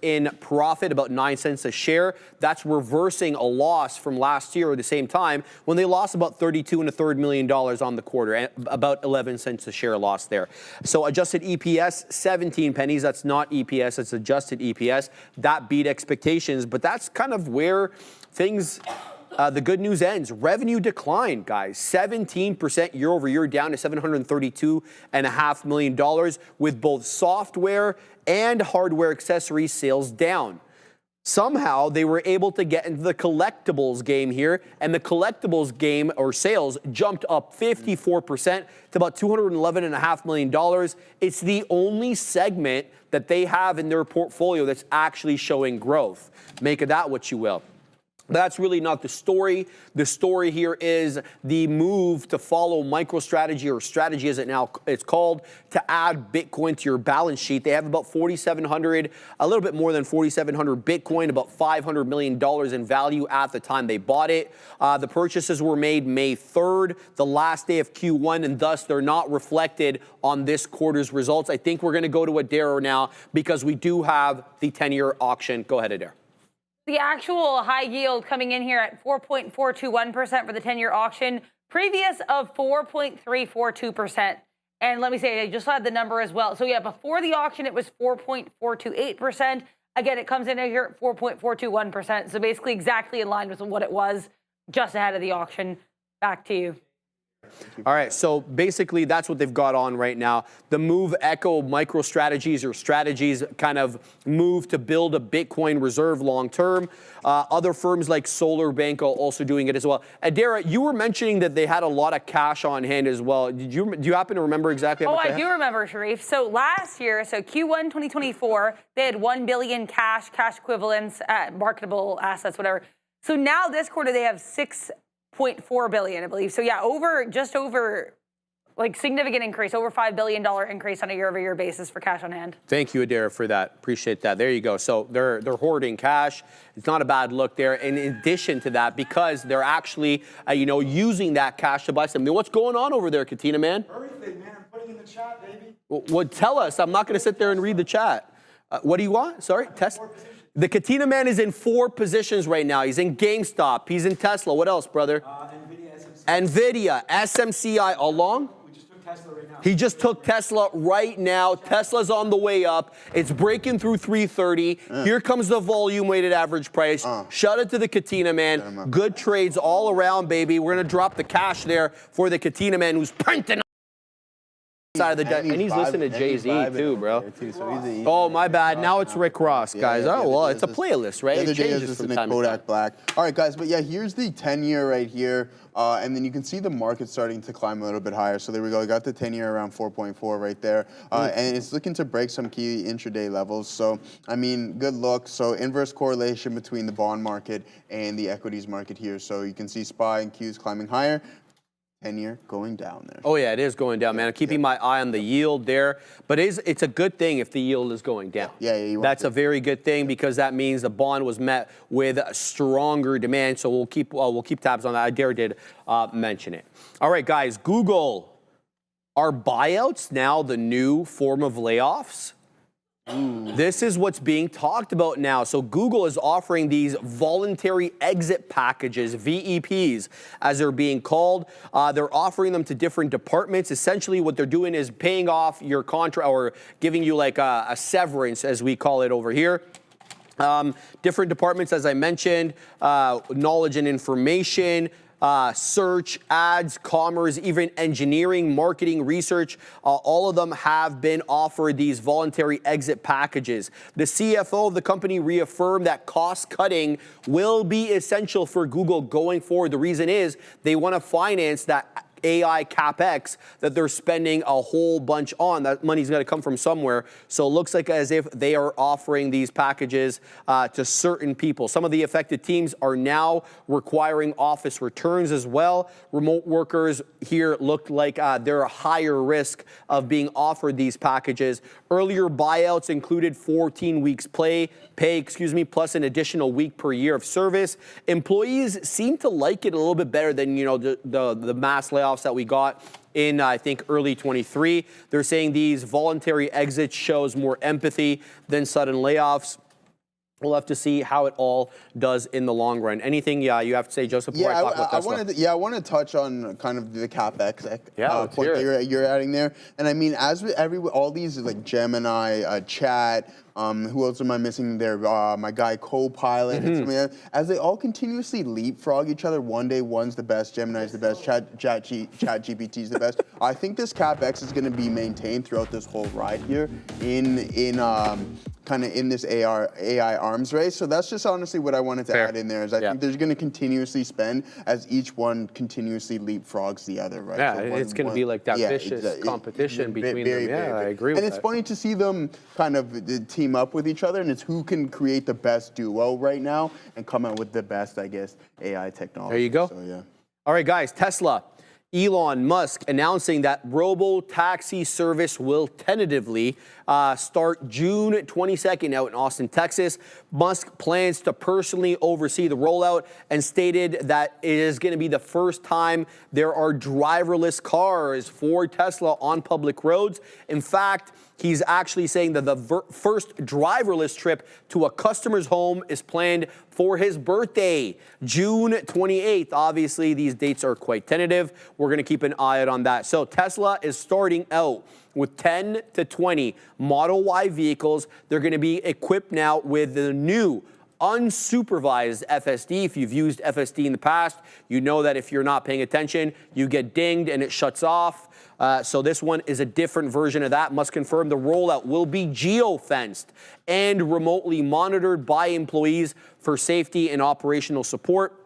in profit, about 9 cents a share. That's reversing a loss from last year at the same time when they lost about $32.3 million on the quarter, and about 11 cents a share loss there. So adjusted EPS, 17 pennies. That's not EPS, it's adjusted EPS. That beat expectations, but that's kind of where things, the good news ends. Revenue declined, guys. 17% year over year, down to $732.5 million, with both software and hardware accessory sales down. Somehow they were able to get into the collectibles game here, and the collectibles game or sales jumped up 54% to about $211.5 million. It's the only segment that they have in their portfolio that's actually showing growth. Make of that what you will. That's really not the story. The story here is the move to follow MicroStrategy, or strategy as it's called, to add Bitcoin to your balance sheet. They have about 4,700, a little bit more than 4,700 Bitcoin, about $500 million in value at the time they bought it. The purchases were made May 3rd, the last day of Q1, and thus they're not reflected on this quarter's results. I think we're going to go to Adair now because we do have the 10-year auction. Go ahead, Adair. The actual high yield coming in here at 4.421% for the 10-year auction, previous of 4.342%. And let me say, I just had the number as well. So yeah, before the auction, it was 4.428%. Again, it comes in here at 4.421%. So basically exactly in line with what it was just ahead of the auction. Back to you. All right, so basically that's what they've got on right now. The move echo MicroStrategies or strategies kind of move to build a Bitcoin reserve long term. Other firms like Solar Bank are also doing it as well. Adara, you were mentioning that they had a lot of cash on hand as well. Do you happen to remember exactly how much I do remember, Sharif. So last year, so Q1 2024, they had 1 billion cash equivalents, marketable assets, whatever. So now this quarter they have 6.4 billion, I believe. So yeah, just over, like, significant increase, over $5 billion increase on a year-over-year basis for cash on hand. Thank you, Adair, for that. Appreciate that. There you go. So they're hoarding cash. It's not a bad look there. And in addition to that, because they're actually, using that cash to buy something. What's going on over there, Katina, man? Everything, man. I'm putting in the chat, baby. Well, tell us. I'm not going to sit there and read the chat. What do you want? Sorry, Tesla. The Katina man is in 4 positions right now. He's in GameStop. He's in Tesla. What else, brother? NVIDIA, SMCI, along? We just took Tesla right now. He just took Tesla right now. Tesla's on the way up. It's breaking through 330. Here comes the volume weighted average price. Shout out to the Katina man. Good trades all around, baby. We're going to drop the cash there for the Katina man who's printing side of the and he's listening to Jay-Z too, bro. Oh, my bad. Now it's Rick Ross, guys. Oh, well, it's a playlist, right? It changes from time to Kodak Black. All right, guys, but yeah, here's the 10-year right here. And then you can see the market starting to climb a little bit higher. So there we go. I got the 10-year around 4.4 right there. And it's looking to break some key intraday levels. So, I mean, good look. So inverse correlation between the bond market and the equities market here. So you can see SPY and Qs climbing higher. 10-year going down there. Oh, yeah, it is going down, man. I'm keeping my eye on the yield there. But it's a good thing if the yield is going down. Yeah, that's a very good thing because that means the bond was met with stronger demand. So we'll keep tabs on that. Adair did mention it. All right, guys, Google. Are buyouts now the new form of layoffs? This is what's being talked about now. So Google is offering these voluntary exit packages, VEPs, as they're being called. They're offering them to different departments. Essentially, what they're doing is paying off your contract or giving you like a severance, as we call it over here. Different departments, as I mentioned, knowledge and information, search, ads, commerce, even engineering, marketing, research, all of them have been offered these voluntary exit packages. The CFO of the company reaffirmed that cost cutting will be essential for Google going forward. The reason is they want to finance that AI CapEx that they're spending a whole bunch on. That money's got to come from somewhere. So it looks like as if they are offering these packages to certain people. Some of the affected teams are now requiring office returns as well. Remote workers here look like they're a higher risk of being offered these packages. Earlier buyouts included 14 weeks pay, plus an additional week per year of service. Employees seem to like it a little bit better than, you know, the mass layoffs that we got in, I think, early 23. They're saying these voluntary exits shows more empathy than sudden layoffs. We'll have to see how it all does in the long run. Anything you have to say, Joseph, before I talk about Tesla? I want to touch on kind of the CapEx point that you're adding there. And I mean, as with all these, like Gemini, Chat, who else am I missing there? My guy Copilot. As they all continuously leapfrog each other, one day one's the best, Gemini's the best, Chat GPT's the best. I think this CapEx is going to be maintained throughout this whole ride here kind of in this AI arms race. So that's just honestly what I wanted to add in there is I think there's going to continuously spend as each one continuously leapfrogs the other, right? Yeah, so it's going to be like that vicious competition between them. Yeah, I agree with that. And it's funny to see them kind of team up with each other, and it's who can create the best duo right now and come out with the best, I guess, AI technology. There you go. So, yeah. All right, guys, Tesla. Elon Musk announcing that robo-taxi service will tentatively start June 22nd out in Austin, Texas. Musk plans to personally oversee the rollout and stated that it is going to be the first time there are driverless cars for Tesla on public roads. In fact, he's actually saying that the first driverless trip to a customer's home is planned for his birthday, June 28th. Obviously, these dates are quite tentative. We're going to keep an eye out on that. So Tesla is starting out with 10 to 20 Model Y vehicles. They're going to be equipped now with the new unsupervised FSD. If you've used FSD in the past, you know that if you're not paying attention, you get dinged and it shuts off. So this one is a different version of that. Must confirm the rollout will be geo-fenced and remotely monitored by employees for safety and operational support.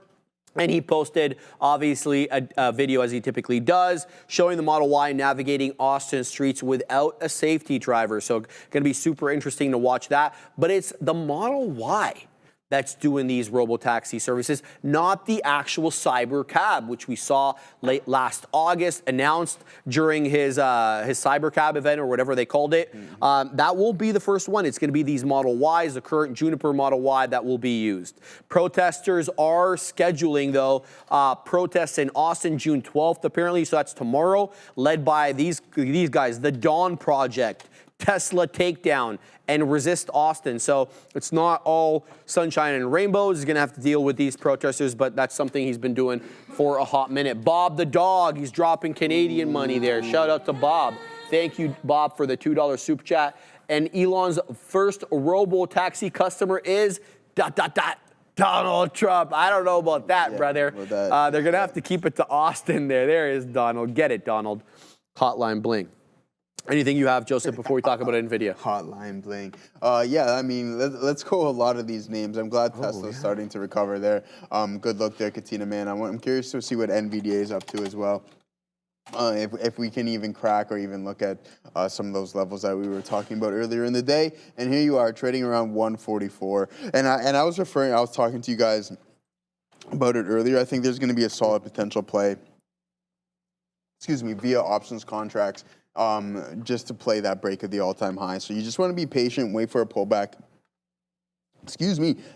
And he posted, obviously, a video, as he typically does, showing the Model Y navigating Austin streets without a safety driver. So going to be super interesting to watch that. But it's the Model Y that's doing these robo-taxi services, not the actual cyber cab, which we saw late last August, announced during his cyber cab event or whatever they called it. That will be the first one. It's going to be these Model Ys, the current Juniper Model Y that will be used. Protesters are scheduling, though, protests in Austin June 12th, apparently, so that's tomorrow, led by these guys, the Dawn Project, Tesla Takedown, and Resist Austin. So it's not all sunshine and rainbows. He's going to have to deal with these protesters, but that's something he's been doing for a hot minute. Bob the dog, he's dropping Canadian money there. Shout out to Bob. Thank you, Bob, for the $2 super chat. And Elon's first robo-taxi customer is ... Donald Trump. I don't know about that, brother. They're going to have to keep it to Austin there. There is Donald. Get it, Donald. Hotline bling. Anything you have, Joseph, before we talk about NVIDIA? Hotline bling. Yeah, I mean, let's go a lot of these names. I'm glad Tesla's starting to recover there. Good luck there, Katina, man. I'm curious to see what NVIDIA is up to as well. If we can even crack or even look at some of those levels that we were talking about earlier in the day. And here you are trading around 144. And I was talking to you guys about it earlier. I think there's going to be a solid potential play, via options contracts. Just to play that break of the all-time high. So you just want to be patient, wait for a pullback.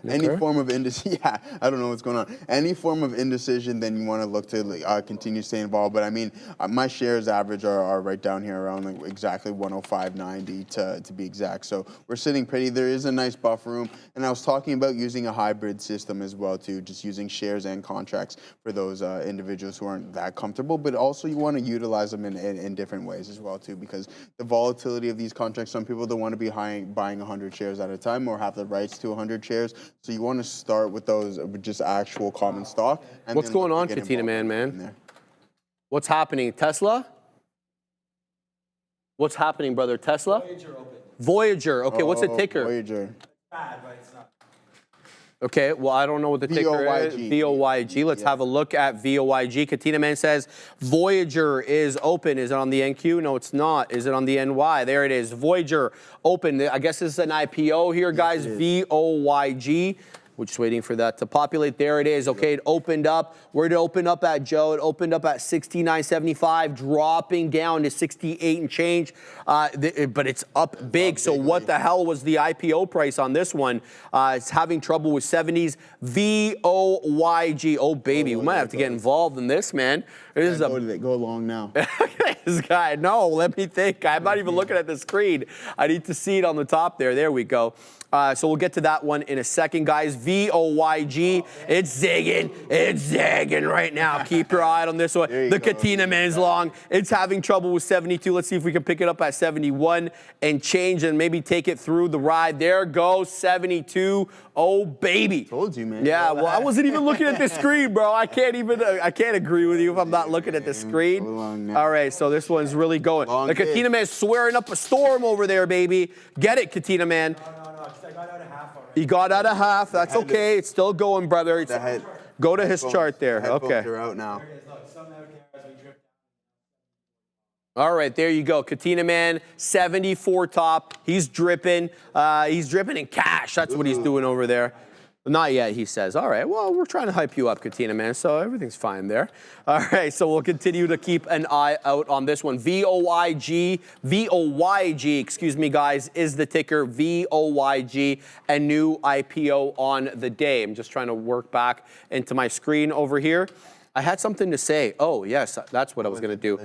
Any form of indecision. Yeah, I don't know what's going on. Any form of indecision, then you want to look to continue staying involved. But I mean, my shares average are right down here around like exactly 105.90 to be exact. So we're sitting pretty. There is a nice buffer room. And I was talking about using a hybrid system as well too, just using shares and contracts for those individuals who aren't that comfortable. But also you want to utilize them in different ways as well too, because the volatility of these contracts, some people don't want to be buying 100 shares at a time or have the rights to 100 shares. So you want to start with those with just actual common stock. And what's going on, Katina, man? What's happening? Tesla? What's happening, brother? Tesla? Voyager open. Voyager. Okay, what's the ticker? Voyager. Bad, but it's not. Okay, well, I don't know what the ticker is. VOYG. Let's have a look at VOYG. Katina Man says Voyager is open. Is it on the NQ? No, it's not. Is it on the NY? There it is. Voyager open. I guess this is an IPO here, guys. VOYG. We're just waiting for that to populate. There it is. Okay, it opened up. Where did it open up at, Joe? It opened up at 69.75, dropping down to 68 and change. But it's up big. So what the hell was the IPO price on this one? It's having trouble with 70s. VOYG. Oh, baby. We might have to get involved in this, man. This is Go long now. This guy. No, let me think. I'm not even looking at the screen. I need to see it on the top there. There we go. So we'll get to that one in a second, guys. VOYG, it's zigging right now. Keep your eye on this one. The Katina Man's long. It's having trouble with 72. Let's see if we can pick it up at 71 and change and maybe take it through the ride. There goes 72. Oh, baby. Told you, man. Yeah, well, I wasn't even looking at the screen, bro. I can't agree with you if I'm not looking at the screen. All right, so this one's really going. The Katina Man's swearing up a storm over there, baby. Get it, Katina Man. I got out of half already. He got out of half. That's okay. It's still going, brother. Go to his chart there. Okay. They're out now. All right, there you go. Katina Man, 74 top. He's dripping. He's dripping in cash. That's what he's doing over there. Not yet, he says. All right, well, we're trying to hype you up, Katina Man, so everything's fine there. All right, so we'll continue to keep an eye out on this one. VOYG, excuse me, guys, is the ticker. VOYG, a new IPO on the day. I'm just trying to work back into my screen over here. I had something to say. Oh, yes, that's what I was going to do.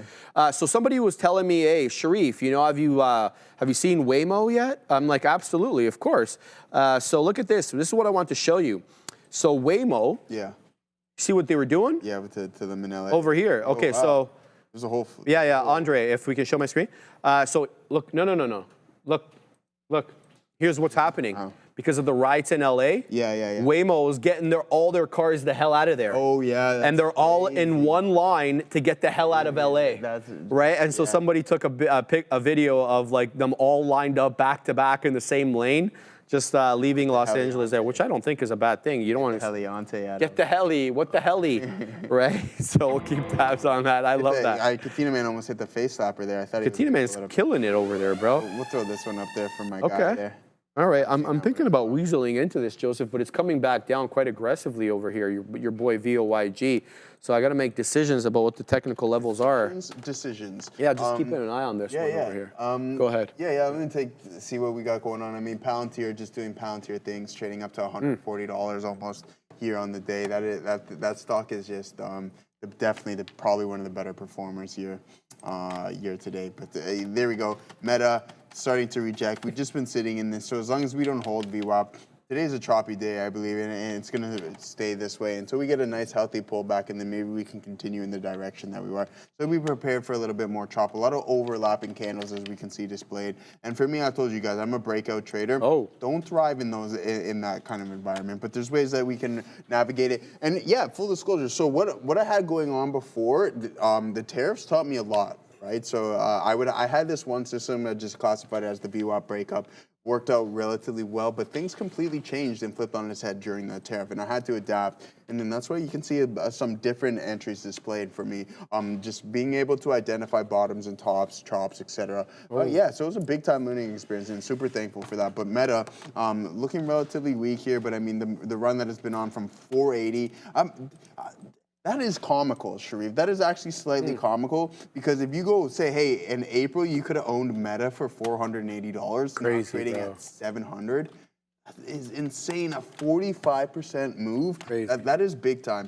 So somebody was telling me, hey, Sharif, you know, have you seen Waymo yet? I'm like, absolutely, of course. So look at this. This is what I want to show you. So Waymo. Yeah. See what they were doing? Yeah, with to them in LA. Over here. Okay, wow. so. There's a whole. Yeah, Andre, if we can show my screen. So look, no. Look. Here's what's happening. Oh. Because of the riots in LA, Waymo is getting all their cars the hell out of there. Oh, yeah. And they're all in one line to get the hell out of LA. Right? And so somebody took a video of like them all lined up back to back in the same lane, just leaving Los Angeles there, which I don't think is a bad thing. You don't want to get the heli. What the heli? Right? So we'll keep tabs on that. I love that. Katina Man almost hit the face slapper there. I thought Katina Man's killing it over there, bro. We'll throw this one up there for my guy there. All right, I'm thinking about weaseling into this, Joseph, but it's coming back down quite aggressively over here, your boy VOYG. So I got to make decisions about what the technical levels are. Decisions. Yeah, just keeping an eye on this one over here. Go ahead. Yeah, let me see what we got going on. I mean, Palantir just doing Palantir things, trading up to $140 almost here on the day. That stock is just definitely probably one of the better performers here to date. But there we go. Meta starting to reject. We've just been sitting in this. So as long as we don't hold VWAP, today's a choppy day, I believe, and it's going to stay this way until we get a nice, healthy pullback, and then maybe we can continue in the direction that we were. So be prepared for a little bit more chop. A lot of overlapping candles, as we can see displayed. And for me, I told you guys, I'm a breakout trader. Oh. Don't thrive in that kind of environment, but there's ways that we can navigate it. And yeah, full disclosure. So what I had going on before, the tariffs taught me a lot. Right, so I had this one system that just classified it as the VWAP breakup, worked out relatively well, but things completely changed and flipped on its head during the tariff, and I had to adapt. And then that's why you can see some different entries displayed for me. Just being able to identify bottoms and tops, chops, etc. Yeah, so it was a big time learning experience, and super thankful for that. But Meta, looking relatively weak here, but I mean the run that has been on from 480. That is comical, Sharif. That is actually slightly comical, because if you go say, hey, in April you could have owned Meta for $480, crazy, trading at $700. That is insane. A 45% move. Crazy. That is big time.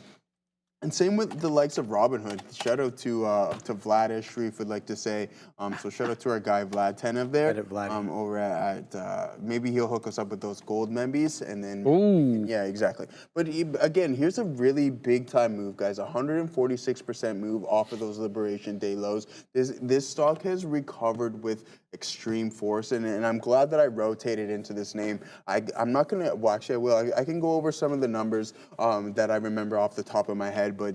And same with the likes of Robinhood. Shout out to Vlad, as Sharif would like to say. So shout out to our guy Vlad Tenev there. Over at maybe he'll hook us up with those gold membies, and then yeah, exactly. But again, here's a really big time move, guys. 146% move off of those Liberation Day lows. This stock has recovered with extreme force, and I'm glad that I rotated into this name. I'm not gonna, well actually I will, I can go over some of the numbers that I remember off the top of my head, but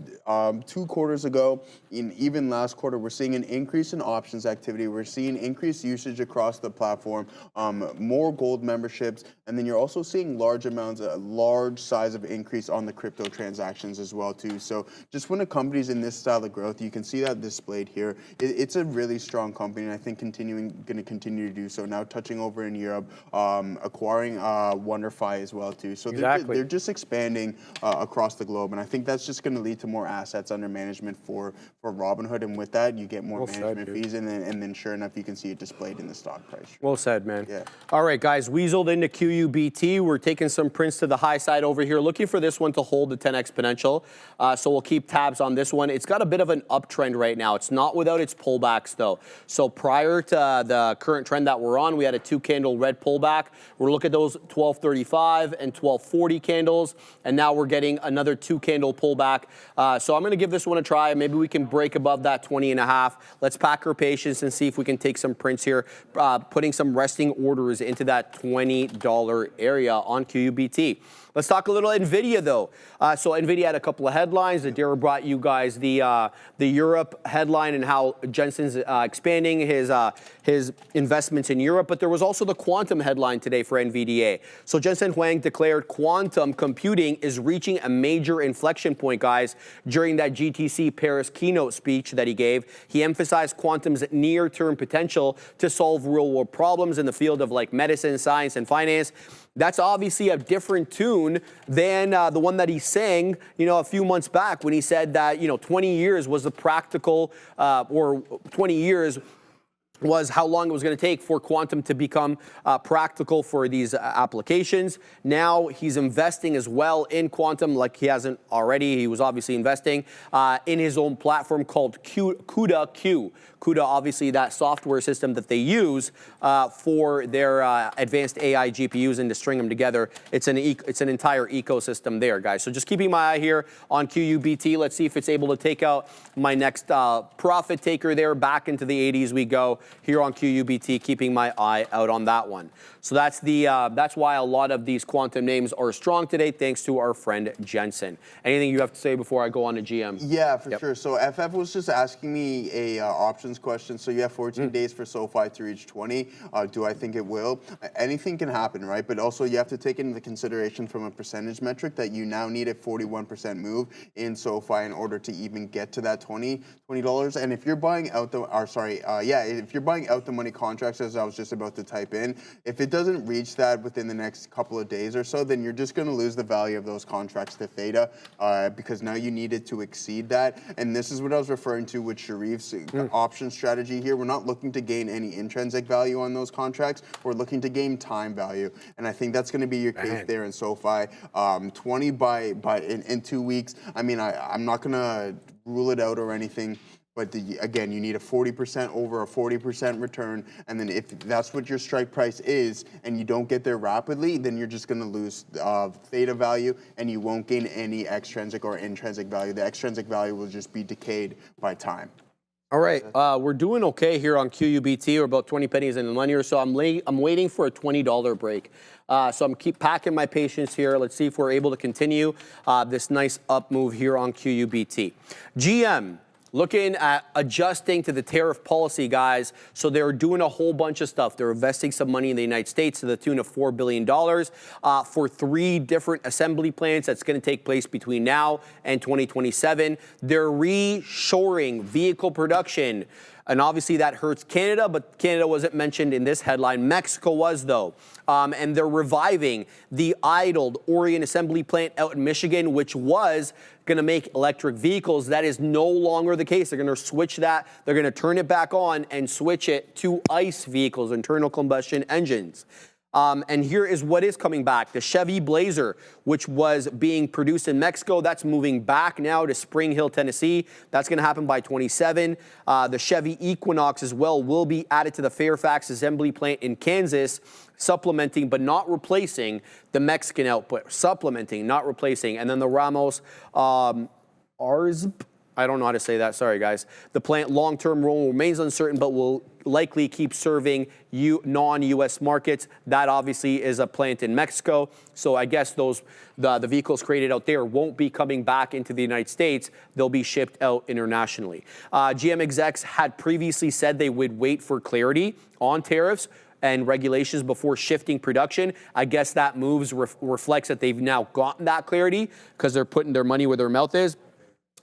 2 quarters ago, even last quarter, we're seeing an increase in options activity, we're seeing increased usage across the platform, more gold memberships, and then you're also seeing large amounts, a large size of increase on the crypto transactions as well too. So just when a company's in this style of growth, you can see that displayed here. It's a really strong company, and I think going to continue to do so. Now touching over in Europe, acquiring WonderFi as well too. So they're just expanding across the globe, and I think that's just going to lead to more assets under management for Robinhood, and with that you get more management fees, and then sure enough you can see it displayed in the stock price. Well said, man. Yeah. All right, guys, weaseled into QUBT. We're taking some prints to the high side over here, looking for this one to hold the 10 exponential. So we'll keep tabs on this one. It's got a bit of an uptrend right now. It's not without its pullbacks though. So prior to the current trend that we're on, we had a 2-candle red pullback. We're looking at those 1235 and 1240 candles, and now we're getting another 2-candle pullback. So I'm going to give this one a try. Maybe we can break above that 20.5. Let's pack our patience and see if we can take some prints here, putting some resting orders into that $20 area on QUBT. Let's talk a little NVIDIA though. So NVIDIA had a couple of headlines. Adira brought you guys the Europe headline and how Jensen's expanding his investments in Europe. But there was also the quantum headline today for NVDA. So Jensen Huang declared quantum computing is reaching a major inflection point, guys. During that GTC Paris keynote speech that he gave, he emphasized quantum's near-term potential to solve real-world problems in the field of like medicine, science, and finance. That's obviously a different tune than the one that he sang, a few months back when he said that, 20 years was the practical, or 20 years was how long it was going to take for quantum to become practical for these applications. Now he's investing as well in quantum, like he hasn't already. He was obviously investing in his own platform called QQQ. CUDA, obviously that software system that they use for their advanced AI GPUs, and to string them together. It's an entire ecosystem there, guys. So just keeping my eye here on QUBT. Let's see if it's able to take out my next profit taker there. Back into the 80s we go here on QUBT, keeping my eye out on that one. So that's why a lot of these quantum names are strong today, thanks to our friend Jensen. Anything you have to say before I go on to GM? Yeah, for sure. So FF was just asking me a options question. So you have 14 days for SoFi to reach 20. Do I think it will? Anything can happen, right? But also you have to take into consideration from a percentage metric that you now need a 41% move in SoFi in order to even get to that $20. And if you're buying out if you're buying out the money contracts, as I was just about to type in, if it doesn't reach that within the next couple of days or so, then you're just going to lose the value of those contracts to theta, because now you needed to exceed that. And this is what I was referring to with Sharif's option strategy here. We're not looking to gain any intrinsic value on those contracts. We're looking to gain time value. And I think that's going to be your case there in SoFi. 20 in 2 weeks. I mean, I'm not going to rule it out or anything. But again, you need a 40% over a 40% return. And then if that's what your strike price is and you don't get there rapidly, then you're just going to lose theta value and you won't gain any extrinsic or intrinsic value. The extrinsic value will just be decayed by time. All right, we're doing okay here on QUBT. We're about 20 pennies in the money or so. I'm waiting for a $20 break. So I'm keep packing my patience here. Let's see if we're able to continue this nice up move here on QUBT. GM. Looking at adjusting to the tariff policy, guys. So they're doing a whole bunch of stuff. They're investing some money in the United States to the tune of $4 billion for 3 different assembly plants that's going to take place between now and 2027. They're reshoring vehicle production. And obviously that hurts Canada, but Canada wasn't mentioned in this headline. Mexico was, though. And they're reviving the idled Orion assembly plant out in Michigan, which was going to make electric vehicles. That is no longer the case. They're going to switch that. They're going to turn it back on and switch it to ICE vehicles, internal combustion engines. And here is what is coming back. The Chevy Blazer, which was being produced in Mexico, that's moving back now to Spring Hill, Tennessee. That's going to happen by 27. The Chevy Equinox as well will be added to the Fairfax assembly plant in Kansas, supplementing but not replacing the Mexican output. Supplementing, not replacing. And then the Ramos I don't know how to say that. Sorry, guys. The plant long-term role remains uncertain, but will likely keep serving non-U.S. markets. That obviously is a plant in Mexico. So I guess the vehicles created out there won't be coming back into the United States. They'll be shipped out internationally. GM execs had previously said they would wait for clarity on tariffs and regulations before shifting production. I guess that moves reflects that they've now gotten that clarity because they're putting their money where their mouth is.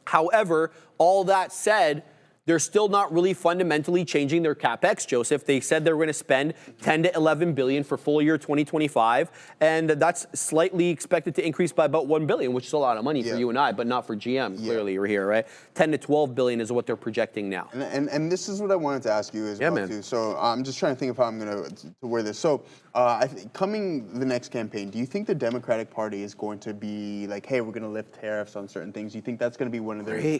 However, all that said, they're still not really fundamentally changing their capex, Joseph. They said they were going to spend 10 to 11 billion for full year 2025, and that's slightly expected to increase by about 1 billion, which is a lot of money for you and I, but not for GM. Clearly, we're here, right? 10 to 12 billion is what they're projecting now. And this is what I wanted to ask you as well, too. So I'm just trying to think of how I'm going to wear this. So coming the next campaign, do you think the Democratic Party is going to be like, hey, we're going to lift tariffs on certain things? Do you think that's going to be one of their key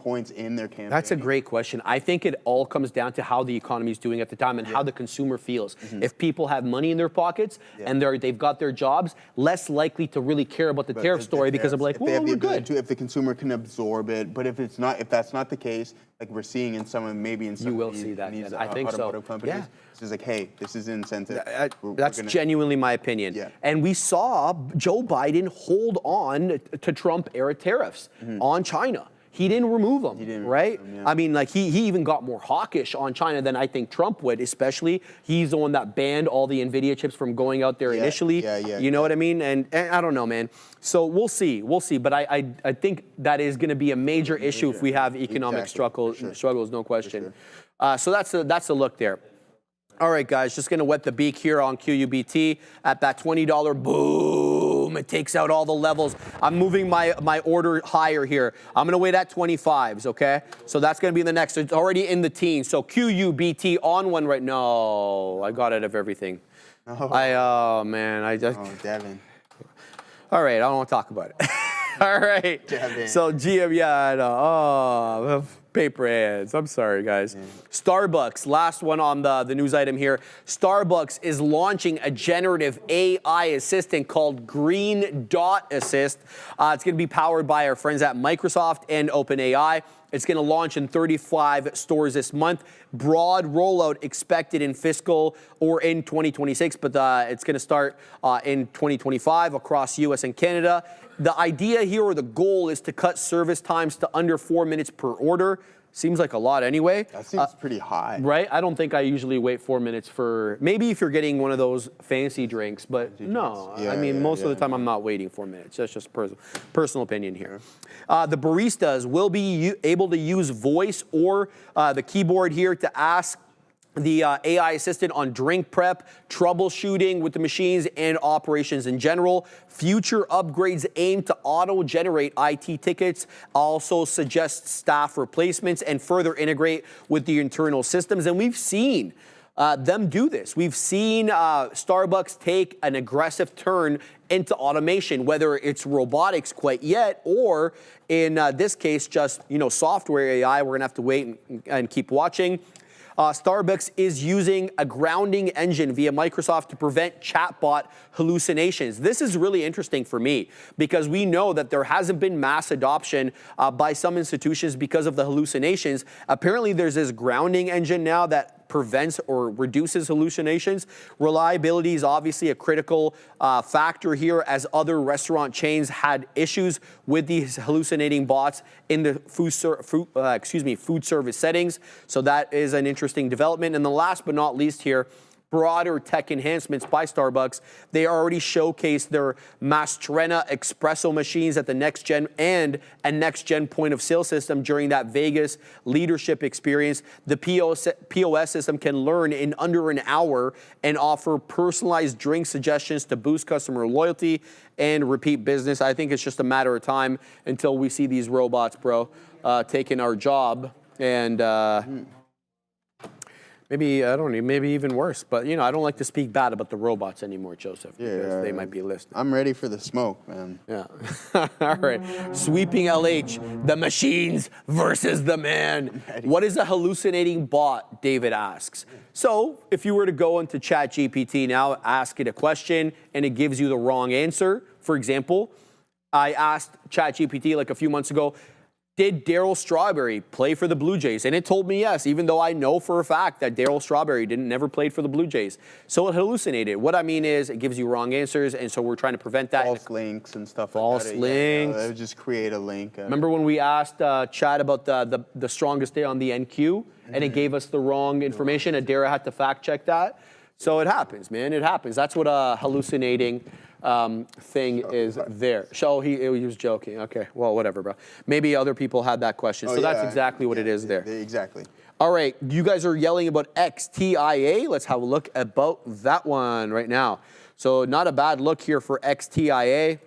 points in their campaign? That's a great question. I think it all comes down to how the economy is doing at the time and how the consumer feels. If people have money in their pockets and they've got their jobs, less likely to really care about the tariff story because of like, well, we're good. If the consumer can absorb it, but if that's not the case, like we're seeing in some you will see that. I think so. Companies, it's just like, hey, this is an incentive. That's genuinely my opinion. And we saw Joe Biden hold on to Trump-era tariffs on China. He didn't remove them, right? I mean, like he even got more hawkish on China than I think Trump would, especially. He's the one that banned all the NVIDIA chips from going out there initially. You know what I mean? And I don't know, man. So we'll see. But I think that is going to be a major issue if we have economic struggles, no question. So that's a look there. All right, guys, just going to wet the beak here on QUBT at that $20. Boom. It takes out all the levels. I'm moving my order higher here. I'm going to wait at 25s, okay? So that's going to be the next. It's already in the teens. So QUBT on one right. No, I got out of everything. Oh man. Devin. All right, I don't want to talk about it. All right. Devin. So GM, I know. Oh, paper hands. I'm sorry, guys. Starbucks, last one on the news item here. Starbucks is launching a generative AI assistant called Green Dot Assist. It's going to be powered by our friends at Microsoft and OpenAI. It's going to launch in 35 stores this month. Broad rollout expected in fiscal or in 2026, but it's going to start in 2025 across US and Canada. The idea here, or the goal, is to cut service times to under 4 minutes per order. Seems like a lot anyway. That seems pretty high. Right? I don't think I usually wait 4 minutes for, maybe if you're getting one of those fancy drinks, but no. I mean, most of the time I'm not waiting 4 minutes. That's just personal opinion here. The baristas will be able to use voice or the keyboard here to ask the AI assistant on drink prep, troubleshooting with the machines, and operations in general. Future upgrades aim to auto-generate IT tickets, also suggest staff replacements, and further integrate with the internal systems. And we've seen them do this. We've seen Starbucks take an aggressive turn into automation, whether it's robotics quite yet, or in this case, just software AI. We're gonna have to wait and keep watching. Starbucks is using a grounding engine via Microsoft to prevent chatbot hallucinations. This is really interesting for me because we know that there hasn't been mass adoption by some institutions because of the hallucinations. Apparently, there's this grounding engine now that prevents or reduces hallucinations. Reliability is obviously a critical factor here, as other restaurant chains had issues with these hallucinating bots in the food service settings. So that is an interesting development. And the last but not least here, broader tech enhancements by Starbucks. They already showcased their Mastrena espresso machines at the next gen and a next gen point of sale system during that Vegas leadership experience. The POS system can learn in under an hour and offer personalized drink suggestions to boost customer loyalty and repeat business. I think it's just a matter of time until we see these robots, bro, taking our job. And maybe, I don't know, maybe even worse. But, I don't like to speak bad about the robots anymore, Joseph, because they might be listening. I'm ready for the smoke, man. Yeah. All right. Sweeping LH, the machines versus the man. What is a hallucinating bot, David asks. So if you were to go into ChatGPT now, ask it a question, and it gives you the wrong answer, for example, I asked ChatGPT like a few months ago, did Darryl Strawberry play for the Blue Jays? And it told me yes, even though I know for a fact that Darryl Strawberry never played for the Blue Jays. So it hallucinated. What I mean is it gives you wrong answers, and so we're trying to prevent that. False links and stuff False like that. links. Yeah, just create a link. Remember when we asked Chad about the strongest day on the NQ, and it gave us the wrong information, and Dara had to fact check that? So it happens, man. It happens. That's what a hallucinating thing is there. So he was joking. Okay, well, whatever, bro. Maybe other people had that question. So that's exactly what it is there. Exactly. All right, you guys are yelling about XTIA. Let's have a look about that one right now. So not a bad look here for XTIA.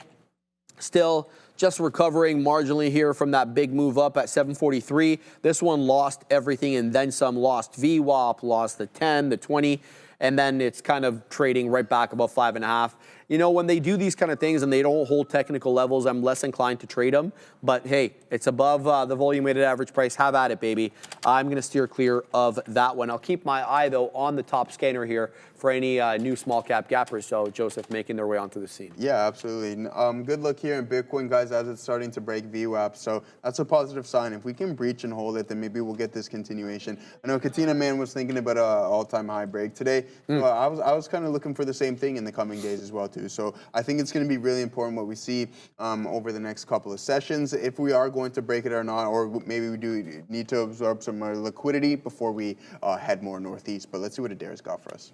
Still just recovering marginally here from that big move up at 743. This one lost everything and then some. Lost VWAP, lost the 10, the 20, and then it's kind of trading right back about 5.5. You know, when they do these kind of things and they don't hold technical levels, I'm less inclined to trade them. But hey, it's above the volume weighted average price. Have at it, baby. I'm going to steer clear of that one. I'll keep my eye, though, on the top scanner here for any new small cap gappers. So Joseph making their way onto the scene. Yeah, absolutely. Good luck here in Bitcoin, guys, as it's starting to break VWAP. So that's a positive sign. If we can breach and hold it, then maybe we'll get this continuation. I know Katina Man was thinking about an all-time high break today. I was kind of looking for the same thing in the coming days as well, too. So I think it's going to be really important what we see over the next couple of sessions, if we are going to break it or not, or maybe we do need to absorb some more liquidity before we head more northeast. But let's see what Adair's got for us.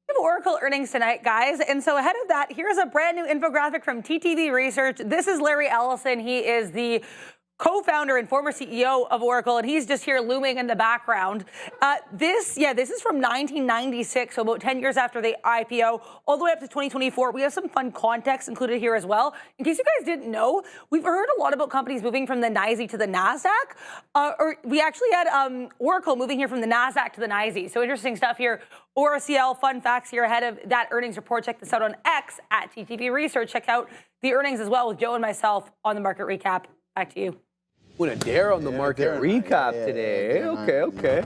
We have Oracle earnings tonight, guys. And so ahead of that, here's a brand new infographic from TTV Research. This is Larry Ellison. He is the co-founder and former CEO of Oracle, and he's just here looming in the background. This is from 1996, so about 10 years after the IPO, all the way up to 2024. We have some fun context included here as well. In case you guys didn't know, we've heard a lot about companies moving from the NYSE to the Nasdaq, or we actually had Oracle moving here from the Nasdaq to the NYSE. So interesting stuff here. ORCL, fun facts here ahead of that earnings report. Check this out on X at TTV Research. Check out the earnings as well with Joe and myself on the market recap. Back to you. With a dare on the market recap today. Okay.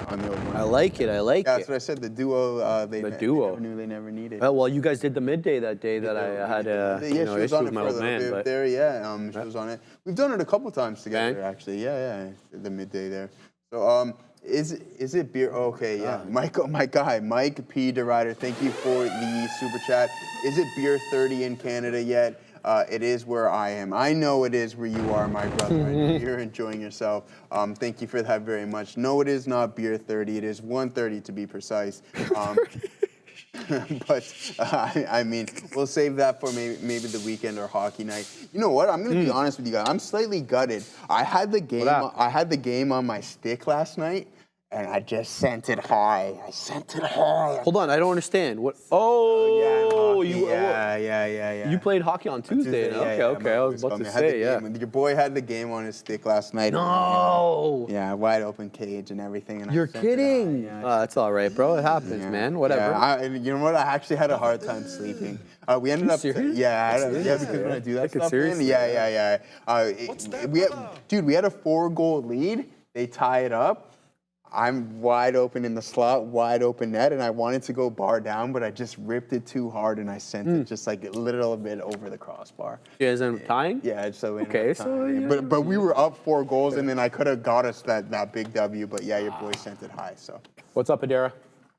I like it. Yeah, that's what I said. The duo. They never knew they never needed. Well, you guys did the midday that day that I had she was on it for a little bit there. She was on it. We've done it a couple times together, actually. Yeah. The midday there. So, is it beer? Okay, yeah. My guy, Mike P. DeRider. Thank you for the super chat. Is it beer 30 in Canada yet? It is where I am. I know it is where you are, my brother. I know you're enjoying yourself. Thank you for that very much. No, it is not beer 30. It is 1:30 to be precise. But I mean, we'll save that for maybe the weekend or hockey night. You know what? I'm gonna be honest with you guys. I'm slightly gutted. I had the game on my stick last night. And I just sent it high. Hold on, I don't understand. What? You played hockey on Tuesday. Okay. I was about to say, Your boy had the game on his stick last night. No. Yeah, wide open cage and everything. And You're kidding. That's all right, bro. It happens, man. Whatever. Yeah, you know what? I actually had a hard time sleeping. We ended up. Serious? Because when I do that stuff, man. We had a 4-goal lead. They tie it up. I'm wide open in the slot, wide open net, and I wanted to go bar down, but I just ripped it too hard, and I sent it just like a little bit over the crossbar. You guys ended up tying? Yeah, so okay, so but we were up 4 goals, and then I could have got us that big W. But yeah, your boy sent it high. So what's up, Adara?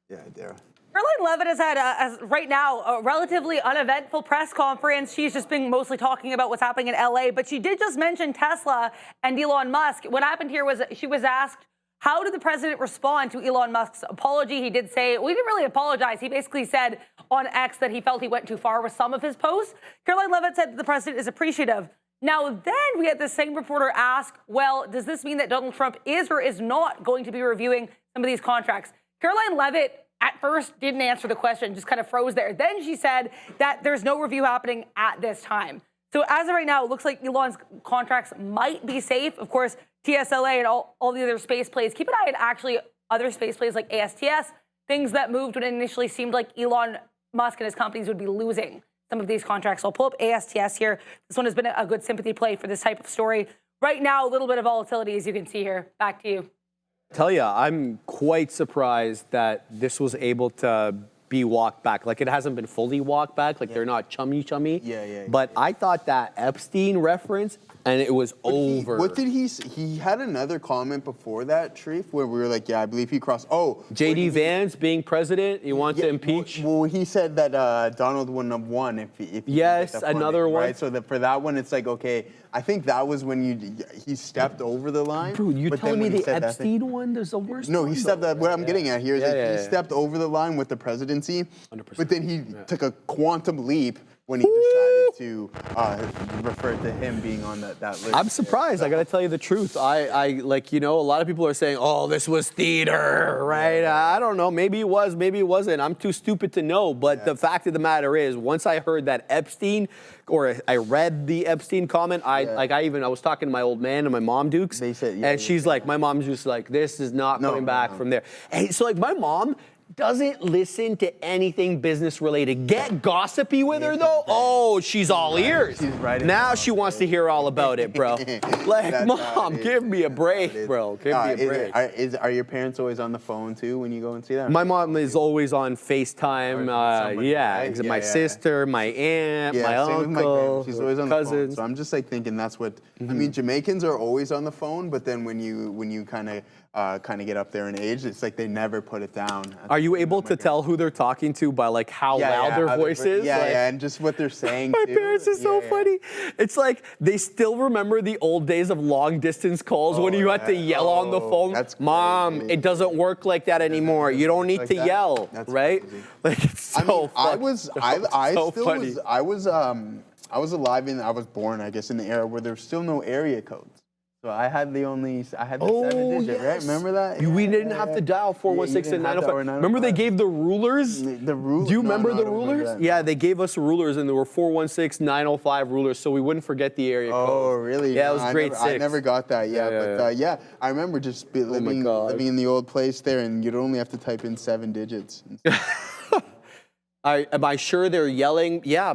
Yeah, Adara. Caroline Levitt has had, right now, a relatively uneventful press conference. She's just been mostly talking about what's happening in LA, but she did just mention Tesla and Elon Musk. What happened here was she was asked, how did the president respond to Elon Musk's apology? He did say, well, he didn't really apologize. He basically said on X that he felt he went too far with some of his posts. Caroline Levitt said that the president is appreciative. Now, then we had the same reporter ask, well, does this mean that Donald Trump is or is not going to be reviewing some of these contracts? Caroline Levitt at first didn't answer the question, just kind of froze there. Then she said that there's no review happening at this time. So as of right now, it looks like Elon's contracts might be safe. Of course, TSLA and all the other space plays. Keep an eye on actually other space plays like ASTS, things that moved when it initially seemed like Elon Musk and his companies would be losing some of these contracts. I'll pull up ASTS here. This one has been a good sympathy play for this type of story. Right now, a little bit of volatility, as you can see here. Back to you. Tell you, I'm quite surprised that this was able to be walked back. Like, it hasn't been fully walked back. Like, they're not chummy. Yeah. But I thought that Epstein reference, and it was over. What did he had another comment before that, Sharif, where we were like, yeah, I believe he crossed. Oh, J.D. Vance being president, you want to impeach? Well, he said that Donald wouldn't have won if he Yes, didn't get the another funding, one. Right? So for that one, it's like, okay, I think that was when he stepped over the line. Bro, you're but telling then me when he the said that Epstein one is the worst No, one? he stepped. What I'm getting at here is that he stepped over the line with the presidency, 100%. but then he took a quantum leap when he decided to refer to him being on that list. I'm surprised. I got to tell you the truth. I like, you know, a lot of people are saying, oh, this was theater, right? I don't know. Maybe it was, maybe it wasn't. I'm too stupid to know. But the fact of the matter is, once I heard that Epstein, or I read the Epstein comment, I was talking to my old man and my mom, Dukes, They said, and she's like, my mom's just like, this is not coming back from there. And so like my mom doesn't listen to anything business related. Get gossipy with her though. Oh, she's all ears. She's right now she wants to hear all about it, bro. Like, mom, give me a break, bro. Give me a break. Are your parents always on the phone too when you go and see them? My mom is always on FaceTime. Somebody, right? My sister, my aunt, my same with my uncle, grandma. She's always on the phone. cousins. So I'm just like thinking that's what I mean. Jamaicans are always on the phone, but then when you kind of get up there in age, it's like they never put it down. Are you able to tell who they're talking to by like how loud their voice is? Yeah, like, and just what they're saying. My too. parents are so funny. It's like they still remember the old days of long distance calls when you had to yell on the phone. That's Mom, crazy. it doesn't work like that anymore. You don't need like to that. yell, That's right? crazy. Like, it's so I was alive I was born, I guess, in the era where there was still no area codes. So I had the 7 digit, right? Remember that? We didn't have to dial 416 and 905. Remember they gave the rulers? The rulers. Do you remember the I don't remember rulers? that. Yeah, they gave us rulers, and there were 416, 905 rulers, so we wouldn't forget the area code. Oh, really? Yeah, it was grade 6. I never got that. Yeah, I remember just living in the old place there, and you'd only have to type in 7 digits. Am I sure they're yelling? Yeah,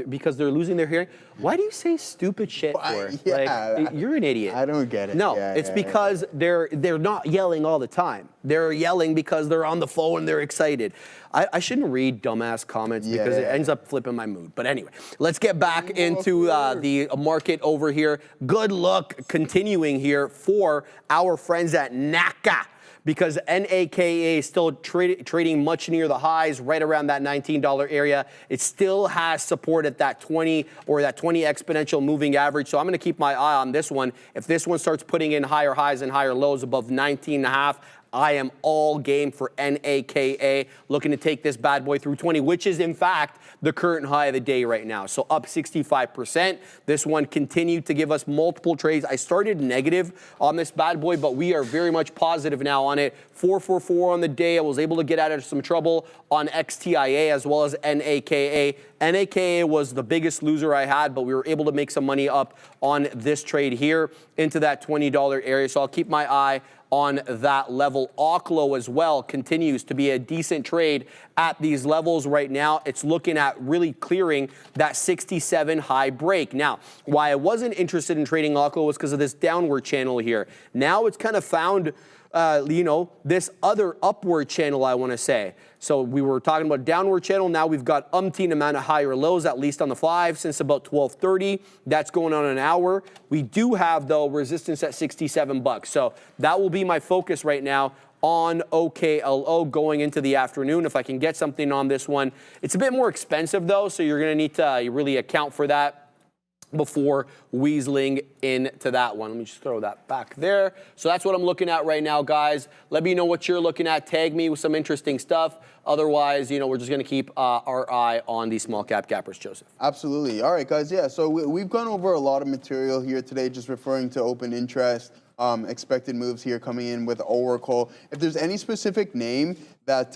because they're losing their hearing. Why do you say stupid shit for? Like, you're an idiot. I don't get it. No, it's because they're not yelling all the time. They're yelling because they're on the phone and they're excited. I shouldn't read dumbass comments because it ends up flipping my mood. But anyway, let's get back into the market over here. Good luck continuing here for our friends at NACA, because NAKA is still trading much near the highs, right around that $19 area. It still has support at that 20 exponential moving average. So I'm going to keep my eye on this one. If this one starts putting in higher highs and higher lows above 19.5, I am all game for NAKA, looking to take this bad boy through 20, which is in fact the current high of the day right now. So up 65%. This one continued to give us multiple trades. I started negative on this bad boy, but we are very much positive now on it. 444 on the day. I was able to get out of some trouble on XTIA as well as NAKA. NAKA was the biggest loser I had, but we were able to make some money up on this trade here into that $20 area. So I'll keep my eye on that level. Oklo as well continues to be a decent trade at these levels right now. It's looking at really clearing that 67 high break. Now, why I wasn't interested in trading Oklo was because of this downward channel here. Now it's kind of found this other upward channel, I want to say. So we were talking about downward channel. Now we've got umpteen amount of higher lows, at least on the 5 since about 12:30. That's going on an hour. We do have, though, resistance at 67 bucks. So that will be my focus right now on OKLO going into the afternoon. If I can get something on this one. It's a bit more expensive, though, so you're going to need to really account for that before weaseling into that one. Let me just throw that back there. So that's what I'm looking at right now, guys. Let me know what you're looking at. Tag me with some interesting stuff. Otherwise, we're just going to keep our eye on these small cap gappers, Joseph. Absolutely. All right, guys. Yeah, so we've gone over a lot of material here today, just referring to open interest, expected moves here coming in with Oracle. If there's any specific name that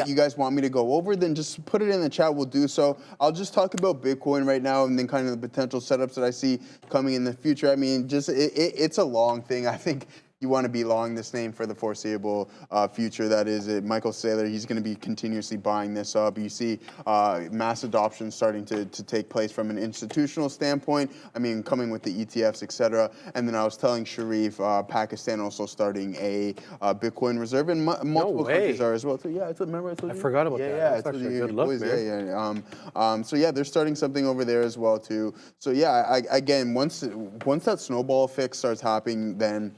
you guys want me to go over, then just put it in the chat. We'll do so. I'll just talk about Bitcoin right now and then kind of the potential setups that I see coming in the future. I mean, just it's a long thing. I think you want to be long this name for the foreseeable future. That is it. Michael Saylor, he's going to be continuously buying this up. You see mass adoption starting to take place from an institutional standpoint. I mean, coming with the ETFs, etc. And then I was telling Sharif, Pakistan also starting a Bitcoin reserve, and multiple countries are as well. So yeah, remember I told you? I forgot about that. Yeah, That's actually a good look, man. So yeah, they're starting something over there as well too. So yeah, again, once that snowball effect starts happening, then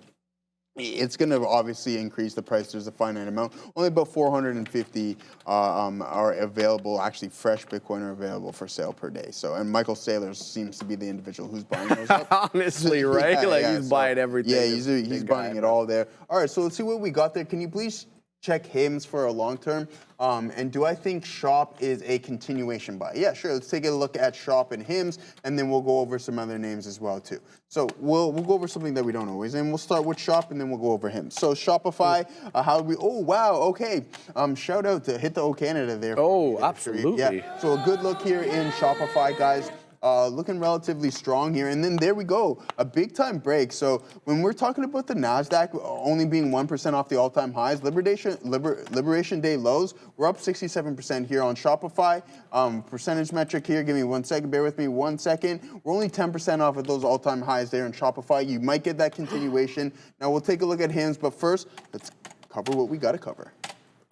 it's going to obviously increase the price. There's a finite amount. Only about 450 are available. Actually, fresh Bitcoin are available for sale per day. So, and Michael Saylor seems to be the individual who's buying those up. Honestly, right? He's buying everything. Yeah, he's buying it all there. All right, so let's see what we got there. Can you please check HIMS for a long term? And do I think SHOP is a continuation buy? Yeah, sure. Let's take a look at SHOP and HIMS, and then we'll go over some other names as well too. So we'll go over something that we don't always, and we'll start with SHOP, and then we'll go over HIMS. So Shopify, how do we? Oh wow, okay. Shout out to Hit the O Canada there. Oh, absolutely. Yeah. So a good look here in Shopify, guys. Looking relatively strong here. And then there we go, a big time break. So when we're talking about the Nasdaq only being 1% off the all-time highs, Liberation Day lows, we're up 67% here on Shopify. Percentage metric here, give me 1 second, bear with me 1 second. We're only 10% off of those all-time highs there in Shopify. You might get that continuation. Now we'll take a look at HIMS, but first, let's cover what we gotta cover.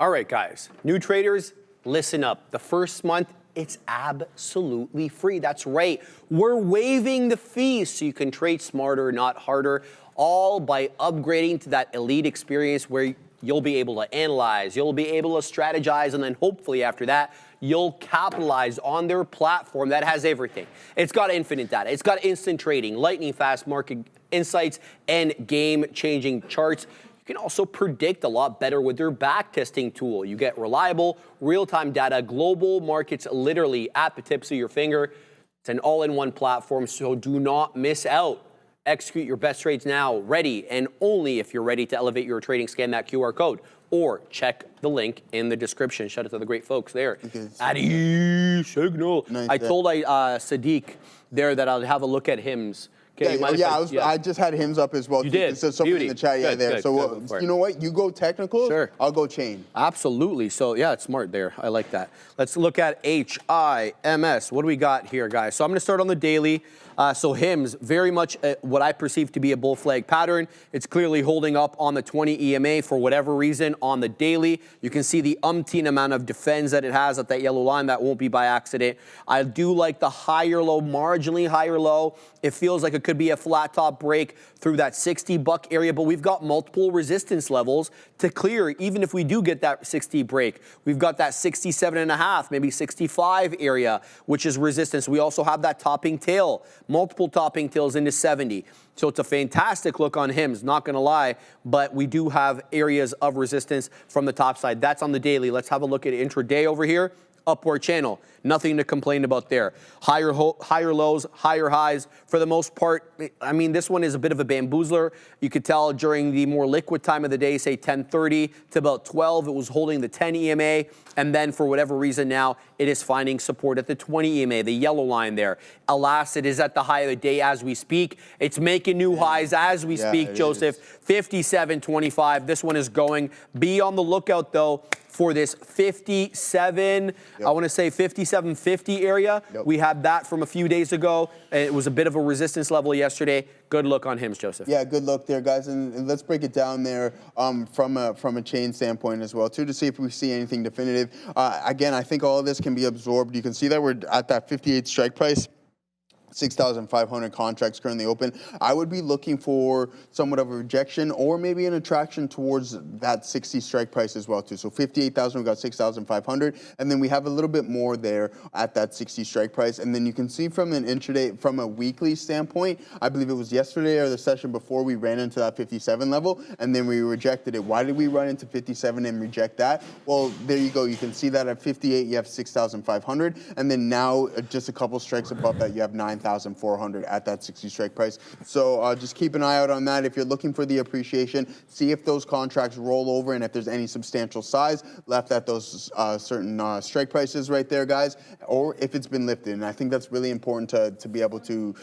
All right, guys, new traders, listen up. The first month, it's absolutely free. That's right. We're waiving the fees so you can trade smarter, not harder, all by upgrading to that elite experience where you'll be able to analyze, you'll be able to strategize, and then hopefully after that, you'll capitalize on their platform that has everything. It's got infinite data. It's got instant trading, lightning fast market insights, and game-changing charts. You can also predict a lot better with their backtesting tool. You get reliable, real-time data, global markets literally at the tips of your finger. It's an all-in-one platform, so do not miss out. Execute your best trades now, ready, and only if you're ready to elevate your trading. Scan that QR code or check the link in the description. Shout out to the great folks there at Signal. Nice, I told Sadiq there that I'll have a look at HIMS. Okay, I just had HIMS up as well. You did. So something in the chat, Good, there. Good, so good. You know what? You go technical. Sure. I'll go chain. Absolutely. So yeah, it's smart there. I like that. Let's look at HIMS. What do we got here, guys? So I'm going to start on the daily. So HIMS, very much what I perceive to be a bull flag pattern. It's clearly holding up on the 20 EMA for whatever reason on the daily. You can see the umpteen amount of defense that it has at that yellow line. That won't be by accident. I do like the higher low, marginally higher low. It feels like it could be a flat top break through that 60 buck area, but we've got multiple resistance levels to clear. Even if we do get that 60 break, we've got that 67.5, maybe 65 area, which is resistance. We also have that topping tail, multiple topping tails into 70. So it's a fantastic look on HIMS, not gonna lie, but we do have areas of resistance from the top side. That's on the daily. Let's have a look at intraday over here. Upward channel, nothing to complain about there. Higher lows, higher highs. For the most part, I mean, this one is a bit of a bamboozler. You could tell during the more liquid time of the day, say 10:30 to about 12, it was holding the 10 EMA. And then for whatever reason now, it is finding support at the 20 EMA, the yellow line there. Alas, it is at the high of the day as we speak. It's making new highs as we speak, Joseph. 57.25. This one is going. Be on the lookout, though, for this 57, I want to say 57.50 area. We had that from a few days ago. It was a bit of a resistance level yesterday. Good look on HIMS, Joseph. Yeah, good look there, guys. And let's break it down there from a chain standpoint as well, too, to see if we see anything definitive. Again, I think all of this can be absorbed. You can see that we're at that 58 strike price. 6,500 contracts currently open. I would be looking for somewhat of a rejection or maybe an attraction towards that 60 strike price as well too. So 58,000, we got 6,500, and then we have a little bit more there at that 60 strike price. And then you can see from an intraday, from a weekly standpoint, I believe it was yesterday or the session before we ran into that 57 level, and then we rejected it. Why did we run into 57 and reject that? Well, there you go. You can see that at 58, you have 6,500, and then now just a couple strikes above that, you have 9,000. 1,400 at that 60 strike price. So just keep an eye out on that. If you're looking for the appreciation, see if those contracts roll over and if there's any substantial size left at those certain strike prices right there, guys, or if it's been lifted. And I think that's really important to be able to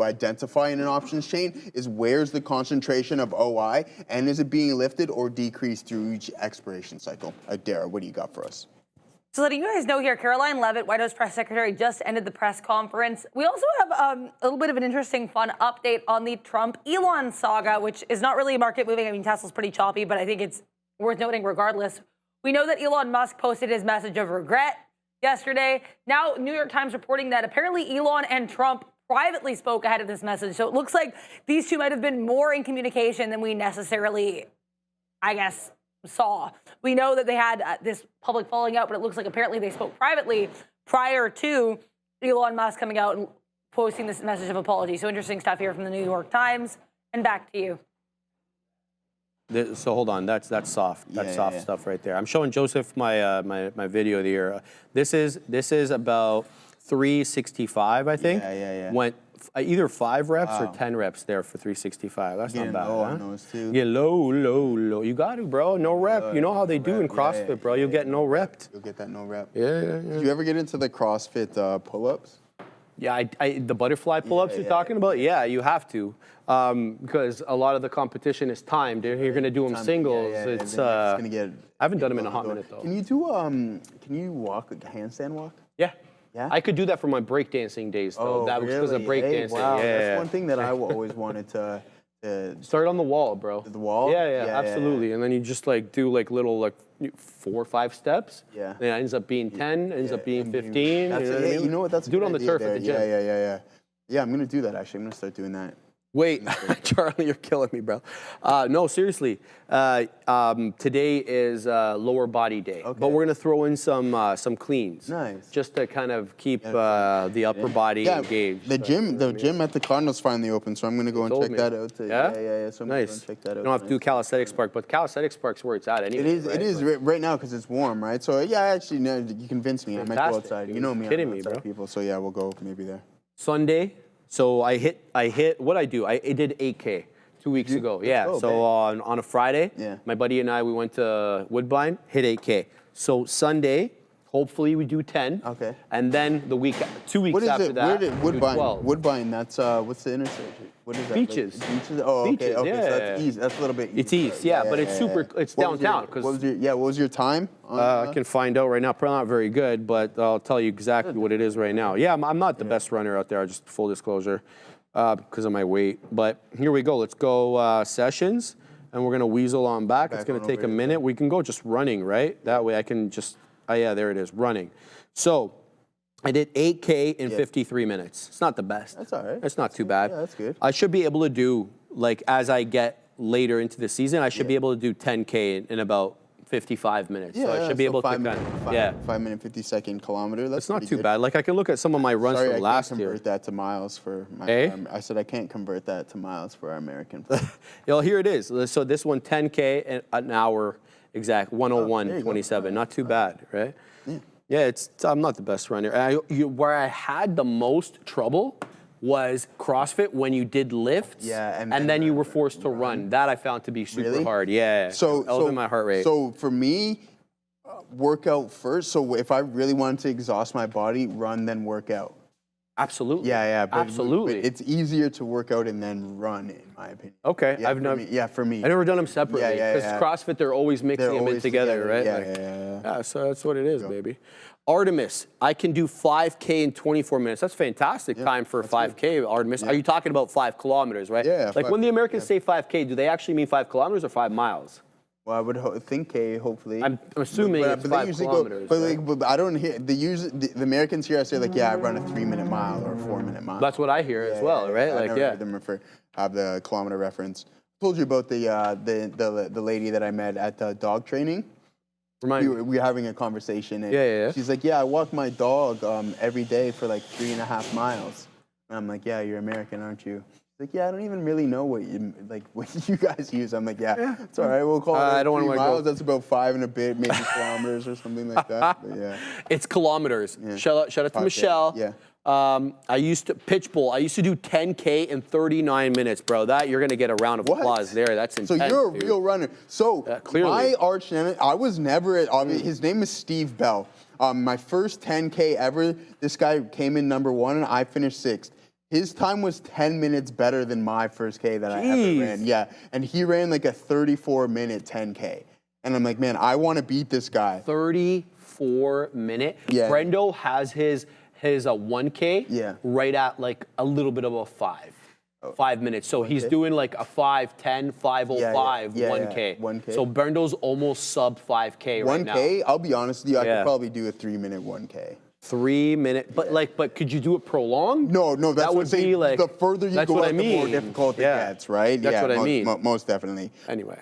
identify in an options chain is where's the concentration of OI and is it being lifted or decreased through each expiration cycle? Dara, what do you got for us? So letting you guys know here, Caroline Leavitt, White House press secretary, just ended the press conference. We also have a little bit of an interesting, fun update on the Trump-Elon saga, which is not really market moving. I mean, Tesla's pretty choppy, but I think it's worth noting regardless. We know that Elon Musk posted his message of regret yesterday. Now, New York Times reporting that apparently Elon and Trump privately spoke ahead of this message. So it looks like these two might have been more in communication than we necessarily, I guess, saw. We know that they had this public falling out, but it looks like apparently they spoke privately prior to Elon Musk coming out and posting this message of apology. So interesting stuff here from the New York Times. And back to you. So hold on, that's soft. That's soft stuff right there. I'm showing Joseph my my video here. This is about 365, I think. Yeah. Went either 5 reps or 10 reps there for 365. That's not bad. Low on those too. Yeah, low. You got to, bro. No rep. You know how they do in CrossFit, bro. You'll get no repped. You'll get that no rep. Yeah. Did you ever get into the CrossFit pull-ups? Yeah, the butterfly pull-ups you're talking about? Yeah, you have to. Because a lot of the competition is timed. You're going to do them singles. It's gonna get. I haven't done them in a hot minute, though. Can you do Can you walk a handstand walk? Yeah. Yeah? I could do that for my breakdancing days, though. That was because of breakdancing. Wow, yeah, that's one thing that I always wanted to start on the wall, bro. The wall? Yeah, absolutely. And then you just do little 4 or 5 steps. Yeah. And it ends up being 10, ends up being 15. That's you know what? That's do it on the turf at the gym. Yeah, I'm gonna do that actually. I'm gonna start doing that. Wait, Charlie, you're killing me, bro. No, seriously. Today is lower body day, but we're gonna throw in some cleans. Nice. Just to kind of keep the upper body engaged. The gym at the Cardinals finally opened, so I'm gonna go and check that out. Yeah. So I'm nice. gonna go and check that out. You don't have to do calisthenics park, but calisthenics park's where it's at anyway. It is right now because it's warm, right? So yeah, actually, no, you convinced me. I might go outside. You know me, kidding I'm me, outside bro. people. So yeah, we'll go maybe there. Sunday. So I hit what I do. I did 8K 2 weeks ago. Yeah. So on a Friday, my buddy and I, we went to Woodbine, hit 8K. So Sunday, hopefully we do 10. Okay. And then the 2 weeks after that, Where did Woodbine? do 12. Woodbine. That's what's the intersection? What is that? Beaches. Beaches. Oh, Beaches, okay. yeah. So that's east. That's a little bit east. It's east, yeah, but it's super. It's downtown. What was your time? I can find out right now. Probably not very good, but I'll tell you exactly what it is right now. Yeah, I'm not the best runner out there. Just full disclosure. Because of my weight. But here we go. Let's go sessions, and we're going to weasel on back. It's going to take a minute. We can go just running, right? That way I can just, yeah, there it is, running. So I did 8K in 53 minutes. It's not the best. That's all right. It's not too bad. Yeah, that's good. I should be able to do, as I get later into the season, I should be able to do 10K in about 55 minutes. So I should be able to 5 minute 50-second kilometer. That's not too bad. I can look at some of my runs from last year. I can't convert that to miles for my. I said I can't convert that to miles for our American. Well, here it is. So this one, 10K an hour exact, 101.27. Not too bad, right? Yeah. I'm not the best runner. Where I had the most trouble was CrossFit when you did lifts, and then you were forced to run. That I found to be super hard. Yeah. So elevated my heart rate. So for me, workout first. So if I really wanted to exhaust my body, run then work out. Absolutely. Yeah. Absolutely. But it's easier to work out and then run, in my opinion. Okay. For me. I've never done them separately. Because CrossFit, they're always mixing them in together, right? Yeah. So that's what it is, baby. Artemis, I can do 5K in 24 minutes. That's fantastic time for 5K, good. Artemis. Are you talking about 5 kilometers, right? Yeah. When the Americans say 5K, do they actually mean 5 kilometers or 5 miles? Well, I would think K, hopefully. I'm assuming it's 5 kilometers. But I don't hear, the Americans here, I say I run a 3-minute mile or a 4-minute mile. That's what I hear as well, right? I never heard them have the kilometer reference. I told you about the lady that I met at dog training. We were having a conversation, and she's like, I walk my dog every day for 3.5 miles. And I'm like, you're American, aren't you? She's like, I don't even really know what you guys use. I'm like, it's all right. We'll call it 3 miles. That's about 5 and a bit, maybe kilometers or something like that. But It's kilometers. Shout out to Michelle. I used to pitch bowl. I used to do 10K in 39 minutes, bro. That you're gonna get a round of applause there. That's intense. So you're a dude. real runner. So clearly. my arch enemy, I was never at. His name is Steve Bell. My first 10K ever. This guy came in #1, and I finished 6th. His time was 10 minutes better than my first K that I ever ran. Yeah, and he ran like a 34-minute 10K. And I'm like, man, I want to beat this guy. 34-minute. Yeah. Brendo has his 1K right at like a little bit of a 5 minutes. So he's doing like a 5:10, 5:05, 1K. 1K. So Brendo's almost sub 5K right now. 1K, I'll be honest with you, I could probably do a 3-minute 1K. 3 minutes, but could you do it prolonged? No, that's that would be like the further you go, the more difficult it gets, right? That's what I mean. Most definitely. Anyway,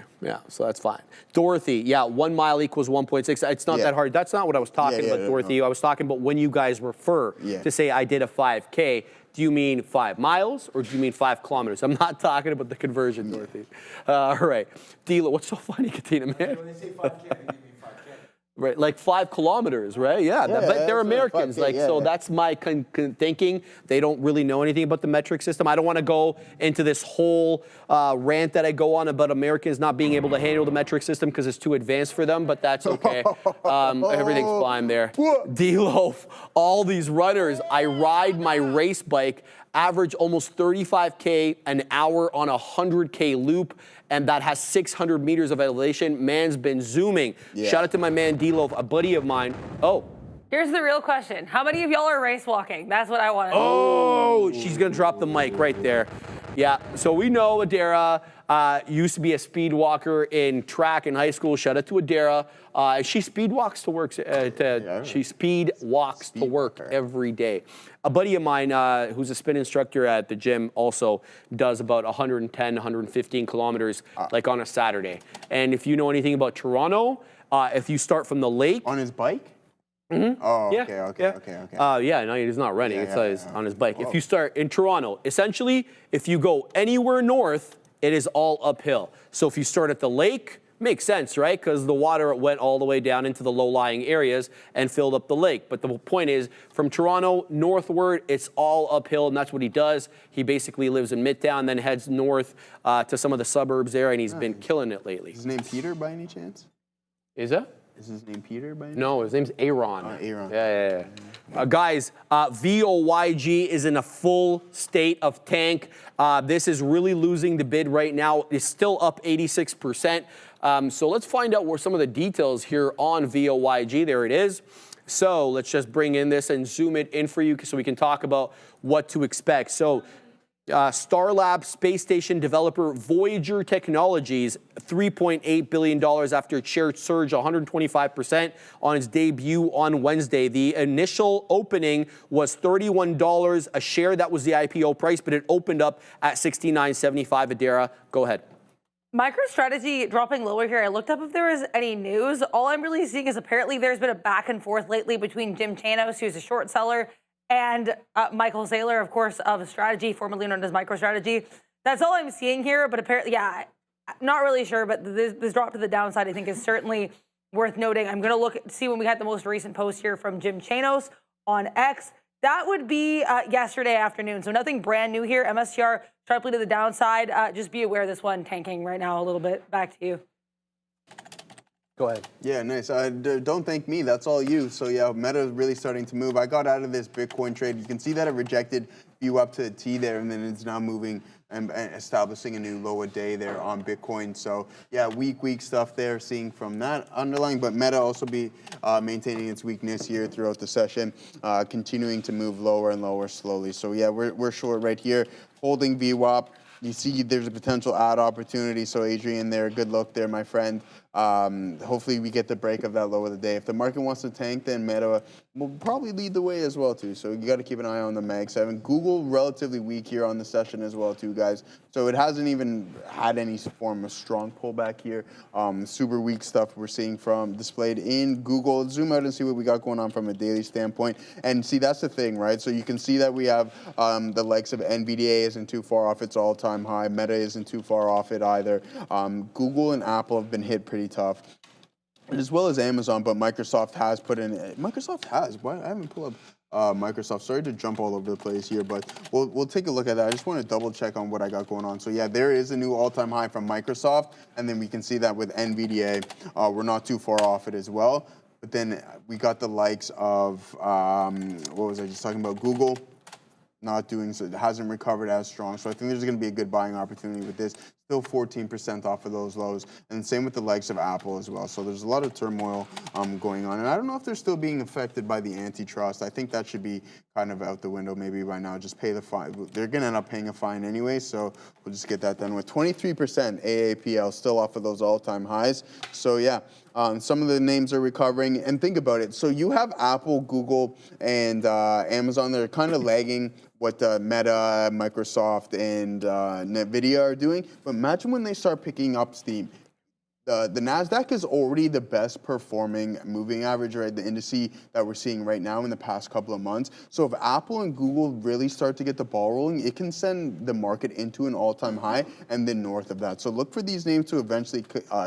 so that's fine. Dorothy, 1 mile equals 1.6. It's not that hard. That's not what I was talking about, Dorothy. No. I was talking about when you guys refer to say I did a 5K. Do you mean 5 miles or do you mean 5 kilometers? I'm not talking about the conversion, Dorothy. All right. Dila, what's so funny, Katina, man? When they say 5K, they mean 5K. Right, like 5 kilometers, right? Yeah, but they're Americans, that's my thinking. They don't really know anything about the metric system. I don't want to go into this whole rant that I go on about Americans not being able to handle the metric system because it's too advanced for them, but that's okay. Everything's fine there. D-Loaf, all these runners, I ride my race bike, average almost 35K an hour on a 100K loop, and that has 600 meters of elevation. Man's been zooming. Shout out to my man D-Loaf, a buddy of mine. Oh. Here's the real question. How many of y'all are race walking? That's what I want to know. Oh, she's gonna drop the mic right there. Yeah, so we know Adara used to be a speed walker in track in high school. Shout out to Adara. She speed walks to work. She speed walks to work every day. A buddy of mine who's a spin instructor at the gym also does about 110, 115 kilometers like on a Saturday. And if you know anything about Toronto, if you start from the lake. On his bike? Mm-hmm. Oh, okay. No, he's not running. It's on his bike. If you start in Toronto, essentially, if you go anywhere north, it is all uphill. So if you start at the lake, makes sense, right? Because the water went all the way down into the low-lying areas and filled up the lake. But the point is, from Toronto northward, it's all uphill, and that's what he does. He basically lives in Midtown, then heads north to some of the suburbs there, and he's been killing it lately. Is his name Peter by any chance? Is that? Is his name Peter by any chance? No, his name's Aaron. Aaron. Yeah. Guys, VOYG is in a full state of tank. This is really losing the bid right now. It's still up 86%. So let's find out where some of the details here on VOYG. There it is. So let's just bring in this and zoom it in for you so we can talk about what to expect. So Starlab space station developer Voyager Technologies, $3.8 billion after its share surged 125% on its debut on Wednesday. The initial opening was $31 a share. That was the IPO price, but it opened up at $69.75. Adara, go ahead. MicroStrategy dropping lower here. I looked up if there was any news. All I'm really seeing is apparently there's been a back and forth lately between Jim Chanos, who's a short seller, and Michael Saylor, of course, of Strategy, formerly known as MicroStrategy. That's all I'm seeing here, but apparently, not really sure, but this drop to the downside, I think, is certainly worth noting. I'm going to see when we had the most recent post here from Jim Chanos on X. That would be yesterday afternoon, so nothing brand new here. MSTR sharply to the downside. Just be aware of this one tanking right now a little bit. Back to you. Go ahead. Yeah, nice. Don't thank me. That's all you. So, Meta is really starting to move. I got out of this Bitcoin trade. You can see that it rejected view up to a T there, and then it's now moving and establishing a new lower day there on Bitcoin. So, weak stuff there, seeing from that underlying. But Meta also be maintaining its weakness here throughout the session, continuing to move lower and lower slowly. So, we're short right here, holding VWAP. You see there's a potential add opportunity. So, Adrian there, good luck there, my friend. Hopefully we get the break of that low of the day. If the market wants to tank, then Meta will probably lead the way as well too. So you got to keep an eye on the Mag 7. Google relatively weak here on the session as well too, guys. So it hasn't even had any form of strong pullback here. Super weak stuff we're seeing displayed in Google. Let's zoom out and see what we got going on from a daily standpoint. And see, that's the thing, right? So you can see that we have the likes of NVDA isn't too far off its all-time high. Meta isn't too far off it either. Google and Apple have been hit pretty tough, as well as Amazon, but Microsoft has put in. I haven't pulled Microsoft. Sorry to jump all over the place here, but we'll take a look at that. I just want to double check on what I got going on. So yeah, there is a new all-time high from Microsoft, and then we can see that with NVDA, we're not too far off it as well. But then we got the likes of, what was I just talking about? Google not doing so, it hasn't recovered as strong. So I think there's going to be a good buying opportunity with this. Still 14% off of those lows. And same with the likes of Apple as well. So there's a lot of turmoil going on. And I don't know if they're still being affected by the antitrust. I think that should be kind of out the window maybe by now. Just pay the fine. They're going to end up paying a fine anyway. So we'll just get that done with. 23% AAPL still off of those all-time highs. So yeah. Some of the names are recovering, and think about it. So you have Apple, Google, and Amazon. They're kind of lagging what Meta, Microsoft, and NVIDIA are doing. But imagine when they start picking up steam. The Nasdaq is already the best performing moving average, right? The indice that we're seeing right now in the past couple of months. So if Apple and Google really start to get the ball rolling, it can send the market into an all-time high and then north of that. So look for these names to eventually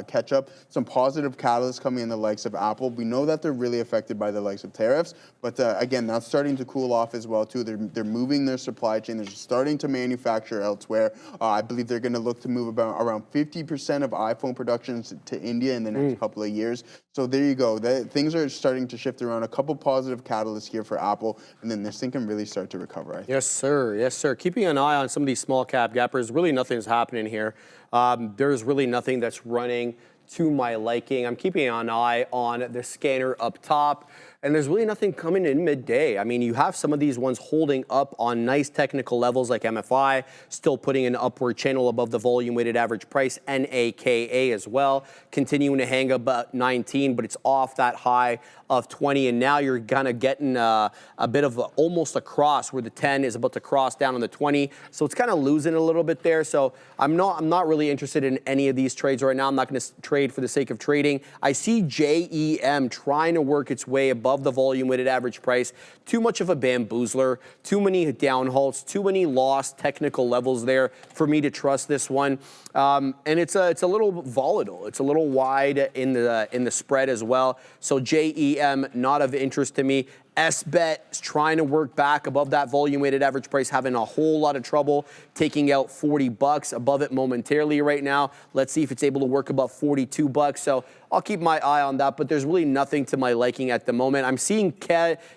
catch up. Some positive catalysts coming in the likes of Apple. We know that they're really affected by the likes of tariffs, but again, that's starting to cool off as well too. They're moving their supply chain. They're starting to manufacture elsewhere. I believe they're going to look to move about around 50% of iPhone productions to India in the next couple of years. So there you go. Things are starting to shift around. A couple positive catalysts here for Apple, and then this thing can really start to recover, I think. Yes, sir. Yes, sir. Keeping an eye on some of these small cap gappers. Really nothing's happening here. There's really nothing that's running to my liking. I'm keeping an eye on the scanner up top, and there's really nothing coming in midday. I mean, you have some of these ones holding up on nice technical levels like MFI, still putting an upward channel above the volume weighted average price, NAKA as well, continuing to hang about 19, but it's off that high of 20, and now you're kind of getting a bit of almost a cross where the 10 is about to cross down on the 20, so it's kind of losing a little bit there. So I'm not really interested in any of these trades right now. I'm not going to trade for the sake of trading. I see JEM trying to work its way above the volume weighted average price. Too much of a bamboozler, too many down halts, too many lost technical levels there for me to trust this one. And it's a little volatile. It's a little wide in the spread as well. So JEM not of interest to me. SBET is trying to work back above that volume weighted average price, having a whole lot of trouble taking out 40 bucks above it momentarily right now. Let's see if it's able to work above 42 bucks. So I'll keep my eye on that, but there's really nothing to my liking at the moment. I'm seeing KZIA.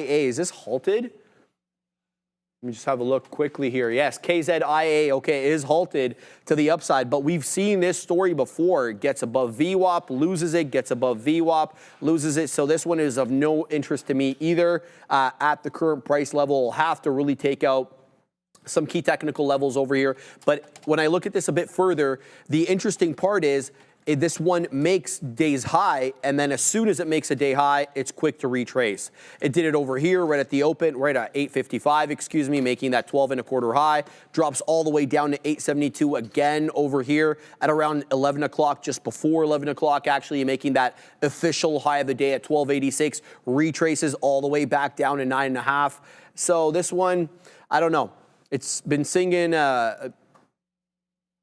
Is this halted? Let me just have a look quickly here. Yes, KZIA, okay, is halted to the upside, but we've seen this story before. It gets above VWAP, loses it, gets above VWAP, loses it. So this one is of no interest to me either. At the current price level, we'll have to really take out some key technical levels over here. But when I look at this a bit further, the interesting part is this one makes days high, and then as soon as it makes a day high, it's quick to retrace. It did it over here right at the open, right at 855, excuse me, making that 12 and a quarter high, drops all the way down to 872 again over here at around 11 o'clock, just before 11 o'clock, actually making that official high of the day at 1286, retraces all the way back down to 9.5. So this one, I don't know. It's been singing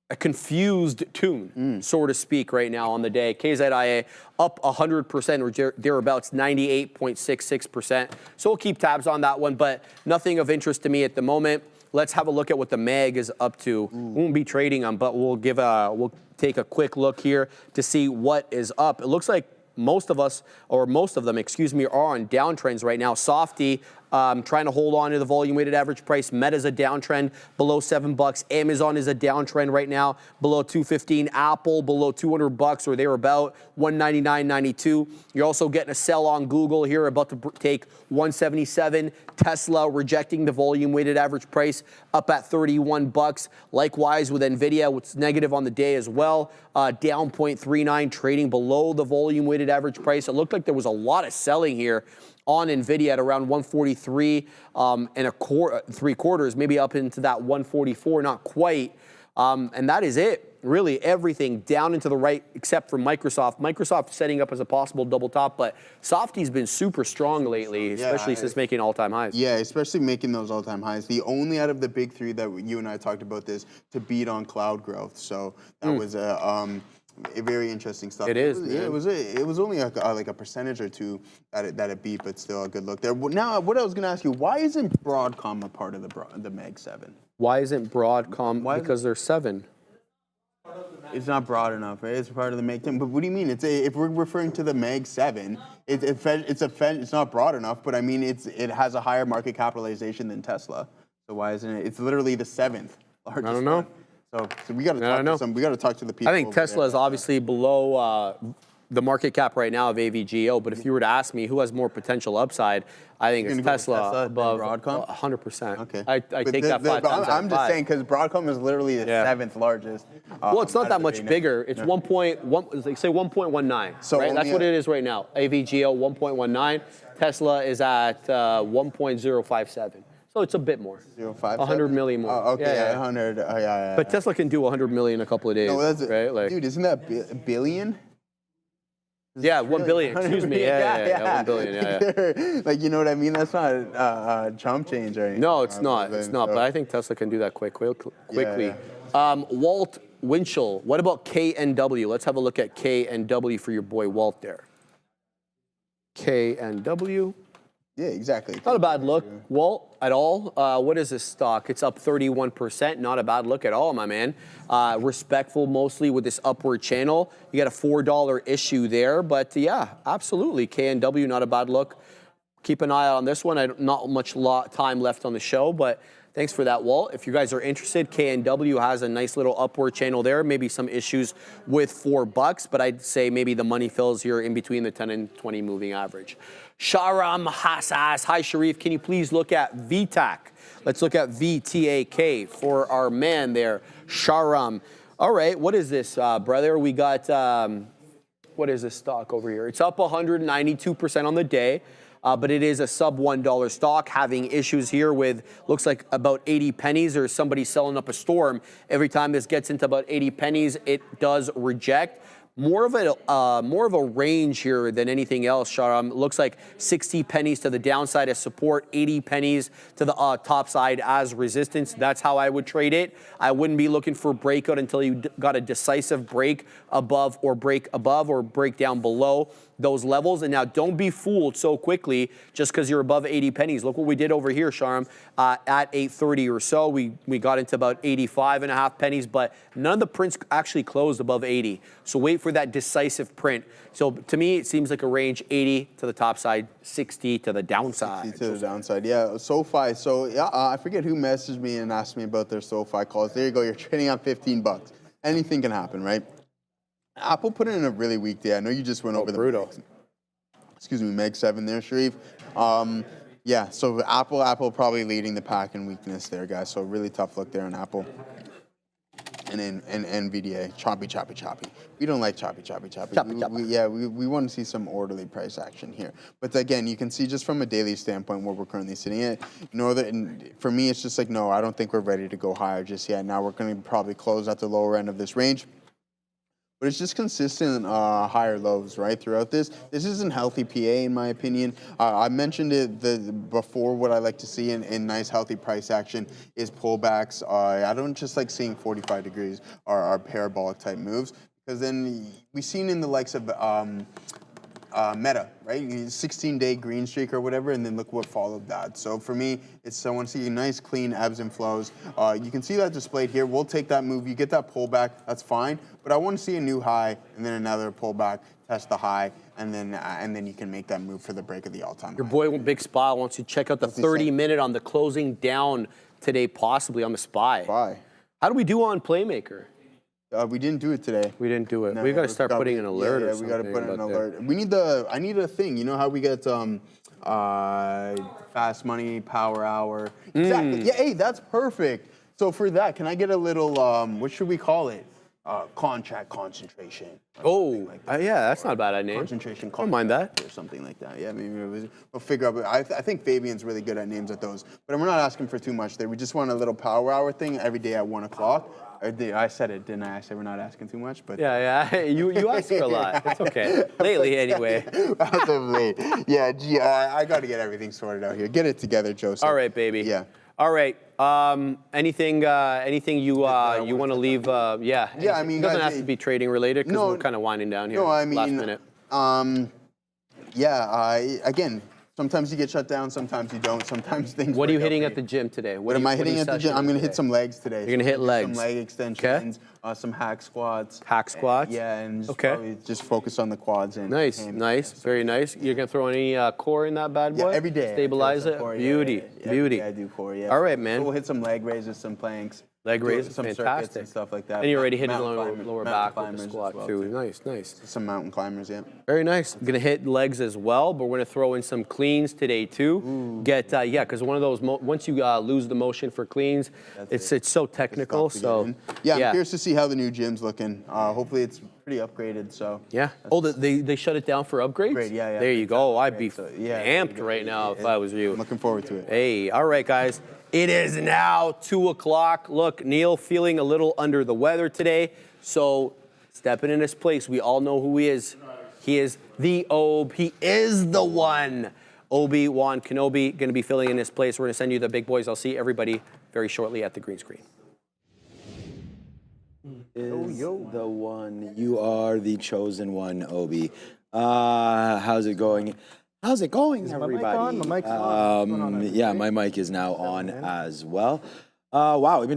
a confused tune, so to speak, right now on the day. KZIA up 100% or thereabouts, 98.66%. So we'll keep tabs on that one, but nothing of interest to me at the moment. Let's have a look at what the MAG is up to. Won't be trading them, but we'll take a quick look here to see what is up. It looks like most of them, excuse me, are on downtrends right now. Softy trying to hold on to the volume weighted average price. Meta's a downtrend below $7. Amazon is a downtrend right now below 215. Apple below 200 bucks or thereabout, 199.92. You're also getting a sell on Google here, about to take 177. Tesla rejecting the volume weighted average price up at 31 bucks. Likewise with Nvidia, what's negative on the day as well, down 0.39, trading below the volume weighted average price. It looked like there was a lot of selling here on Nvidia at around 143 and three quarters, maybe up into that 144, not quite. And that is it. Really, everything down into the right except for Microsoft. Microsoft setting up as a possible double top, but Softy's been super strong lately, especially since making all-time highs. Yeah, especially making those all-time highs. The only out of the big three that you and I talked about this to beat on cloud growth. So that was very interesting stuff. It is, It was only like a percentage or two that it beat, but still a good look there. Now, what I was going to ask you, why isn't Broadcom a part of the Meg 7? Why isn't Broadcom? Because they're 7. It's not broad enough, right? It's part of the Meg 10. But what do you mean? If we're referring to the Meg 7, it's not broad enough. But I mean, it has a higher market capitalization than Tesla. So why isn't it? It's literally the 7th largest. I don't know. So we got to talk to some. We got to talk to the people. I think Tesla is obviously below the market cap right now of AVGO. But if you were to ask me who has more potential upside, I think it's Tesla above Broadcom. 100%. Okay. I take that 5 times. I'm just saying because Broadcom is literally the 7th largest. Well, it's not that much bigger. It's 1.1. Like say 1.19. So right? That's what it is right now. AVGO 1.19. Tesla is at 1.057. So it's a bit more. 100 million more. Oh, okay, yeah, 100. Yeah. But Tesla can do 100 million in a couple of days, right? Like, dude, isn't that billion? Yeah, 1 billion. Excuse me. Yeah, 1 billion. Yeah. Like, you know what I mean? That's not chump change or anything. No, it's not. It's not. But I think Tesla can do that quickly. Walt Winchell. What about KNW? Let's have a look at KNW for your boy Walt there. KNW. Yeah, exactly. Not a bad look, Walt, at all. What is this stock? It's up 31%. Not a bad look at all, my man. Respectful mostly with this upward channel. You got a $4 issue there, but yeah, absolutely. KNW, not a bad look. Keep an eye on this one. Not much time left on the show, but thanks for that, Walt. If you guys are interested, KNW has a nice little upward channel there. Maybe some issues with $4, but I'd say maybe the money fills here in between the 10 and 20 moving average. Sharam Hassas. Hi, Sharif. Can you please look at VTAC? Let's look at VTAK for our man there, Sharam. All right, what is this, brother? We got, what is this stock over here? It's up 192% on the day. But it is a sub $1 stock, having issues here with, looks like about 80 pennies or somebody selling up a storm. Every time this gets into about 80 pennies, it does reject. More of a range here than anything else, Sharam. Looks like 60 pennies to the downside as support, 80 pennies to the top side as resistance. That's how I would trade it. I wouldn't be looking for breakout until you got a decisive break above or break down below those levels. And now don't be fooled so quickly just because you're above 80 pennies. Look what we did over here, Sharam, at 8:30 or so. We got into about 85.5 pennies, but none of the prints actually closed above 80. So wait for that decisive print. So to me, it seems like a range 80 to the top side, 60 to the downside. 60 to the downside, yeah. SoFi, so yeah, I forget who messaged me and asked me about their SoFi calls. There you go, you're trading on $15. Anything can happen, right? Apple put in a really weak day. I know you just went over the brutal. Meg 7 there, Sharif. Yeah, so Apple probably leading the pack in weakness there, guys. So really tough look there on Apple. And NVDA, choppy. We don't like choppy. We want to see some orderly price action here. But again, you can see just from a daily standpoint where we're currently sitting at, for me, it's just like, no, I don't think we're ready to go higher just yet. Now we're going to probably close at the lower end of this range. But it's just consistent higher lows, right, throughout this. This isn't healthy PA, in my opinion. I mentioned it before. What I like to see in nice, healthy price action is pullbacks. I don't just like seeing 45 degrees or parabolic type moves, because then we've seen in the likes of Meta, right? 16-day green streak or whatever, and then look what followed that. So for me, I want to see nice, clean ebbs and flows. You can see that displayed here. We'll take that move. You get that pullback, that's fine. But I want to see a new high and then another pullback, test the high, and then you can make that move for the break of the all-time high. Your boy Big Spy wants you to check out the 30-minute on the closing down today, possibly on the SPY. How do we do on Playmaker? We didn't do it today. We didn't do it. No, we got to start putting an alert or something. Yeah, we got to put an alert. I need a thing. You know how we get fast money, power hour? Exactly. Yeah, hey, that's perfect. So for that, can I get a little, what should we call it? Contract concentration. Oh, yeah, that's not a bad name. Concentration. I don't mind that. Or something like that. Yeah, maybe we'll figure out. I think Fabian's really good at names at those. But we're not asking for too much there. We just want a little power hour thing every day at 1 o'clock. I said it, didn't I? I said we're not asking too much, but yeah. You ask for a lot. It's okay. Lately, anyway. Yeah, gee, I got to get everything sorted out here. Get it together, Joseph. All right, baby. Yeah. All right. Anything you want to leave? Yeah. Yeah, I mean, it doesn't guys, have to be trading related because no, we're kind of winding down here. No, I last mean, minute. again, sometimes you get shut down, sometimes you don't. Sometimes things. What are you work out hitting for at the gym today? What am I hitting at the gym? I'm going to hit some legs today. You're going to hit legs. Some leg extensions, some hack squats. Hack squats? Yeah, and just probably just focus on the quads. And Nice, and nice, very nice. You're going to throw any core in that bad boy? Yeah, every day. Stabilize it? Core, Beauty, beauty. I do core, yeah. All right, man. So we'll hit some leg raises, some planks. Leg raises, some circuits fantastic. and stuff like that. And you're already hitting Mountain lower mountain back with the climbers as squat well, too. Nice, nice. Some mountain climbers, yeah. Very nice. I'm gonna hit legs as well, but we're gonna throw in some cleans today too. Ooh. Get yeah, because one of those once you lose the motion for cleans, it's so technical. So yeah, I'm curious to see how the new gym's looking. Hopefully it's pretty upgraded. So yeah. Oh, they shut it down for upgrades. Great, yeah. There you go. I'd be yeah, amped right now if I was you. I'm looking forward to it. Hey, all right, guys. It is now 2 o'clock. Look, Neil feeling a little under the weather today, so stepping in his place. We all know who he is. He is the Obe. He is the one. Obi-Wan Kenobi going to be filling in his place. We're going to send you the big boys. I'll see everybody very shortly at the green screen. Is the one. You are the chosen one, Obi. How's it going? How's it going, everybody? My mic's on? My mic's on. Yeah, my mic is now on as well. Wow, we've been